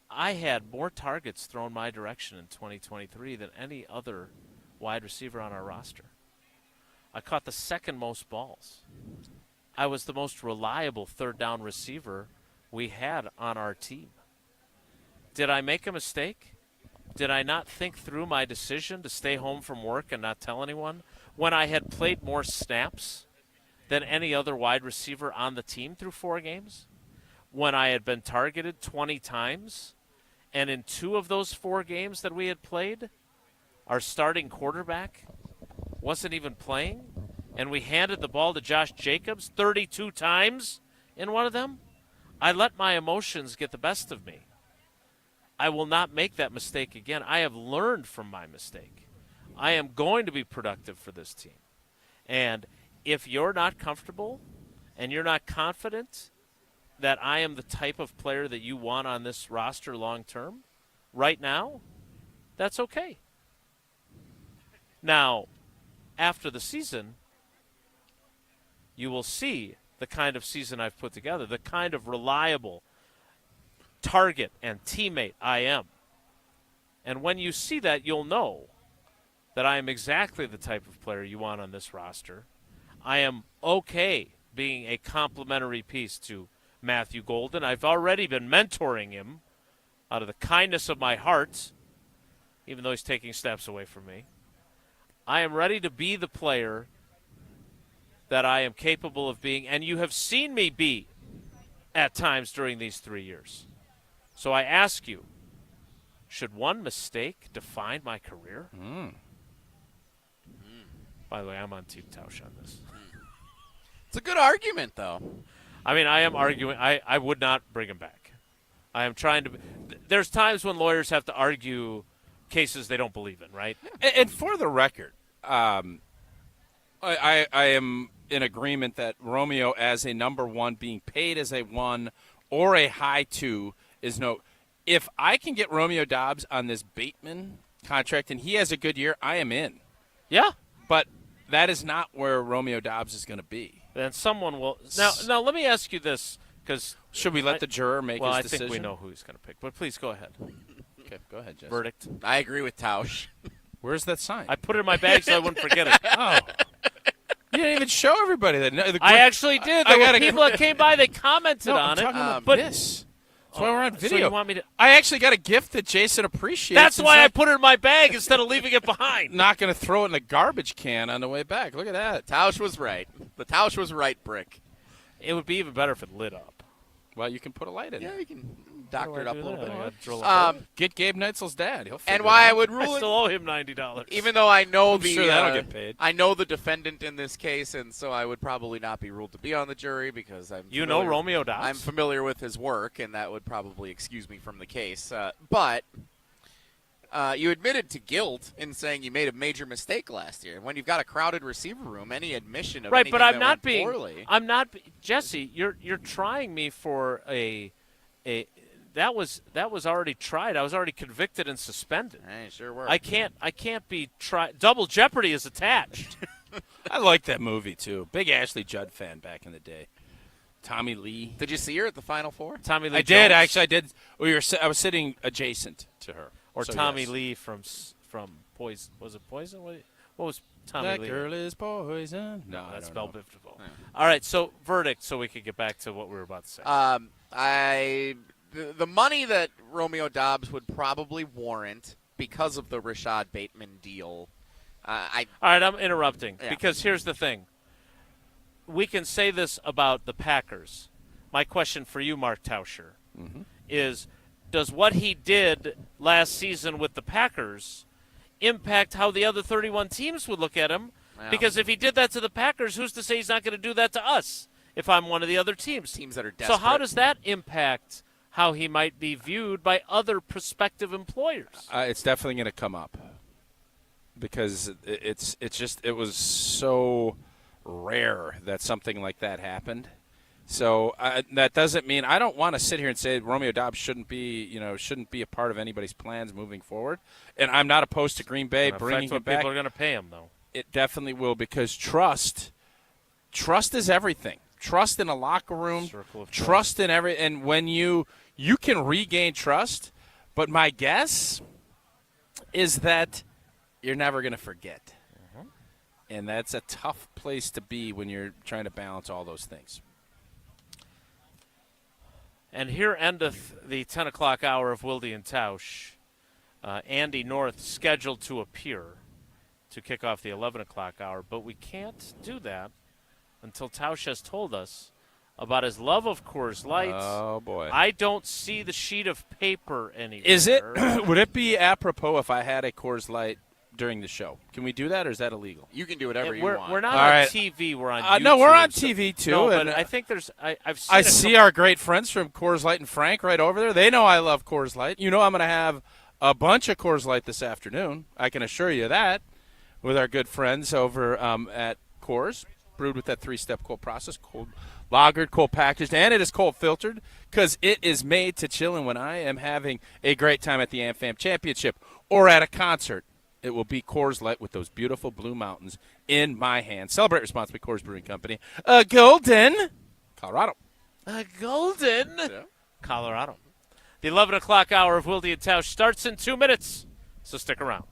I had more targets thrown my direction in 2023 than any other wide receiver on our roster. I caught the second most balls. I was the most reliable third down receiver we had on our team. Did I make a mistake? Did I not think through my decision to stay home from work and not tell anyone when I had played more snaps than any other wide receiver on the team through 4 games? When I had been targeted 20 times, and in 2 of those 4 games that we had played, our starting quarterback wasn't even playing, and we handed the ball to Josh Jacobs 32 times in one of them? I let my emotions get the best of me. I will not make that mistake again. I have learned from my mistake. I am going to be productive for this team. And if you're not comfortable and you're not confident that I am the type of player that you want on this roster long term, right now, that's okay. Now, after the season, you will see the kind of season I've put together, the kind of reliable target and teammate I am. And when you see that, you'll know that I am exactly the type of player you want on this roster. I am okay being a complimentary piece to Matthew Golden. I've already been mentoring him out of the kindness of my heart, even though he's taking steps away from me. I am ready to be the player that I am capable of being, and you have seen me be at times during these 3 years. So I ask you, should one mistake define my career? By the way, I'm on Team Tausch on this. It's a good argument, though. I mean, I am arguing. I would not bring him back. I am trying to. There's times when lawyers have to argue cases they don't believe in, right? And for the record, I am in agreement that Romeo, as a number 1, being paid as a 1 or a high 2, is no. if I can get Romeo Doubs on this Bateman contract and he has a good year, I am in. Yeah. But that is not where Romeo Doubs is going to be. Then someone will. Now, let me ask you this, because should we let the juror make his decision? I think we know who he's going to pick, but please go ahead. Okay, go ahead, Jesse. Verdict. I agree with Tausch. Where's that sign? I put it in my bag so I wouldn't forget it. Oh. You didn't even show everybody that. I actually did. There were people that came by, they commented on I'm it. talking about this. That's why we're on video. So you want me to? I actually got a gift that Jason appreciates. That's why I put it in my bag instead of leaving it behind. Not going to throw it in the garbage can on the way back. Look at that. Tausch was right. The Tausch was right, Brick. It would be even better if it lit up. Well, you can put a light in it. Yeah, you can doctor it up a little bit. Get Gabe Neitzel's dad. He'll figure And why I would I rule still owe him $90. even though I know I'm sure that'll get paid. I know the defendant in this case, and so I would probably not be ruled to be on the jury because know Romeo Doubs. I'm familiar with his work, and that would probably excuse me from the case. But you admitted to guilt in saying you made a major mistake last year. When you've got a crowded receiver room, any admission of right, anything but I'm that not went being. poorly. I'm not, Jesse. You're trying me for a. That was already tried. I was already convicted and suspended. Hey, sure were. I can't be tried. Double jeopardy is attached. I like that movie too. Big Ashley Judd fan back in the day. Tommy Lee. Did you see her at the Final Four? Tommy Lee. I did actually. I did. I was sitting adjacent to her. Or so Tommy yes. Lee from Poison. Was it Poison? What was Tommy that Lee? That girl is poison. No, that's Bell Biv DeVoe. All right, so verdict, so we could get back to what we were about to say. The money that Romeo Doubs would probably warrant because of the Rashad Bateman deal. All right, I'm interrupting Yeah. because here's the thing. We can say this about the Packers. My question for you, Mark Tauscher, is does what he did last season with the Packers impact how the other 31 teams would look at him? Well, because if he did that to the Packers, who's to say he's not going to do that to us if I'm one of the other teams? Teams that are desperate. So how does that impact how he might be viewed by other prospective employers? It's definitely going to come up because it was so rare that something like that happened. So that doesn't mean I don't want to sit here and say Romeo Doubs shouldn't be a part of anybody's plans moving forward. And I'm not opposed to Green Bay bringing him back. People are going to pay him though. It definitely will because trust is everything. Trust in a locker room, trust in and when you can regain trust, but my guess is that you're never going to forget. And that's a tough place to be when you're trying to balance all those things. And here endeth the 10 o'clock hour of Wilde and Tausch. Andy North scheduled to appear to kick off the 11 o'clock hour, but we can't do that until Tausch has told us about his love of Coors Light. Oh, boy. I don't see the sheet of paper anywhere. Is it? Would it be apropos if I had a Coors Light during the show? Can we do that, or is that illegal? You can do whatever you want. We're not All on right. TV. We're on YouTube. No, we're on TV, too. No, but and I think there's I've seen I see our great friends from Coors Light and Frank right over there. They know I love Coors Light. You know I'm going to have a bunch of Coors Light this afternoon. I can assure you that with our good friends over at Coors, brewed with that 3-step cold process, cold lagered, cold packaged, and it is cold filtered because it is made to chill. And when I am having a great time at the Amfam Championship or at a concert, it will be Coors Light with those beautiful blue mountains in my hand. Celebrate responsibly, Coors Brewing Company. Golden, Colorado. Golden, Colorado. The 11 o'clock hour of Wilde and Tausch starts in 2 minutes, so stick around.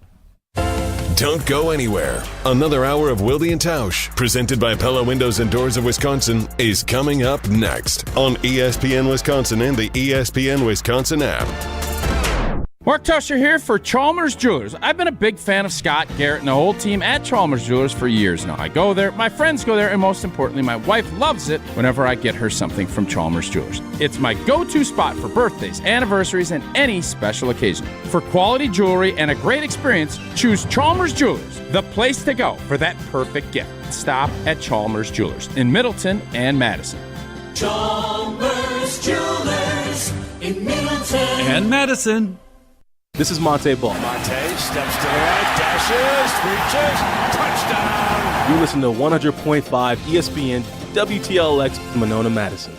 Don't go anywhere. Another hour of Wilde and Tausch, presented by Pella Windows and Doors of Wisconsin, is coming up next on ESPN Wisconsin and the ESPN Wisconsin app. Mark Tauscher here for Chalmers Jewelers. I've been a big fan of Scott, Garrett, and the whole team at Chalmers Jewelers for years now. I go there, my friends go there, and most importantly, my wife loves it whenever I get her something from Chalmers Jewelers. It's my go-to spot for birthdays, anniversaries, and any special occasion. For quality jewelry and a great experience, choose Chalmers Jewelers, the place to go for that perfect gift. Stop at Chalmers Jewelers in Middleton and Madison. Chalmers Jewelers in Middleton And Madison. This is Monte Ball. Monte steps to the right, dashes, reaches, touchdown. You listen to 100.5 ESPN WTLX Monona, Madison.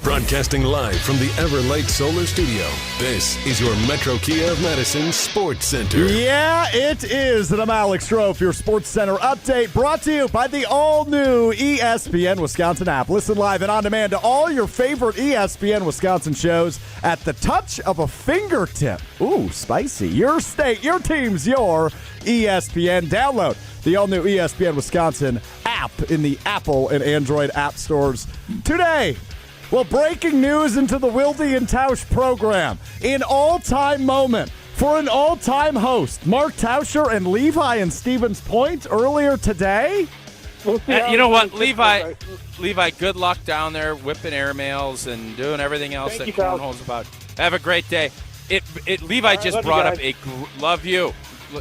Broadcasting live from the Everlight Solar Studio, this is your Metro Kia of Madison Sports Center. Yeah, it is. And I'm Alex Strofe, your Sports Center update, brought to you by the all-new ESPN Wisconsin app. Listen live and on demand to all your favorite ESPN Wisconsin shows at the touch of a fingertip. Ooh, spicy. Your state, your teams, your ESPN. Download the all-new ESPN Wisconsin app in the Apple and Android app stores today. Well, breaking news into the Wilde And Tausch program. An all-time moment for an all-time host. Mark Tauscher and Levi and Stevens Point earlier today. You know what, Levi, good luck down there whipping airmails and doing everything else that cornhole's about. Have a great day. Levi just brought up love you.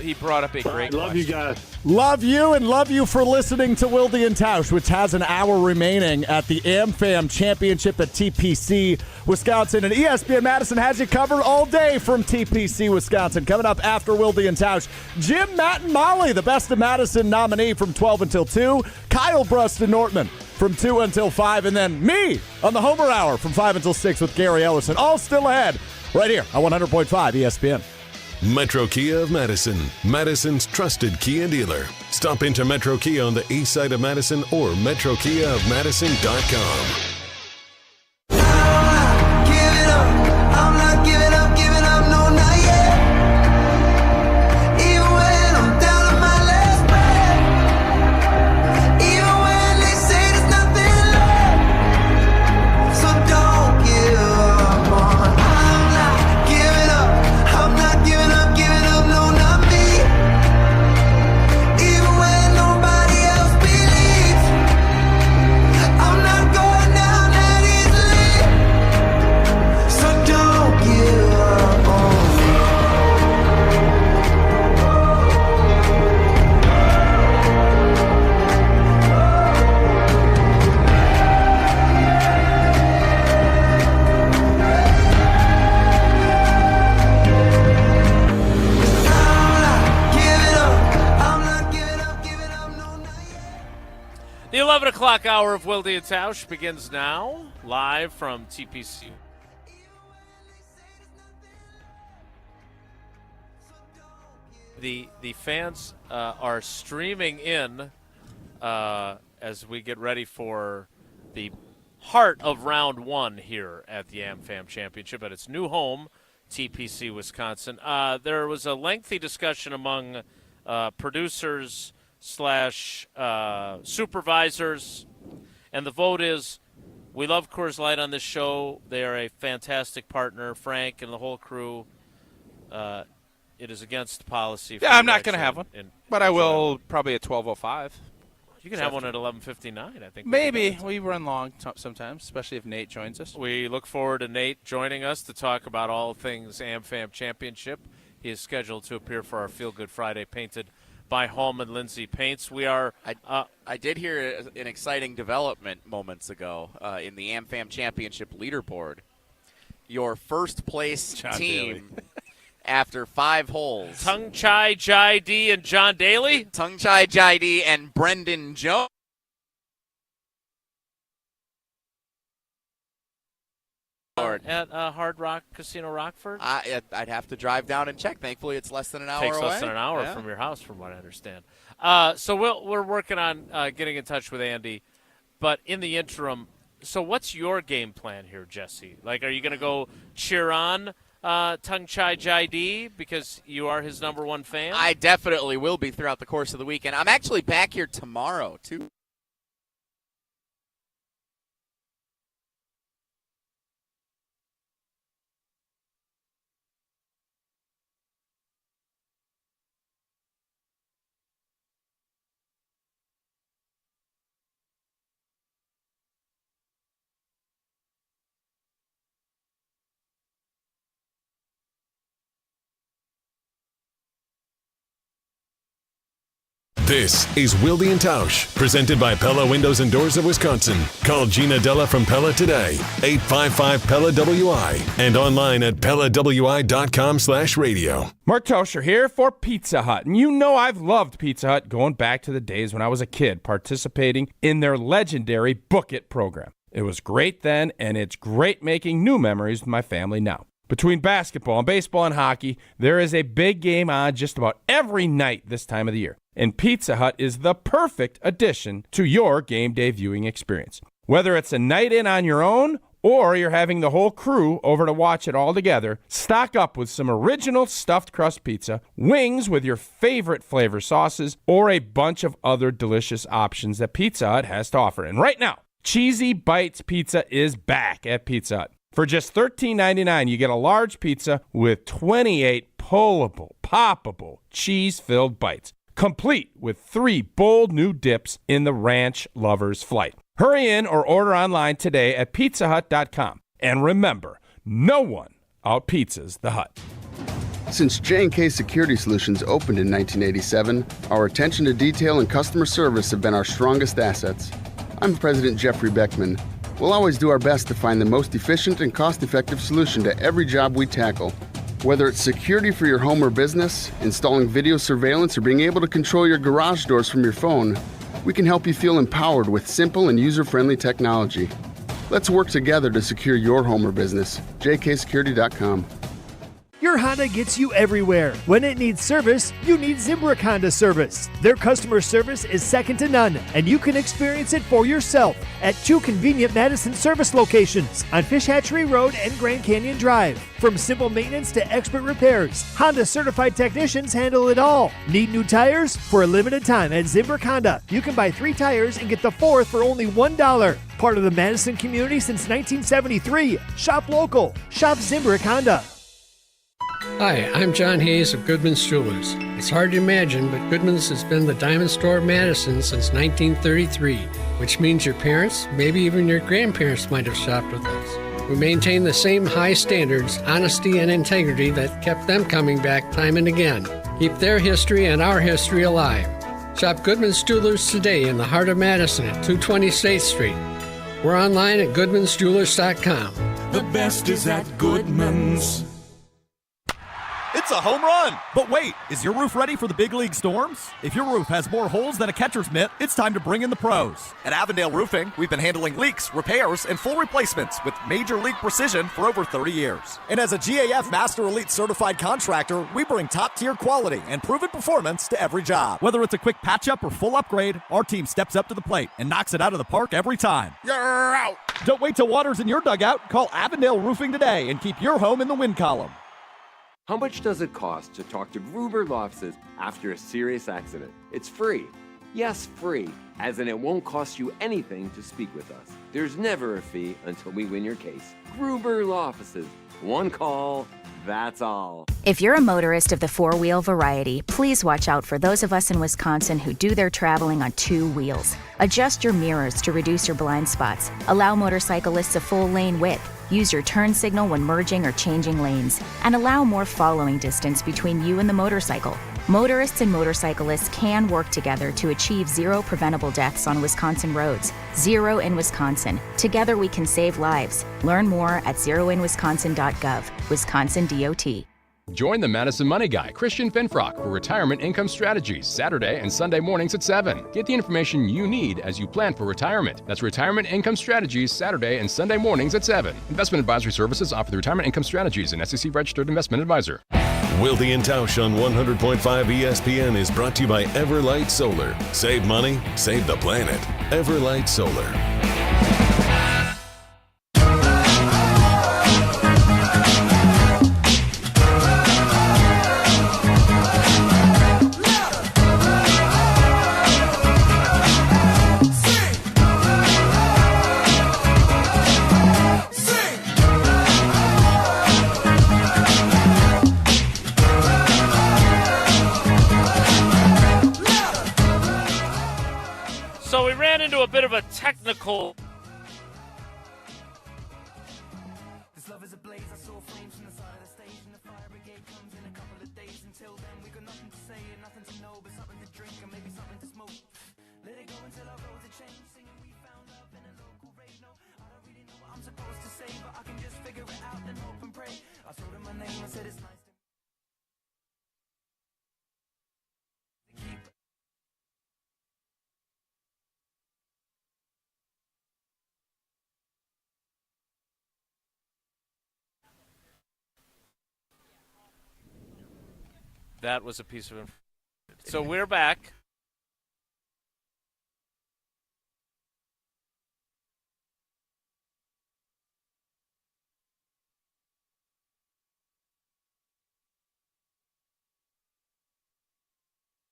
He brought up a great question. Love you guys. Love you and love you for listening to Wilde And Tausch, which has an hour remaining at the Amfam Championship at TPC Wisconsin. And ESPN Madison has you covered all day from TPC Wisconsin. Coming up after Wilde And Tausch, Jim, Matt, and Molly, the Best of Madison nominee from 12 until 2. Kyle Bruston Nortman from 2 until 5. And then me on the Homer Hour from 5 until 6 with Gary Ellerson. All still ahead right here on 100.5 ESPN. Metro Kia of Madison, Madison's trusted Kia dealer. Stop into Metro Kia on the east side of Madison or metrokiaofmadison.com. The 11 o'clock hour of Wilde And Tausch begins now, live from TPC. The fans are streaming in as we get ready for the heart of round one here at the Amfam Championship at its new home, TPC Wisconsin. There was a lengthy discussion among producers / supervisors, and the vote is, we love Coors Light on this show. They are a fantastic partner. Frank and the whole crew. It is against policy. Yeah, I'm not going to have one, but I will probably at 12:05. You can have one at 11:59, I think. Maybe. We run long sometimes, especially if Nate joins us. We look forward to Nate joining us to talk about all things Amfam Championship. He is scheduled to appear for our Feel Good Friday painted by Hallman Lindsay Paints. We are. I did hear an exciting development moments ago in the Amfam Championship leaderboard. Your first place team after 5 holes. Tung Chai Jai D and John Daly. Tung Chai Jai D and Brendan Jones. At Hard Rock Casino Rockford? I'd have to drive down and check. Thankfully, it's less than an hour away. Takes less than an hour from your house, from what I understand. So we're working on getting in touch with Andy. But in the interim, so what's your game plan here, Jesse? Like, are you going to go cheer on Tung Chai Jai D because you are his number one fan? I definitely will be throughout the course of the weekend. I'm actually back here tomorrow, too. This is Wilde And Tausch, presented by Pella Windows and Doors of Wisconsin. Call Gina Della from Pella today, 855-PELLA-WI, and online at PellaWI.com/radio. Mark Tauscher here for Pizza Hut. And you know I've loved Pizza Hut going back to the days when I was a kid participating in their legendary Book It program. It was great then, and it's great making new memories with my family now. Between basketball and baseball and hockey, there is a big game on just about every night this time of the year. And Pizza Hut is the perfect addition to your game day viewing experience. Whether it's a night in on your own or you're having the whole crew over to watch it all together, stock up with some original stuffed crust pizza, wings with your favorite flavor sauces, or a bunch of other delicious options that Pizza Hut has to offer. And right now, Cheesy Bites Pizza is back at Pizza Hut. For just $13.99, you get a large pizza with 28 pullable, poppable, cheese-filled bites, complete with 3 bold new dips in the Ranch Lover's Flight. Hurry in or order online today at pizzahut.com. And remember, no one out-pizzas the Hut. Since J&K Security Solutions opened in 1987, our attention to detail and customer service have been our strongest assets. I'm President Jeffrey Beckman. We'll always do our best to find the most efficient and cost-effective solution to every job we tackle. Whether it's security for your home or business, installing video surveillance, or being able to control your garage doors from your phone, we can help you feel empowered with simple and user-friendly technology. Let's work together to secure your home or business. jksecurity.com. Your Honda gets you everywhere. When it needs service, you need Zimbrick Honda service. Their customer service is second to none, and you can experience it for yourself at 2 convenient Madison service locations on Fish Hatchery Road and Grand Canyon Drive. From simple maintenance to expert repairs, Honda certified technicians handle it all. Need new tires? For a limited time at Zimbrick Honda, you can buy 3 tires and get the 4th for only $1. Part of the Madison community since 1973. Shop local. Shop Zimbrick Honda. Hi, I'm John Hayes of Goodman's Jewelers. It's hard to imagine, but Goodman's has been the diamond store of Madison since 1933, which means your parents, maybe even your grandparents might have shopped with us. We maintain the same high standards, honesty, and integrity that kept them coming back time and again. Keep their history and our history alive. Shop Goodman's Jewelers today in the heart of Madison at 220 State Street. We're online at goodmansjewelers.com. The best is at Goodman's. It's a home run! But wait, is your roof ready for the big league storms? If your roof has more holes than a catcher's mitt, it's time to bring in the pros. At Avondale Roofing, we've been handling leaks, repairs, and full replacements with major league precision for over 30 years. And as a GAF Master Elite certified contractor, we bring top-tier quality and proven performance to every job. Whether it's a quick patch-up or full upgrade, our team steps up to the plate and knocks it out of the park every time. You're out! Don't wait till water's in your dugout. Call Avondale Roofing today and keep your home in the win column. How much does it cost to talk to Gruber Law Offices after a serious accident? It's free. Yes, free, as in it won't cost you anything to speak with us. There's never a fee until we win your case. Gruber Law Offices. One call, that's all. If you're a motorist of the 4-wheel variety, please watch out for those of us in Wisconsin who do their traveling on 2 wheels. Adjust your mirrors to reduce your blind spots. Allow motorcyclists a full lane width. Use your turn signal when merging or changing lanes. And allow more following distance between you and the motorcycle. Motorists and motorcyclists can work together to achieve 0 preventable deaths on Wisconsin roads. 0 in Wisconsin. Together we can save lives. Learn more at zeroinwisconsin.gov. Wisconsin DOT. Join the Madison Money Guy, Christian Finfrock, for Retirement Income Strategies, Saturday and Sunday mornings at 7. Get the information you need as you plan for retirement. That's Retirement Income Strategies, Saturday and Sunday mornings at 7. Investment advisory services offered through Retirement Income Strategies, an SEC-registered investment advisor. Wilde and Tausch on 100.5 ESPN is brought to you by Everlight Solar. Save money, save the planet. Everlight Solar. So we ran into a bit of a technical That was a piece of information. So we're back.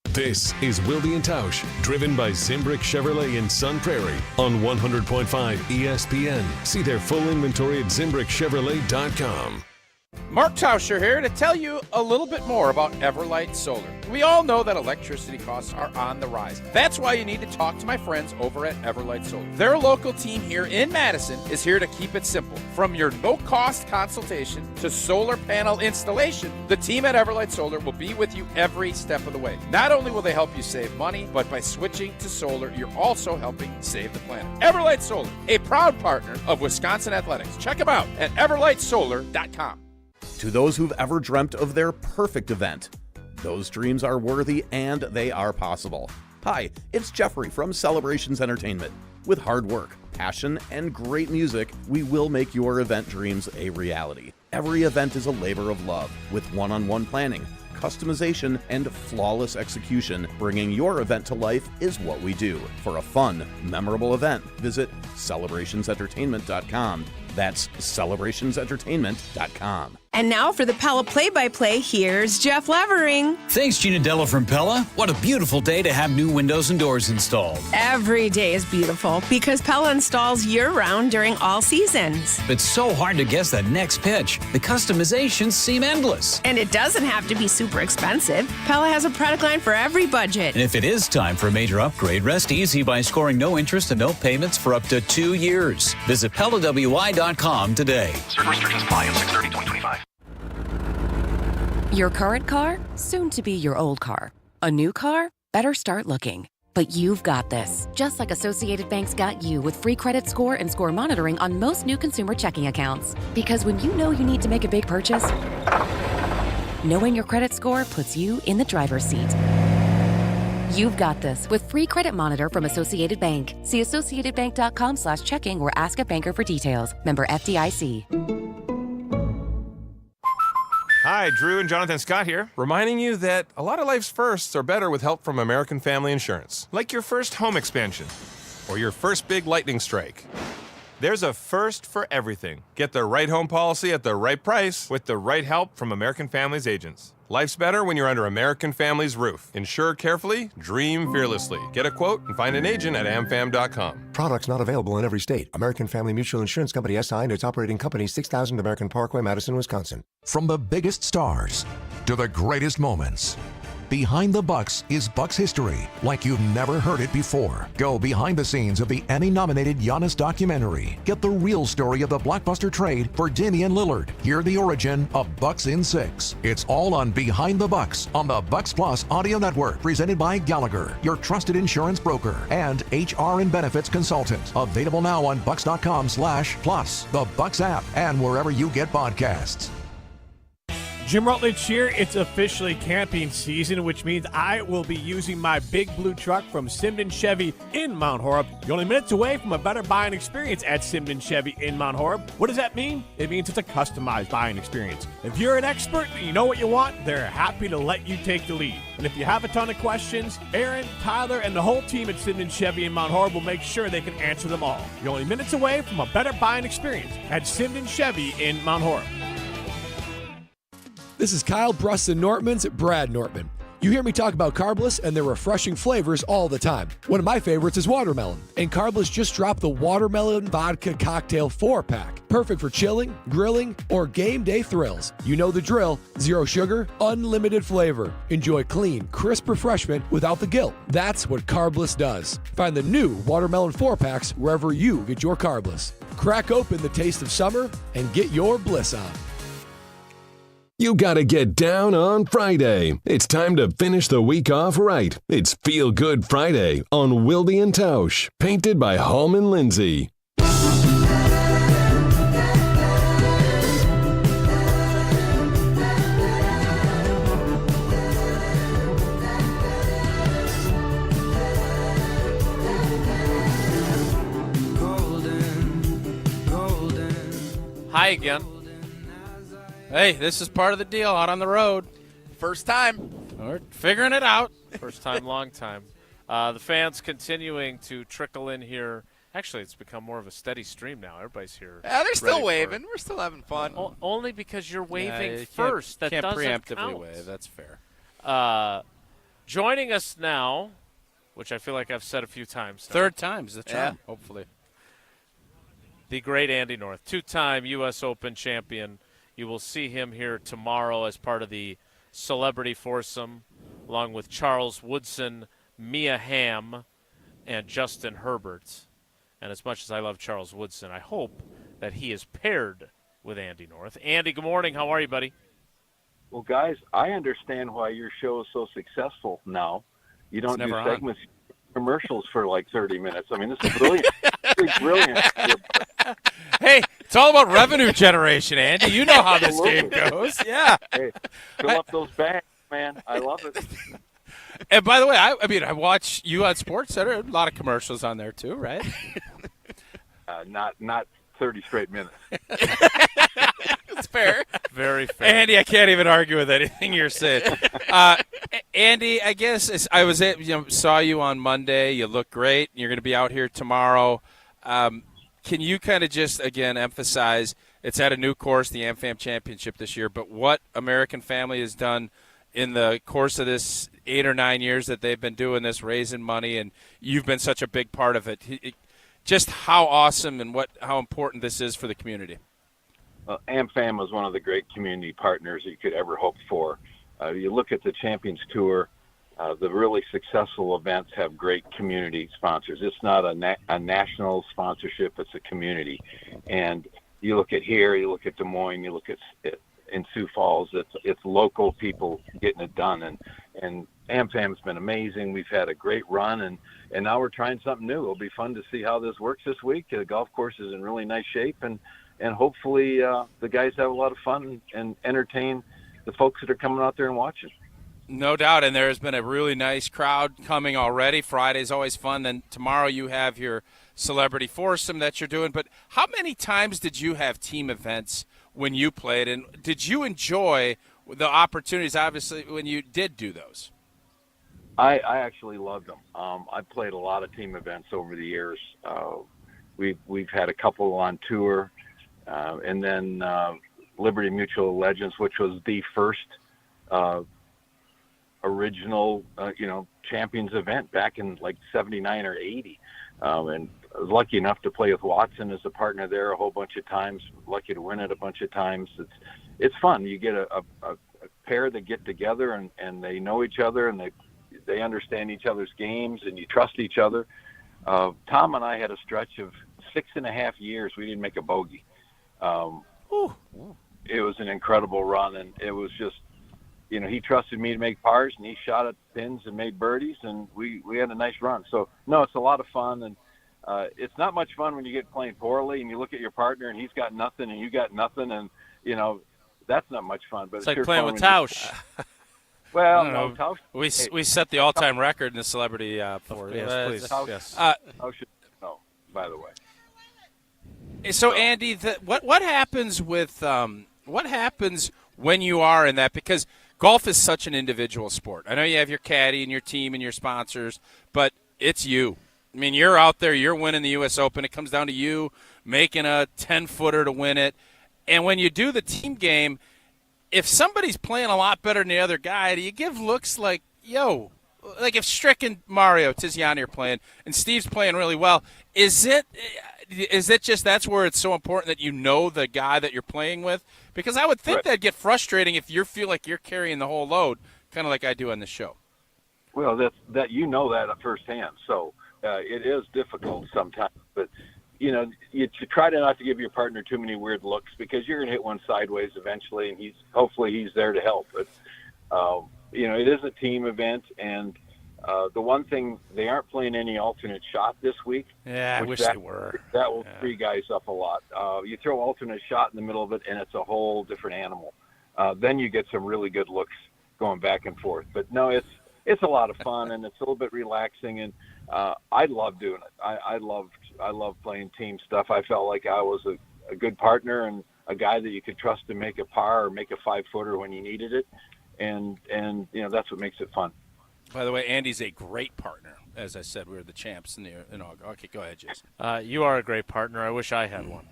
This is Wilde And Tausch, driven by Zimbrick Chevrolet in Sun Prairie on 100.5 ESPN. See their full inventory at ZimbrickChevrolet.com. Mark Tauscher here to tell you a little bit more about Everlight Solar. We all know that electricity costs are on the rise. That's why you need to talk to my friends over at Everlight Solar. Their local team here in Madison is here to keep it simple. From your no-cost consultation to solar panel installation, the team at Everlight Solar will be with you every step of the way. Not only will they help you save money, but by switching to solar, you're also helping save the planet. Everlight Solar, a proud partner of Wisconsin Athletics. Check them out at everlightsolar.com. To those who've ever dreamt of their perfect event, those dreams are worthy and they are possible. Hi, it's Jeffrey from Celebrations Entertainment. With hard work, passion, and great music, we will make your event dreams a reality. Every event is a labor of love with one-on-one planning, customization, and flawless execution. Bringing your event to life is what we do. For a fun, memorable event, visit celebrationsentertainment.com. That's celebrationsentertainment.com. And now for the Pella play-by-play, here's Jeff Levering. Thanks, Gina Della from Pella. What a beautiful day to have new windows and doors installed. Every day is beautiful because Pella installs year-round during all seasons. It's so hard to guess that next pitch. The customizations seem endless. And it doesn't have to be super expensive. Pella has a product line for every budget. And if it is time for a major upgrade, rest easy by scoring no interest and no payments for up to 2 years. Visit PellaWI.com today. Certain restrictions apply on 6/30/2025. Your current car, soon to be your old car. A new car, better start looking. But you've got this, just like Associated Bank's got you with free credit score and score monitoring on most new consumer checking accounts. Because when you know you need to make a big purchase, knowing your credit score puts you in the driver's seat. You've got this with free credit monitor from Associated Bank. See associatedbank.com/checking or ask a banker for details. Member FDIC. Hi, Drew and Jonathan Scott here, reminding you that a lot of life's firsts are better with help from American Family Insurance. Like your first home expansion or your first big lightning strike. There's a first for everything. Get the right home policy at the right price with the right help from American Family's agents. Life's better when you're under American Family's roof. Insure carefully, dream fearlessly. Get a quote and find an agent at amfam.com. Products not available in every state. American Family Mutual Insurance Company SI and its operating company 6000 American Parkway, Madison, Wisconsin. From the biggest stars to the greatest moments, Behind the Bucks is Bucks history like you've never heard it before. Go behind the scenes of the Emmy-nominated Giannis documentary. Get the real story of the blockbuster trade for Damian Lillard. Hear the origin of Bucks in 6. It's all on Behind the Bucks on the Bucks Plus audio network, presented by Gallagher, your trusted insurance broker and HR and benefits consultant. Available now on bucks.com/plus, the Bucks app, and wherever you get podcasts. Jim Rutledge here. It's officially camping season, which means I will be using my big blue truck from Simden Chevy in Mount Horeb. You're only minutes away from a better buying experience at Simden Chevy in Mount Horeb. What does that mean? It means it's a customized buying experience. If you're an expert and you know what you want, they're happy to let you take the lead. And if you have a ton of questions, Aaron, Tyler, and the whole team at Simden Chevy in Mount Horeb will make sure they can answer them all. You're only minutes away from a better buying experience at Simden Chevy in Mount Horeb. This is Kyle Bruston Nortman's Brad Nortman. You hear me talk about Carbless and their refreshing flavors all the time. One of my favorites is watermelon, and Carbless just dropped the Watermelon Vodka Cocktail 4-pack. Perfect for chilling, grilling, or game day thrills. You know the drill. Zero sugar, unlimited flavor. Enjoy clean, crisp refreshment without the guilt. That's what Carbless does. Find the new Watermelon 4-packs wherever you get your Carbless. Crack open the taste of summer and get your bliss on. You gotta get down on Friday. It's time to finish the week off right. It's Feel Good Friday on Wilde And Tausch, painted by Hallman Lindsay. Hi again. Hey, this is part of the deal out on the road. First time. We're figuring it out. First time, long time. The fans continuing to trickle in here. Actually, it's become more of a steady stream now. Everybody's here. Yeah, they're still ready waving. We're still having fun. Only because you're waving you first. That can't doesn't preemptively count. wave. That's fair. Joining us now, which I feel like I've said a few times now. Third time's the charm, hopefully. The great Andy North, two-time U.S. Open champion. You will see him here tomorrow as part of the celebrity foursome, along with Charles Woodson, Mia Hamm, and Justin Herbert. And as much as I love Charles Woodson, I hope that he is paired with Andy North. Andy, good morning. How are you, buddy? Well, guys, I understand why your show is so successful now. You don't do segments, commercials for like 30 minutes. I mean, this is brilliant. It's brilliant. Hey, it's all about revenue generation, Andy. You know how this game goes. Yeah. Hey, fill up those bags, man. I love it. And by the way, I watch you on SportsCenter. A lot of commercials on there too, right? Not 30 straight minutes. It's fair. Very fair. Andy, I can't even argue with anything you're saying. Andy, I guess saw you on Monday. You look great. You're going to be out here tomorrow. Can you kind of just, again, emphasize it's at a new course, the Amfam Championship this year, but what American Family has done in the course of this 8 or 9 years that they've been doing this, raising money, and you've been such a big part of it. Just how awesome and how important this is for the community. Amfam is one of the great community partners that you could ever hope for. You look at the Champions Tour, the really successful events have great community sponsors. It's not a national sponsorship, it's a community. And you look at here, you look at Des Moines, you look at in Sioux Falls, it's local people getting it done. And Amfam's been amazing. We've had a great run, and now we're trying something new. It'll be fun to see how this works this week. The golf course is in really nice shape, and hopefully the guys have a lot of fun and entertain the folks that are coming out there and watching. No doubt, and there's been a really nice crowd coming already. Friday's always fun. Then tomorrow you have your celebrity foursome that you're doing. But how many times did you have team events when you played, and did you enjoy the opportunities, obviously, when you did do those? I actually loved them. I played a lot of team events over the years. We've had a couple on tour, and then Liberty Mutual Legends, which was the first original, Champions event back in like 79 or 80. And I was lucky enough to play with Watson as a partner there a whole bunch of times, lucky to win it a bunch of times. It's fun. You get a pair that get together and they know each other and they understand each other's games and you trust each other. Tom and I had a stretch of 6.5 years. We didn't make a bogey. It was an incredible run, and it was just, he trusted me to make pars, and he shot at pins and made birdies, and we had a nice run. So, no, it's a lot of fun, and it's not much fun when you get playing poorly and you look at your partner and he's got nothing and you got nothing, and, that's not much fun. But it's like playing with Tausch. Well, no, Tausch. We set the all-time record in the celebrity for it. Yes, please. Tausch should know, by the way. So, Andy, what happens with what happens when you are in that? Because golf is such an individual sport. I know you have your caddy and your team and your sponsors, but it's you. I mean, you're out there, you're winning the U.S. Open. It comes down to you making a 10-footer to win it. And when you do the team game, if somebody's playing a lot better than the other guy, do you give looks like, yo, like if Strick and Mario Tiziani are playing and Steve's playing really well, is it just that's where it's so important that you know the guy that you're playing with? Because I would think that'd get frustrating if you feel like you're carrying the whole load, kind of like I do on the show. Well, that firsthand. So it is difficult sometimes, but you try to not to give your partner too many weird looks because you're going to hit one sideways eventually, and hopefully he's there to help. But it is a team event, and the one thing, they aren't playing any alternate shot this week. Yeah, I wish they were. That will free guys up a lot. You throw alternate shot in the middle of it, and it's a whole different animal. Then you get some really good looks going back and forth. But no, it's a lot of fun, and it's a little bit relaxing, and I love doing it. I love playing team stuff. I felt like I was a good partner and a guy that you could trust to make a par or make a 5-footer when you needed it. and that's what makes it fun. By the way, Andy's a great partner. As I said, we were the champs in August. Okay, go ahead, Jason. You are a great partner. I wish I had one.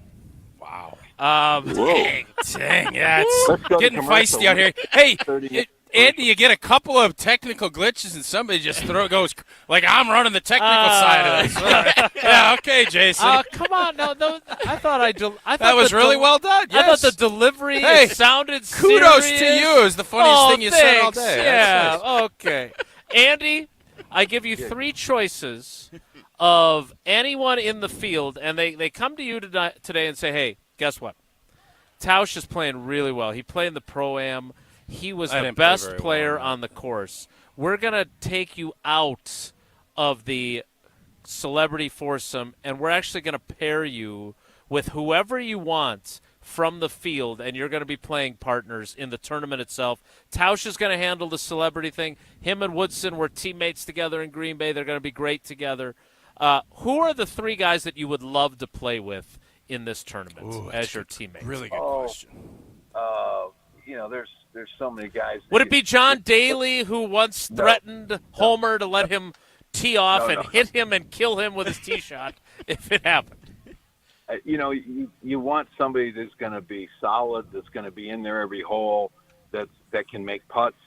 Wow. Dang, yeah, it's getting feisty out here. Hey, Andy, you get a couple of technical glitches and somebody just goes like I'm running the technical side of this. All right. Yeah, okay, Jason. Come on, no, I thought that was really well done. Yes. I thought the delivery sounded kudos serious. to you is the funniest thing you said all day. Yeah, okay. Andy, I give you 3 choices of anyone in the field, and they come to you today and say, hey, guess what? Tausch is playing really well. He played in the Pro-Am. He was the best player on the course. We're going to take you out of the celebrity foursome, and we're actually going to pair you with whoever you want from the field, and you're going to be playing partners in the tournament itself. Tausch is going to handle the celebrity thing. Him and Woodson were teammates together in Green Bay. They're going to be great together. Who are the 3 guys that you would love to play with in this tournament as your teammates? Really good question. There's so many guys. Would it be John Daly who once threatened Homer to let him tee off and hit him and kill him with his tee shot if it happened? You want somebody that's going to be solid, that's going to be in there every hole, that can make putts.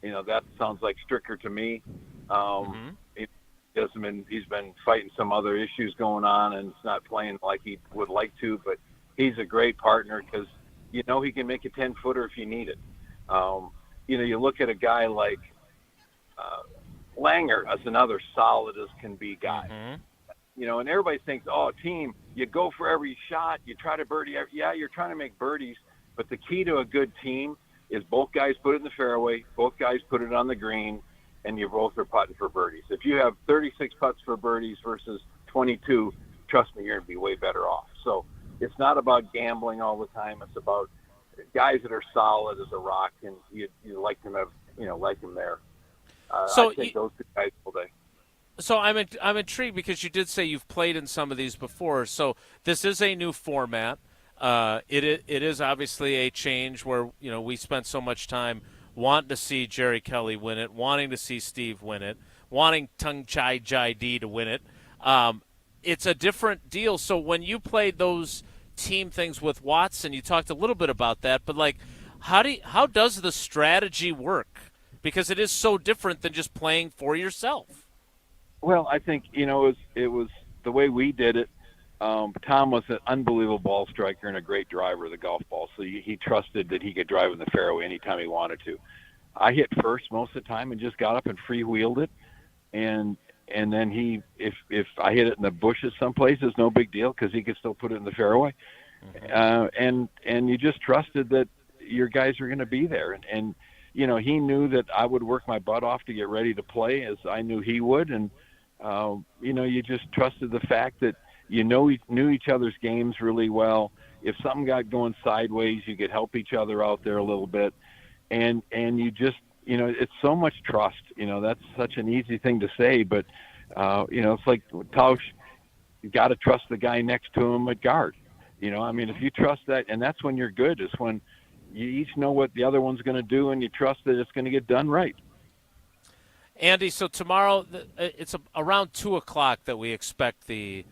That sounds like Stricker to me. He's been fighting some other issues going on, and it's not playing like he would like to. But he's a great partner because he can make a 10-footer if you need it. You look at a guy like Langer as another solid as can be guy. And everybody thinks, team, you go for every shot, you try to birdie. Yeah, you're trying to make birdies, but the key to a good team is both guys put it in the fairway, both guys put it on the green, and you both are putting for birdies. If you have 36 putts for birdies versus 22, trust me, you're going to be way better off. So it's not about gambling all the time. It's about guys that are solid as a rock, and you like them there. So I think those 2 guys all day. So I'm intrigued because you did say you've played in some of these before. So this is a new format. It is obviously a change where we spent so much time wanting to see Jerry Kelly win it, wanting to see Steve win it, wanting Tung Chai Jai D to win it. It's a different deal. So when you played those team things with Watson, you talked a little bit about that, but how does the strategy work? Because it is so different than just playing for yourself. Well, I think it was the way we did it. Tom was an unbelievable ball striker and a great driver of the golf ball, so he trusted that he could drive in the fairway anytime he wanted to. I hit first most of the time and just got up and freewheeled it, and then if I hit it in the bushes someplace, it's no big deal because he could still put it in the fairway, and you just trusted that your guys were going to be there, and he knew that I would work my butt off to get ready to play, as I knew he would, and you just trusted the fact that we knew each other's games really well. If something got going sideways, you could help each other out there a little bit, and you just it's so much trust. That's such an easy thing to say, but it's like Tausch, you got to trust the guy next to him at guard. If you trust that, and that's when you're good, is when you each know what the other one's going to do, and you trust that it's going to get done right. Andy, so tomorrow it's around 2:00 that we expect the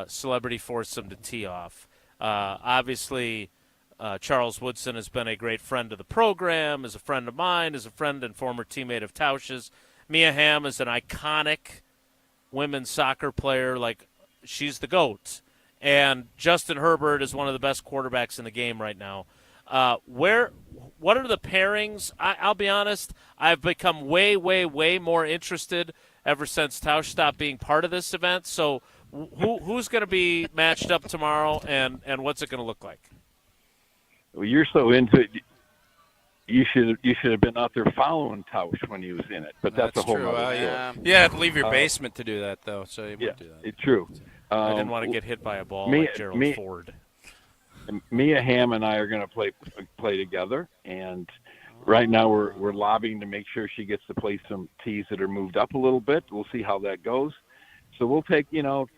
celebrity foursome to tee off. Obviously, Charles Woodson has been a great friend of the program, is a friend of mine, is a friend and former teammate of Tausch's. Mia Hamm is an iconic women's soccer player. She's the GOAT. And Justin Herbert is one of the best quarterbacks in the game right now. What are the pairings? I'll be honest, I've become way, way, way more interested ever since Tausch stopped being part of this event. So who's going to be matched up tomorrow, and what's it going to look like? Well, you're so into it. You should have been out there following Tausch when he was in it, but that's a whole true. other story. You had to leave your basement to do that, though, so you wouldn't do that. It's true. I didn't want to get hit by a ball like Gerald Ford. Mia Hamm and I are going to play together, and right now we're lobbying to make sure she gets to play some tees that are moved up a little bit. We'll see how that goes. So we'll take the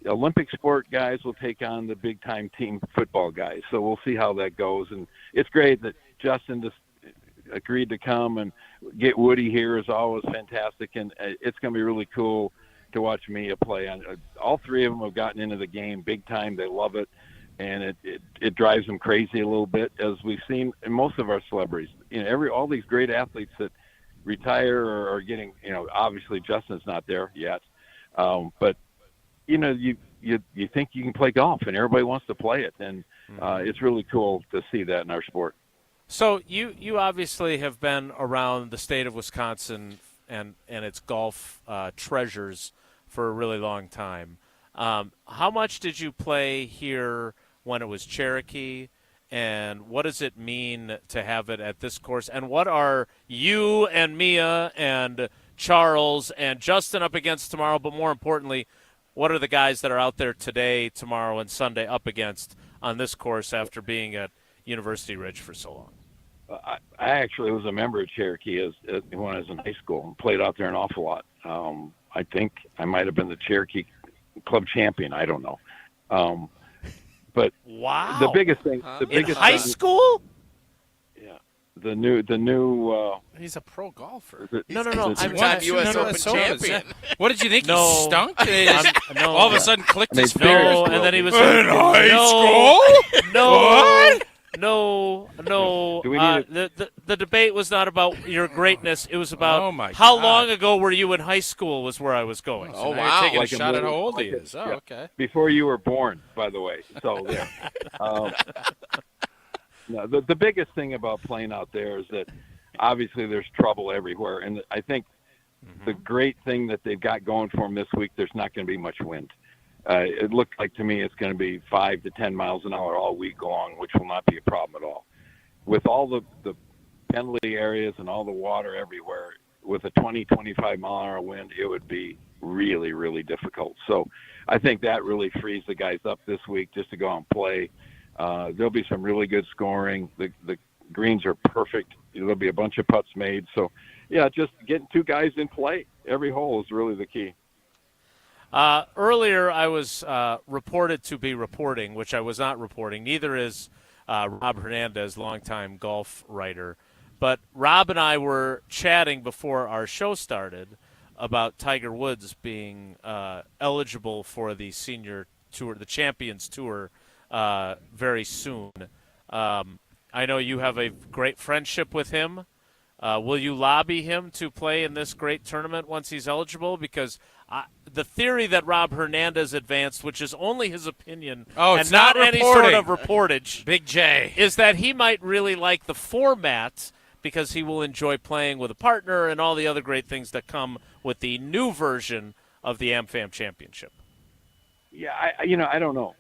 Olympic sport guys will take on the big time team football guys. So we'll see how that goes. And it's great that Justin just agreed to come and get Woody here is always fantastic. And it's going to be really cool to watch Mia play. All three of them have gotten into the game big time. They love it. And it drives them crazy a little bit, as we've seen in most of our celebrities. All these great athletes that retire or are getting, obviously Justin's not there yet. But you think you can play golf, and everybody wants to play it, and it's really cool to see that in our sport. So you obviously have been around the state of Wisconsin and its golf treasures for a really long time. How much did you play here when it was Cherokee, and what does it mean to have it at this course? And what are you and Mia and Charles and Justin up against tomorrow? But more importantly, what are the guys that are out there today, tomorrow, and Sunday up against on this course after being at University Ridge for so long? I actually was a member of Cherokee when I was in high school and played out there an awful lot. I think I might have been the Cherokee club champion. I don't know. But wow, the biggest thing, in high school. Yeah, the new. He's a pro golfer. No. I'm time U.S. Open champion. What did you think? No. He stunk? No. All of a sudden, clicked his They buried fingers. No, and then he was in high school. No, What? no. Do we need The debate was not about your greatness. It was about Oh, my how God. long ago were you in high school was where I was going. So now wow. You're taking Like a a shot at how little- old he like is. a- Oh, yeah. okay. Before you were born, by the way. So yeah. No, the biggest thing about playing out there is that obviously there's trouble everywhere, and I think the great thing that they've got going for them this week, there's not going to be much wind. It looked like to me it's going to be 5 to 10 miles an hour all week long, which will not be a problem at all. With all the penalty areas and all the water everywhere, with a 20, 25 mile an hour wind, it would be really, really difficult. So I think that really frees the guys up this week just to go out and play. There'll be some really good scoring. The greens are perfect. There'll be a bunch of putts made. So, yeah, just getting two guys in play every hole is really the key. Earlier, I was reported to be reporting, which I was not reporting. Neither is Rob Hernandez, longtime golf writer. But Rob and I were chatting before our show started about Tiger Woods being eligible for the senior tour, the Champions Tour, very soon. I know you have a great friendship with him. Will you lobby him to play in this great tournament once he's eligible? Because the theory that Rob Hernandez advanced, which is only his opinion and not any sort of reportage, Big J, is that he might really like the format because he will enjoy playing with a partner and all the other great things that come with the new version of the Amfam Championship. Yeah, I don't know.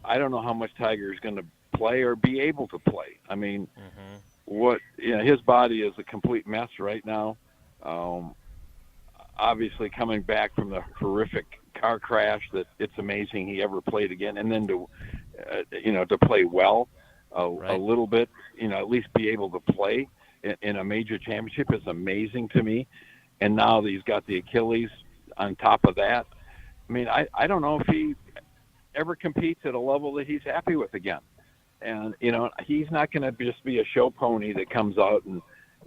I don't know how much Tiger is going to play or be able to play. I mean, his body is a complete mess right now. Obviously, coming back from the horrific car crash, that it's amazing he ever played again, and then to play well a little bit, at least be able to play in a major championship is amazing to me. And now that he's got the Achilles on top of that, I mean, I don't know if he ever competes at a level that he's happy with again. And, he's not going to just be a show pony that comes out and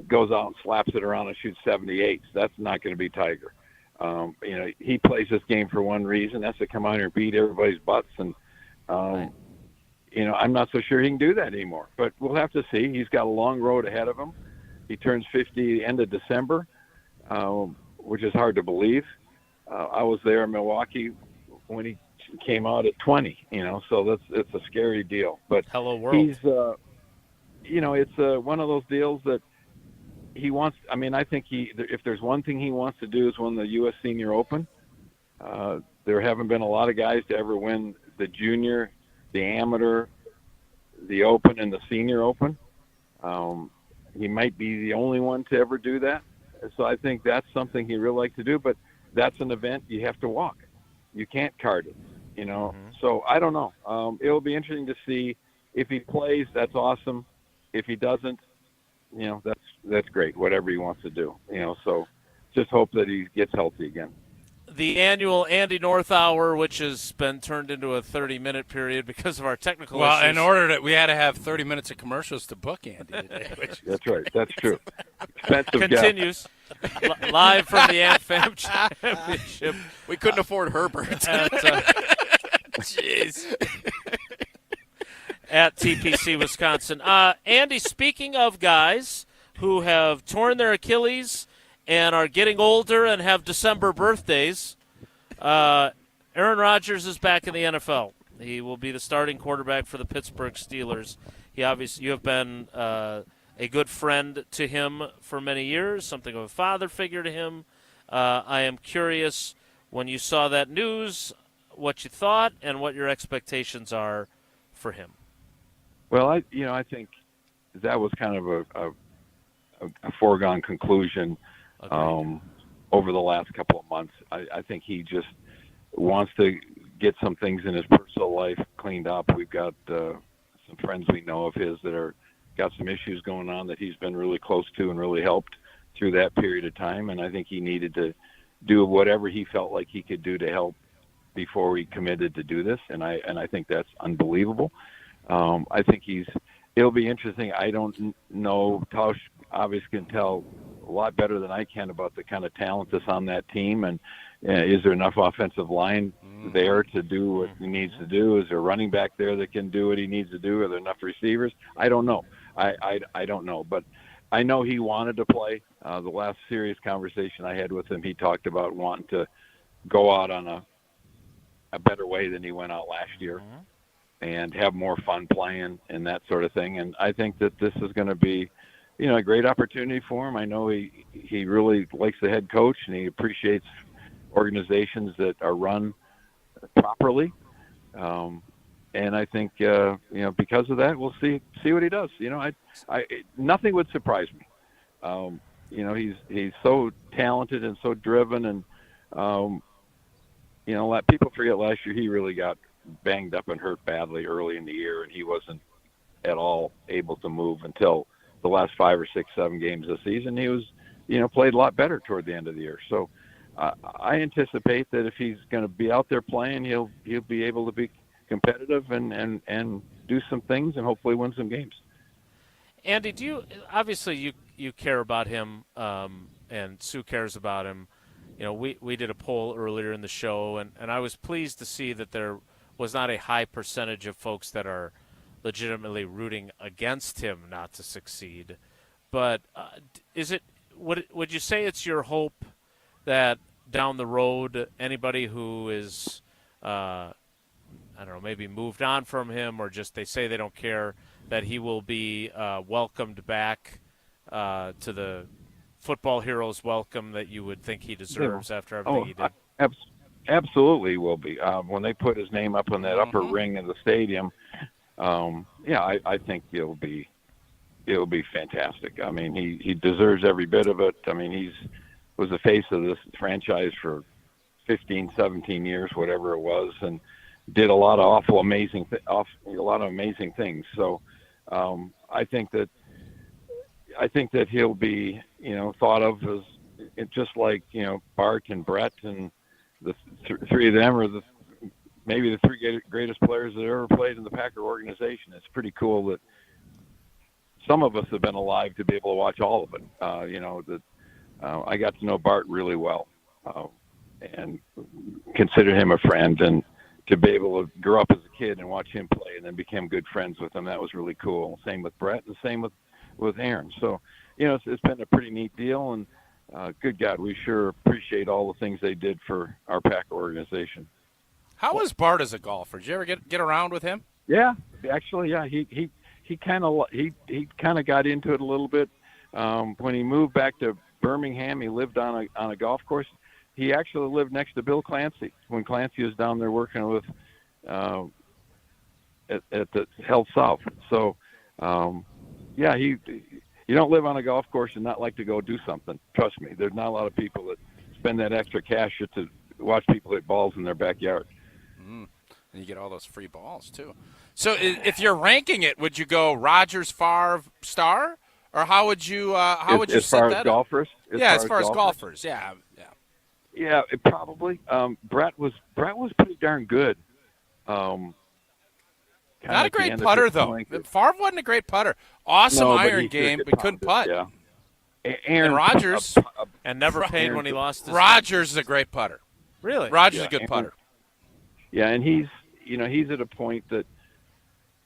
goes out and slaps it around and shoots 78s. That's not going to be Tiger. He plays this game for one reason. That's to come out here and beat everybody's butts. And, I'm not so sure he can do that anymore. But we'll have to see. He's got a long road ahead of him. He turns 50 the end of December, which is hard to believe. I was there in Milwaukee when he came out at 20, so it's a scary deal. But hello world. He's, it's one of those deals that he wants. I mean, I think if there's one thing he wants to do is win the U.S. Senior Open. There haven't been a lot of guys to ever win the Junior, the Amateur, the Open, and the Senior Open. He might be the only one to ever do that. So I think that's something he'd really like to do. But that's an event you have to walk. You can't card it, So I don't know. It'll be interesting to see if he plays. That's awesome. If he doesn't, that's great. Whatever he wants to do, So just hope that he gets healthy again. the annual Andy North Hour, which has been turned into a 30-minute period because of our technical issues. Well, in order that we had to have 30 minutes of commercials to book Andy today. That's right. That's true. Expensive Continues live from the Amfam Championship. We couldn't afford Herbert. Jeez. At TPC, Wisconsin. Andy, speaking of guys who have torn their Achilles and are getting older and have December birthdays, Aaron Rodgers is back in the NFL. He will be the starting quarterback for the Pittsburgh Steelers. You have been a good friend to him for many years, something of a father figure to him. I am curious, when you saw that news, what you thought and what your expectations are for him. Well, I think that was kind of a foregone conclusion over the last couple of months. I think he just wants to get some things in his personal life cleaned up. We've got some friends we know of his that are got some issues going on that he's been really close to and really helped through that period of time. And I think he needed to do whatever he felt like he could do to help before he committed to do this. And I think that's unbelievable. I think it'll be interesting. I don't know. Tausch obviously can tell a lot better than I can about the kind of talent that's on that team. And is there enough offensive line there to do what he needs to do? Is there a running back there that can do what he needs to do? Are there enough receivers? I don't know. I don't know. But I know he wanted to play. The last serious conversation I had with him, he talked about wanting to go out on a better way than he went out last year. And have more fun playing and that sort of thing. And I think that this is going to be, a great opportunity for him. I know he really likes the head coach and he appreciates organizations that are run properly. And I think, because of that, we'll see what he does. Nothing would surprise me. He's so talented and so driven, and let people forget last year he really got banged up and hurt badly early in the year, and he wasn't at all able to move until the last 5 or 6, 7 games of the season. He was, played a lot better toward the end of the year. So I anticipate that if he's going to be out there playing, he'll be able to be competitive and do some things and hopefully win some games. Andy, obviously you care about him, and Sue cares about him. We did a poll earlier in the show, and I was pleased to see that there was not a high percentage of folks that are legitimately rooting against him not to succeed. But would you say it's your hope that down the road anybody who is maybe moved on from him, or just they say they don't care, that he will be welcomed back to the football heroes welcome that you would think he deserves after everything he did? Absolutely will be. When they put his name up on that upper ring in the stadium, I think it'll be fantastic. I mean, he deserves every bit of it. I mean, was the face of this franchise for 15, 17 years, whatever it was, and did a lot of amazing things. So I think that he'll be thought of as just like Bart and Brett, and the three of them are maybe the three greatest players that ever played in the Packer organization. It's pretty cool that some of us have been alive to be able to watch all of it. I got to know Bart really well and consider him a friend, and to be able to grow up as a kid and watch him play and then become good friends with him, that was really cool. Same with Brett and same with Aaron. So, it's been a pretty neat deal, and good God, we sure appreciate all the things they did for our Packer organization. How was Bart as a golfer? Did you ever get around with him? Yeah, actually, yeah. He kind of got into it a little bit when he moved back to Birmingham. He lived on a golf course. He actually lived next to Bill Clancy when Clancy was down there working with at the Health South. So, you don't live on a golf course and not like to go do something. Trust me, there's not a lot of people that spend that extra cash to watch people hit balls in their backyard. And you get all those free balls too. So, if you're ranking it, would you go Rodgers, Favre, Star, or how would you set that up? Golfers? As far as golfers, yeah. Yeah, probably. Brett was pretty darn good. Not a great putter, though. Favre wasn't a great putter. Awesome iron game, but couldn't putt. Yeah. And Rodgers, and never paid when he lost his Rodgers is a great putter. Really? Rodgers is a good putter. Yeah, and he's at a point that,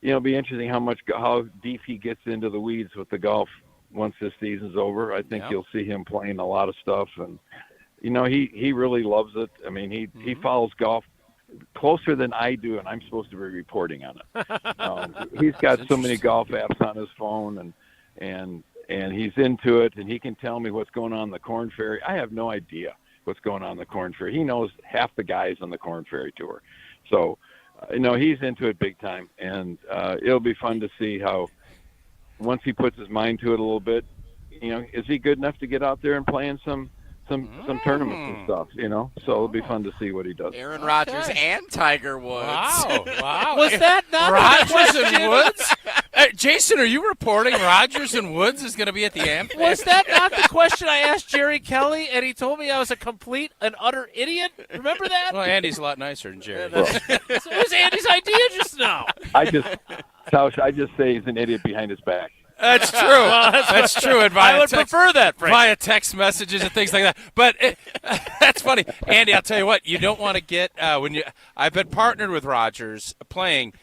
it'll be interesting how deep he gets into the weeds with the golf once this season's over. I think you'll see him playing a lot of stuff, and he really loves it. I mean, he follows golf closer than I do, and I'm supposed to be reporting on it. He's got so many golf apps on his phone, and he's into it, and he can tell me what's going on in the Korn Ferry. I have no idea what's going on in the Korn Ferry. He knows half the guys on the Korn Ferry Tour. So, he's into it big time, and it'll be fun to see how, once he puts his mind to it a little bit, is he good enough to get out there and play in some tournaments and stuff, So it'll be fun to see what he does. Aaron Rodgers and Tiger Woods. Wow. Was that not Rodgers and Woods? Jason, are you reporting Rodgers and Woods is going to be at the Amfam? Was that not the question I asked Jerry Kelly, and he told me I was a complete and utter idiot? Remember that? Well, Andy's a lot nicer than Jerry. So it was Andy's idea just now. Tausch, I just say he's an idiot behind his back. That's true. That's true. And I would prefer that, Frank. Via text messages and things like that. But that's funny, Andy. I'll tell you what. You don't want to get I've been partnered with Rodgers playing,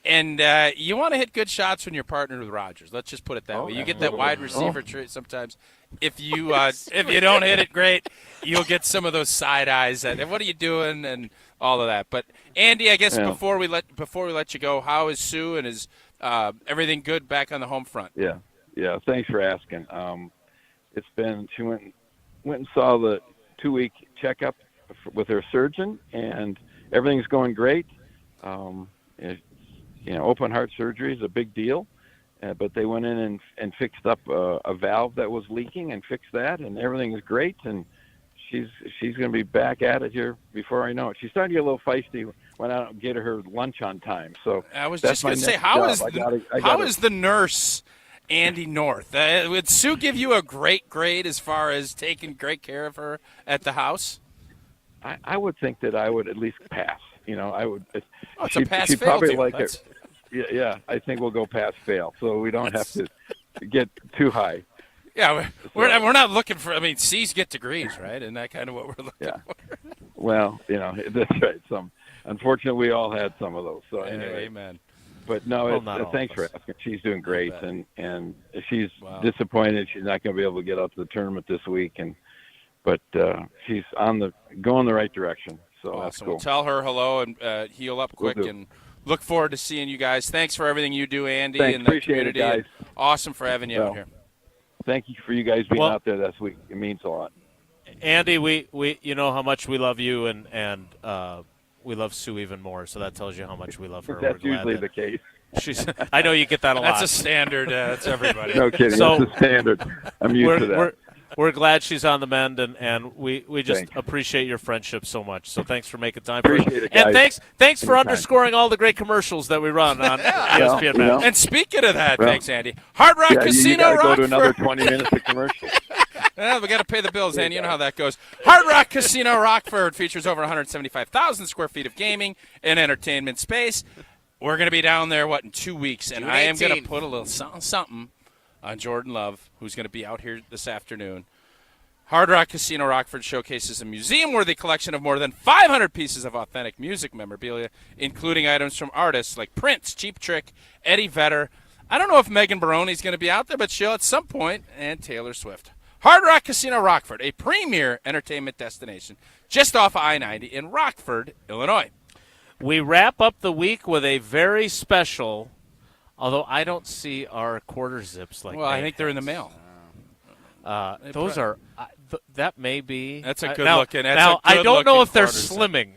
and you want to hit good shots when you're partnered with Rodgers. Let's just put it that way. You get that wide receiver treat sometimes. If you don't hit it great, you'll get some of those side eyes. And what are you doing? And all of that. But Andy, I guess before we let you go, how is Sue and is everything good back on the home front? Yeah. Thanks for asking. It's been, she went and saw the 2-week checkup with her surgeon, and everything's going great. Open heart surgery is a big deal, but they went in and fixed up a valve that was leaking and fixed that, and everything is great. And she's going to be back at it here before I know it. She's starting to get a little feisty when I don't get her lunch on time. So I was just going to say, how is the nurse, Andy North? Would Sue give you a great grade as far as taking great care of her at the house? I would think that I would at least pass. I would. It's a pass-fail probably deal. Like it. Yeah. I think we'll go pass-fail, so we don't have to get too high. Yeah, we're not looking for. I mean, C's get degrees, right? Isn't that kind of what we're looking for? Well, that's right. Unfortunately, we all had some of those. So anyway, amen. But no, thanks for asking. She's doing great, and she's disappointed she's not going to be able to get out to the tournament this week, but she's going the right direction. So awesome. That's cool. We'll tell her hello and heal up quick, and look forward to seeing you guys. Thanks for everything you do, Andy, Thanks. and the Appreciate community. it, guys. Awesome for having you out here. Thank you for you guys being out there this week. It means a lot. Andy, we you know how much we love you, and we love Sue even more. So that tells you how much we love her. That's usually the case. I know you get that a lot. That's a standard. That's everybody. No kidding. So, that's a standard. I'm used to that. We're glad she's on the mend, and we just appreciate your friendship so much. So thanks for making time for us. Appreciate it, guys. And thanks for underscoring all the great commercials that we run on ESPN. And speaking of that, thanks, Andy. Hard Rock Casino, you Rockford. Go to another 20 minutes of commercials. Well, we got to pay the bills, Andy. You know how that goes. Hard Rock Casino Rockford features over 175,000 square feet of gaming and entertainment space. We're going to be down there, in 2 weeks, and I am going to put a little something on Jordan Love, who's going to be out here this afternoon. Hard Rock Casino Rockford showcases a museum-worthy collection of more than 500 pieces of authentic music memorabilia, including items from artists like Prince, Cheap Trick, Eddie Vedder. I don't know if Megan Baroni's going to be out there, but she'll at some point, and Taylor Swift. Hard Rock Casino Rockford, a premier entertainment destination just off I-90 in Rockford, Illinois. We wrap up the week with a very special, although I don't see our quarter zips like that. Well, I think they're in the mail. Those are that may be. That's a good now, looking. That's now a good I don't know if they're quarter zip. slimming.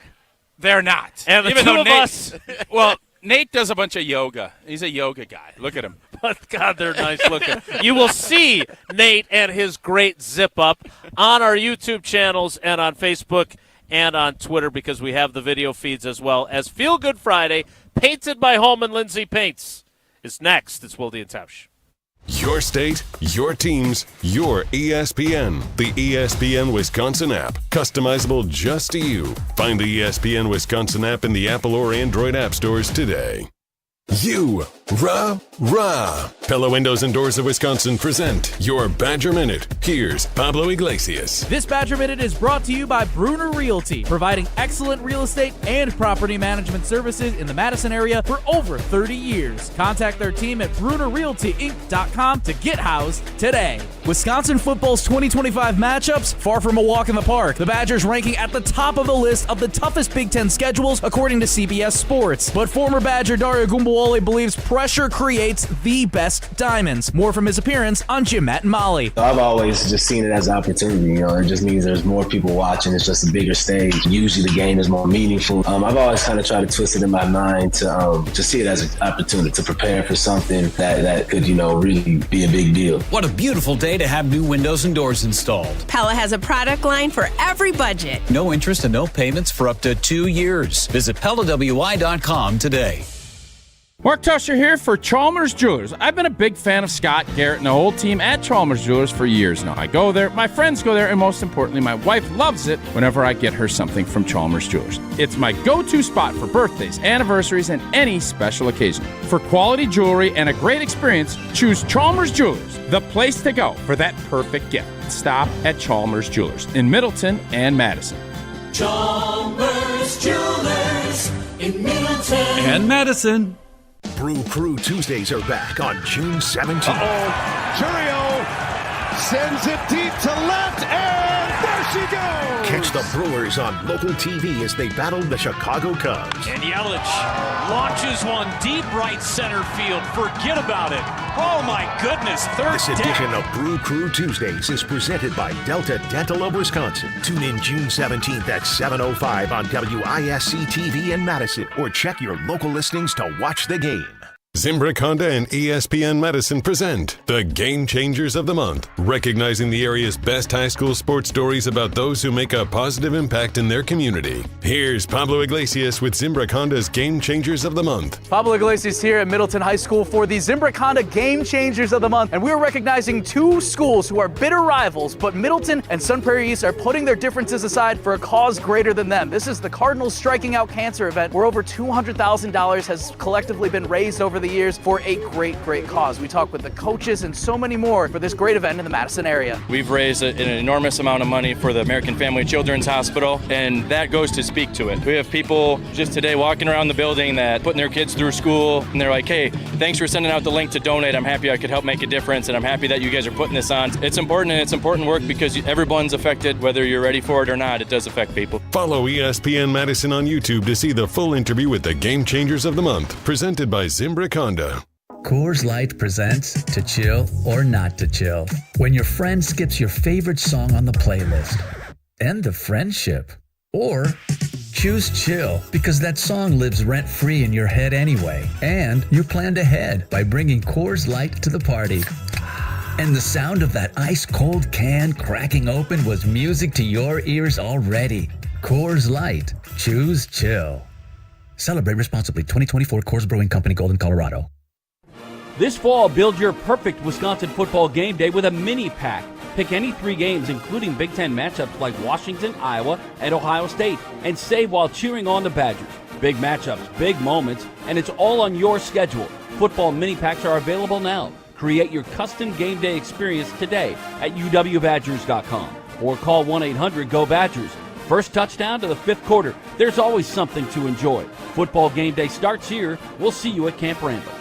They're not. And the Even two though of Nate, us. Well, Nate does a bunch of yoga. He's a yoga guy. Look at him. But God, they're nice looking. You will see Nate and his great zip up on our YouTube channels and on Facebook and on Twitter, because we have the video feeds as well as Feel Good Friday, painted by Holman Lindsay Paints, is next. It's Wilde and Tausch. Your state, your teams, your ESPN. The ESPN Wisconsin app. Customizable just to you. Find the ESPN Wisconsin app in the Apple or Android app stores today. Rah. Pella Windows and Doors of Wisconsin present your Badger Minute. Here's Pablo Iglesias. This Badger Minute is brought to you by Bruner Realty, providing excellent real estate and property management services in the Madison area for over 30 years. Contact their team at BrunerRealtyInc.com to get housed today. Wisconsin football's 2025 matchups, far from a walk in the park. The Badgers ranking at the top of the list of the toughest Big Ten schedules, according to CBS Sports. But former Badger Dario Gumbawale believes pressure creates the best diamonds. More from his appearance on Jim, Matt, and Molly. I've always just seen it as an opportunity. It just means there's more people watching. It's just a bigger stage. Usually the game is more meaningful. I've always kind of tried to twist it in my mind to see it as an opportunity to prepare for something that could, really be a big deal. What a beautiful day to have new windows and doors installed. Pella has a product line for every budget. No interest and no payments for up to 2 years. Visit PellaWI.com today. Mark Tusher here for Chalmers Jewelers. I've been a big fan of Scott, Garrett, and the whole team at Chalmers Jewelers for years now. I go there, my friends go there, and most importantly, my wife loves it whenever I get her something from Chalmers Jewelers. It's my go-to spot for birthdays, anniversaries, and any special occasion. For quality jewelry and a great experience, choose Chalmers Jewelers, the place to go for that perfect gift. Stop at Chalmers Jewelers in Middleton and Madison. Chalmers Jewelers in Middleton and Madison. Brew Crew Tuesdays are back on June 17th. Churio sends it deep to left, and there she goes! Catch the Brewers on local TV as they battle the Chicago Cubs. And Yelich launches one deep right center field. Forget about it. Oh, my goodness. This edition of Brew Crew Tuesdays is presented by Delta Dental of Wisconsin. Tune in June 17th at 7:05 on WISC TV in Madison, or check your local listings to watch the game. Zimbrick Honda and ESPN Madison present the Game Changers of the Month, recognizing the area's best high school sports stories about those who make a positive impact in their community. Here's Pablo Iglesias with Zimbrick Honda's Game Changers of the Month. Pablo Iglesias here at Middleton High School for the Zimbrick Honda Game Changers of the Month, and we're recognizing two schools who are bitter rivals, but Middleton and Sun Prairie East are putting their differences aside for a cause greater than them. This is the Cardinals Striking Out Cancer event, where over $200,000 has collectively been raised over the years for a great cause. We talk with the coaches and so many more for this great event in the Madison area. We've raised an enormous amount of money for the American Family Children's Hospital, and that goes to speak to it. We have people just today walking around the building that putting their kids through school, and they're like, hey, thanks for sending out the link to donate. I'm happy I could help make a difference, and I'm happy that you guys are putting this on. It's important, and it's important work because everyone's affected, whether you're ready for it or not. It does affect people. Follow ESPN Madison on YouTube to see the full interview with the Game Changers of the Month, presented by Zimbrick Honda. Coors Light presents To Chill or Not to Chill. When your friend skips your favorite song on the playlist. End the friendship. Or choose chill because that song lives rent-free in your head anyway. And you planned ahead by bringing Coors Light to the party. And the sound of that ice-cold can cracking open was music to your ears already. Coors Light. Choose chill. Celebrate responsibly. 2024 Coors Brewing Company, Golden, Colorado. This fall, build your perfect Wisconsin football game day with a mini pack. Pick any 3 games, including Big Ten matchups like Washington, Iowa, and Ohio State, and save while cheering on the Badgers. Big matchups, big moments, and it's all on your schedule. Football mini packs are available now. Create your custom game day experience today at uwbadgers.com or call 1-800-GO-BADGERS. First touchdown to the 5th quarter. There's always something to enjoy. Football game day starts here. We'll see you at Camp Randall.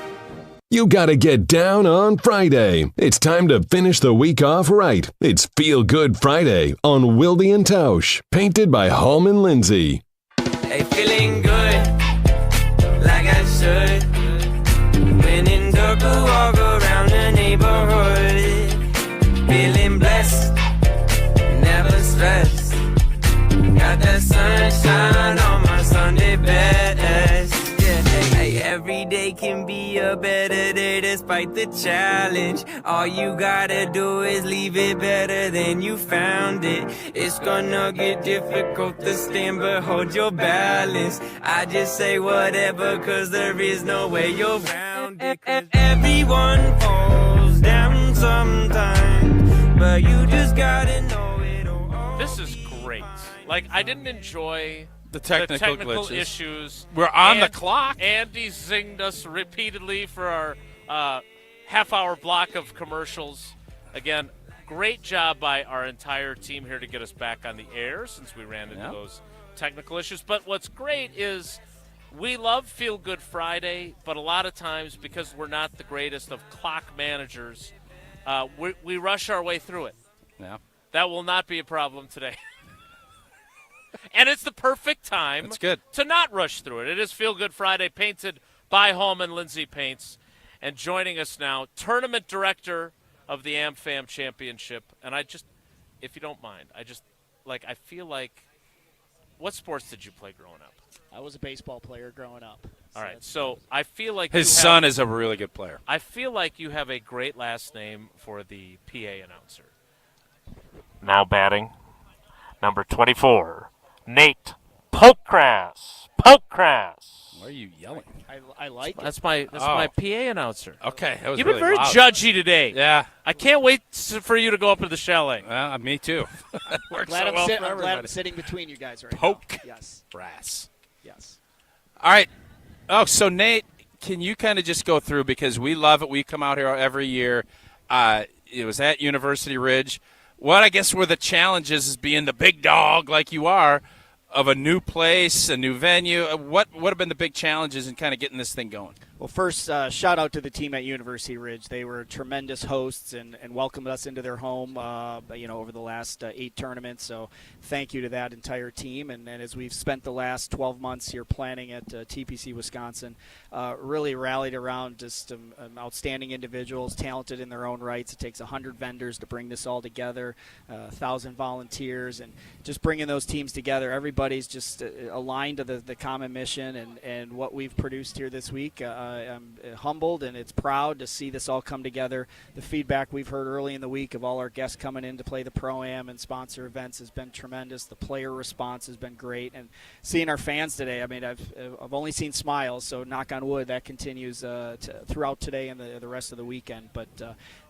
You gotta get down on Friday. It's time to finish the week off right. It's Feel Good Friday on Wilde And Tausch, painted by Hallman Lindsay. Hey, feeling good, like I should. When in dark, walk around the neighborhood. Feeling blessed, never stressed. Got that sunshine on my Sunday best. Every day can be a better day despite the challenge. All you gotta do is leave it better than you found it. It's gonna get difficult to stand, but hold your balance. I just say whatever, cause there is no way you're around it. Everyone falls down. sometimes, but you just gotta know it all. This is great. Like, I didn't enjoy the technical glitches. issues. We're on the clock. Andy zinged us repeatedly for our half-hour block of commercials. Again, great job by our entire team here to get us back on the air since we ran into those technical issues. But what's great is we love Feel Good Friday, but a lot of times because we're not the greatest of clock managers, we rush our way through it. Yeah. That will not be a problem today. And it's the perfect time to not rush through it. It is Feel Good Friday, painted by Hallman Lindsay Paints. And joining us now, tournament director of the Amfam Championship. And I just, if you don't mind, I feel like, what sports did you play growing up? I was a baseball player growing up. All right, so I feel like his son is a really good player. I feel like you have a great last name for the PA announcer. Now batting, number 24. Nate Polkcrass. Why are you yelling? I like it. That's my PA announcer. Okay, that was You've really been very loud. judgy today. Yeah, I can't wait for you to go up to the chalet. Me too. I'm glad I'm sitting between you guys right now. Yes. Brass. Yes. All right. Oh, so Nate, can you kind of just go through, because we love it. We come out here every year. It was at University Ridge. What I guess were the challenges is being the big dog like you are of a new place, a new venue. What have been the big challenges in kind of getting this thing going? Well, first, shout out to the team at University Ridge. They were tremendous hosts and welcomed us into their home, over the last 8 tournaments. So thank you to that entire team. And as we've spent the last 12 months here planning at TPC Wisconsin, really rallied around just outstanding individuals, talented in their own rights. It takes 100 vendors to bring this all together, 1,000 volunteers, and just bringing those teams together. Everybody's just aligned to the common mission and what we've produced here this week. I'm humbled and it's proud to see this all come together. The feedback we've heard early in the week of all our guests coming in to play the Pro-Am and sponsor events has been tremendous. The player response has been great. And seeing our fans today, I mean, I've only seen smiles, so knock on wood, that continues throughout today and the rest of the weekend. But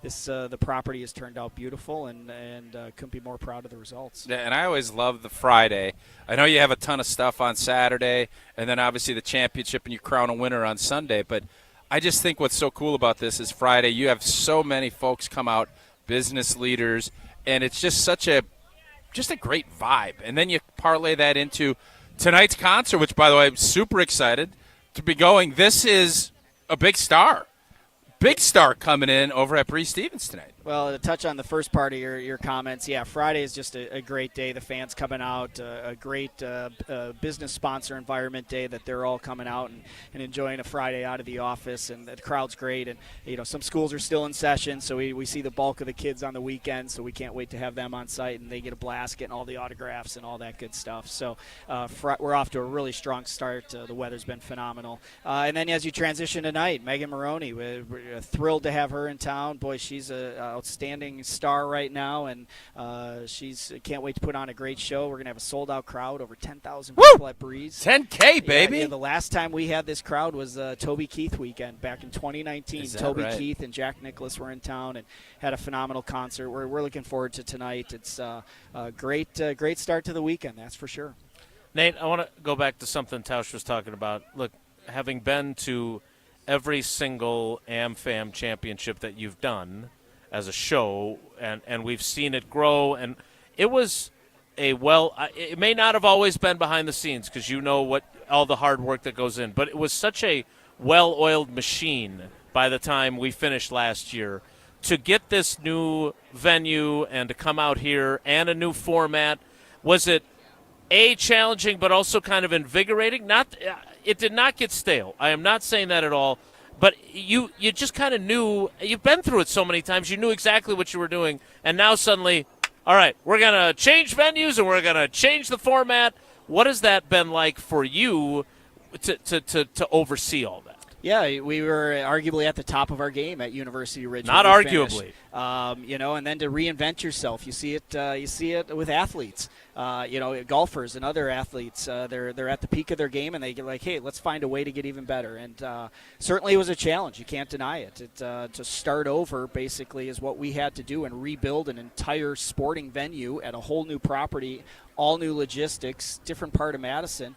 the property has turned out beautiful and couldn't be more proud of the results. Yeah, and I always love the Friday. I know you have a ton of stuff on Saturday, and then obviously the championship and you crown a winner on Sunday. But I just think what's so cool about this is Friday, you have so many folks come out, business leaders, and it's just a great vibe. And then you parlay that into tonight's concert, which, by the way, I'm super excited to be going. This is a big star coming in over at Bree Stevens tonight. Well, to touch on the first part of your comments, yeah, Friday is just a great day. The fans coming out, a great business sponsor environment day that they're all coming out and enjoying a Friday out of the office, and the crowd's great. And, some schools are still in session, so we see the bulk of the kids on the weekend, so we can't wait to have them on site, and they get a blast getting all the autographs and all that good stuff. So we're off to a really strong start. The weather's been phenomenal. And then as you transition tonight, Megan Maroney, we're thrilled to have her in town. Boy, she's a outstanding star right now, and she's can't wait to put on a great show. We're gonna have a sold-out crowd, over 10,000 people at Breeze. 10K, baby! Yeah, the last time we had this crowd was Toby Keith weekend back in 2019. Toby Keith and Jack Nicklaus were in town and had a phenomenal concert. We're looking forward to tonight. It's a great start to the weekend, that's for sure. Nate, I want to go back to something Tausch was talking about. Look, having been to every single Amfam championship that you've done as a show, and we've seen it grow, and it was it may not have always been behind the scenes because what all the hard work that goes in, but it was such a well-oiled machine by the time we finished last year to get this new venue and to come out here and a new format. Was it challenging but also kind of invigorating? It did not get stale. I am not saying that at all. But you just kind of knew, you've been through it so many times, you knew exactly what you were doing, and now suddenly, all right, we're going to change venues and we're going to change the format. What has that been like for you to oversee all that? Yeah, we were arguably at the top of our game at University Ridge. Not arguably. And then to reinvent yourself, you see it with athletes. Golfers and other athletes, they're at the peak of their game, and they get like, hey, let's find a way to get even better. And certainly it was a challenge. You can't deny it. To start over, basically, is what we had to do and rebuild an entire sporting venue at a whole new property, all new logistics, different part of Madison,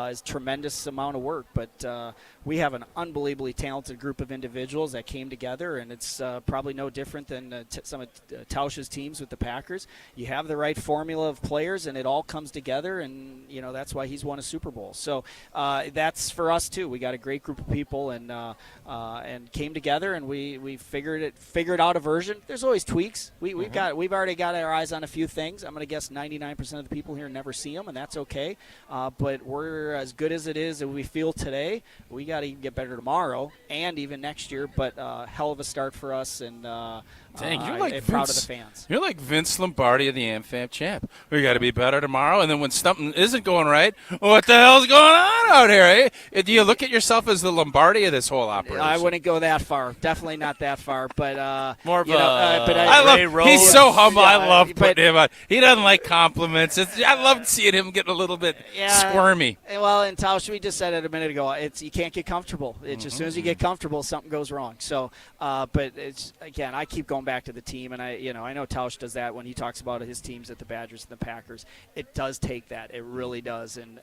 is tremendous amount of work. But we have an unbelievably talented group of individuals that came together, and it's probably no different than some of Tausch's teams with the Packers. You have the right formula of players, and it all comes together, and that's why he's won a Super Bowl. So that's for us too. We got a great group of people, and came together, and we figured out a version. There's always tweaks. We've already got our eyes on a few things. I'm going to guess 99% of the people here never see them, and that's okay. But we're as good as it is that we feel today. We got to even get better tomorrow and even next year. But hell of a start for us, and dang, you're like proud of the fans. You're like Vince Lombardi of the Amfam champ. We got to be better tomorrow, and then when something isn't going right, what the hell's going on out here? Eh? Do you look at yourself as the Lombardi of this whole operation? I wouldn't go that far. Definitely not that far. But more of he's so humble. I love putting him on. He doesn't like compliments. I love seeing him getting a little bit squirmy. Well, and Tausch, we just said it a minute ago. You can't get comfortable. It's as soon as you get comfortable, something goes wrong. So, but it's again, I keep going back to the team, and I know Tausch does that when he talks about his teams at the Badgers and the Packers. It does take that. It really does, and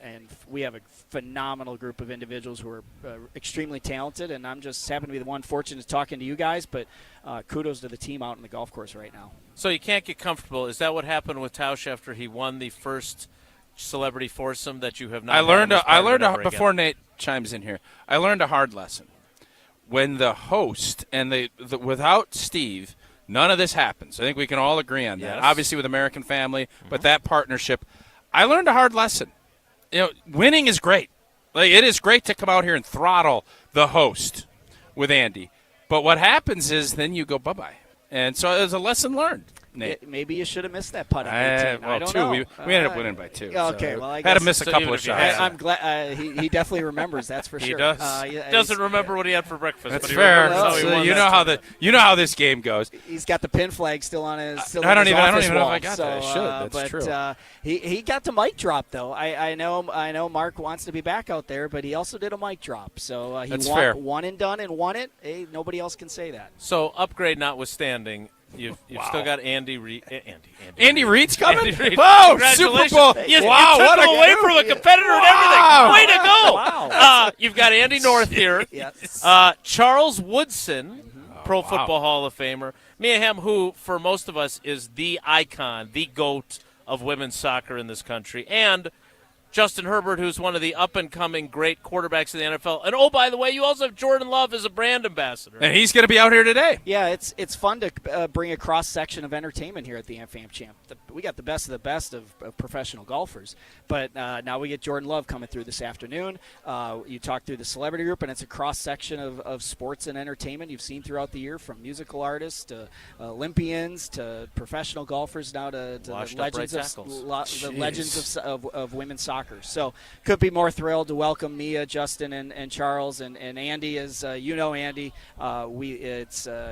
we have a phenomenal group of individuals who are extremely talented, and I'm just happen to be the one fortunate talking to you guys, but kudos to the team out in the golf course right now. So you can't get comfortable. Is that what happened with Tausch after he won the first celebrity foursome that you have not? I learned before Nate chimes in here. I learned a hard lesson. When the host and without Steve, none of this happens. I think we can all agree on that. Yes. Obviously with American Family, but that partnership, I learned a hard lesson. Winning is great. Like, it is great to come out here and throttle the host with Andy. But what happens is then you go bye-bye. And so there's a lesson learned, Nate. Maybe you should have missed that putt on 18. I don't know. We ended up winning by 2. Okay, well, I had guess to miss a couple of shots. I'm glad he definitely remembers. That's for sure. He does. Doesn't remember what he had for breakfast. That's but he fair. How he won you know how this game goes. He's got the pin flag still on his. I don't even know if wall, I got that. I should. That's true. But he got the mic drop though. I know Mark wants to be back out there, but he also did a mic drop. So he won and done and won it. Hey, nobody else can say that. So upgrade notwithstanding. You've still got Andy Reid. Andy Reid's coming? Andy Reid. Whoa, Super Bowl. You took what him away from a competitor and everything. Way to go. Wow. You've got Andy North here. Yes. Charles Woodson, Pro Football Hall of Famer. Mia Hamm, who for most of us is the icon, the GOAT of women's soccer in this country. And Justin Herbert, who's one of the up-and-coming great quarterbacks in the NFL. And, oh, by the way, you also have Jordan Love as a brand ambassador. And he's going to be out here today. Yeah, it's fun to bring a cross-section of entertainment here at the Amfam Champ. We got the best of the best of professional golfers. But now we get Jordan Love coming through this afternoon. You talk through the celebrity group, and it's a cross-section of sports and entertainment you've seen throughout the year, from musical artists to Olympians to professional golfers now to the legends of women's soccer. So could be more thrilled to welcome Mia, Justin, and Charles, and Andy. As Andy,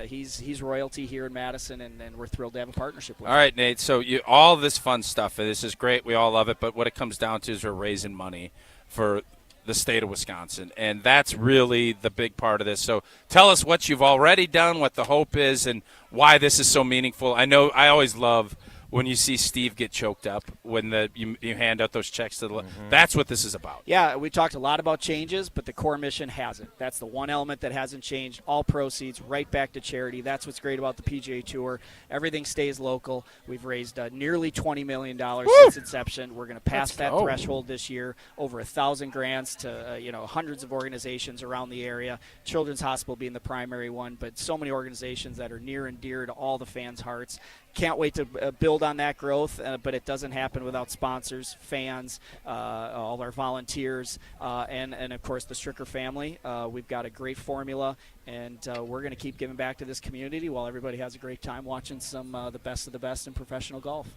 he's royalty here in Madison, and we're thrilled to have a partnership with him. All right, Nate. So all this fun stuff, and this is great. We all love it. But what it comes down to is we're raising money for the state of Wisconsin, and that's really the big part of this. So tell us what you've already done, what the hope is, and why this is so meaningful. I know I always love when you see Steve get choked up when you hand out those checks to the that's what this is about. Yeah, we talked a lot about changes, but the core mission hasn't. That's the one element that hasn't changed. All proceeds right back to charity. That's what's great about the PGA Tour. Everything stays local. We've raised nearly $20 million since inception. We're going to pass that threshold this year. Over 1,000 grants to hundreds of organizations around the area. Children's Hospital being the primary one, but so many organizations that are near and dear to all the fans' hearts. Can't wait to build on that growth, but it doesn't happen without sponsors, fans, all our volunteers, and of course the Stricker family. We've got a great formula, and we're going to keep giving back to this community while everybody has a great time watching some the best of the best in professional golf.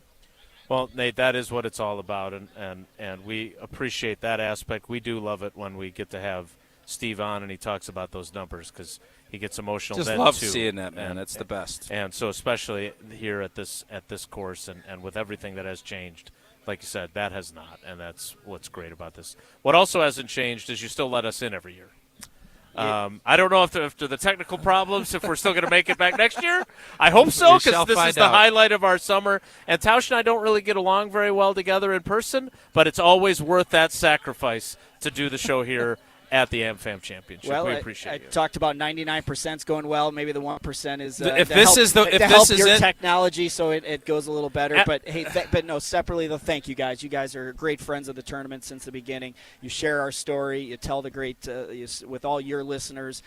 Well, Nate, that is what it's all about, and we appreciate that aspect. We do love it when we get to have Steve on and he talks about those numbers because he gets emotional. Just then love too. seeing that, man. It's the best. And so especially here at this course and with everything that has changed, like you said, that has not, and that's what's great about this. What also hasn't changed is you still let us in every year. I don't know if after the technical problems, if we're still going to make it back next year. I hope so, because this is the highlight of our summer. And Tausch and I don't really get along very well together in person, but it's always worth that sacrifice to do the show here at the Amfam Championship. Well, we appreciate I you. Talked about 99% going well. Maybe the 1% is if this is your technology, so it goes a little better. But hey, but no, separately though, thank you guys. You guys are great friends of the tournament since the beginning. You share our story. You tell the great with all your listeners.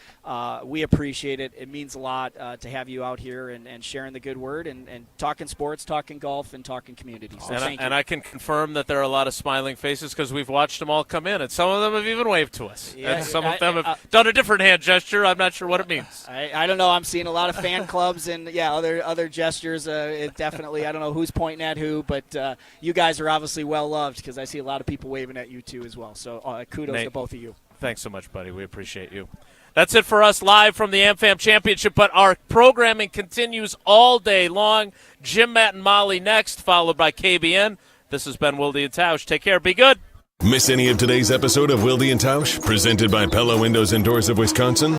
We appreciate it. It means a lot to have you out here and sharing the good word and talking sports, talking golf, and talking community. So thank you. And I can confirm that there are a lot of smiling faces because we've watched them all come in, and some of them have even waved to us. Yeah, and some of them have done a different hand gesture. I'm not sure what it means. I don't know. I'm seeing a lot of fan clubs and, other gestures. It definitely, I don't know who's pointing at who, but you guys are obviously well-loved because I see a lot of people waving at you, too, as well. So kudos Nate, to both of you. Thanks so much, buddy. We appreciate you. That's it for us live from the Amfam Championship, but our programming continues all day long. Jim, Matt, and Molly next, followed by KBN. This has been Wilde and Tausch. Take care. Be good. Miss any of today's episode of Wilde and Tausch, presented by Pella Windows and Doors of Wisconsin?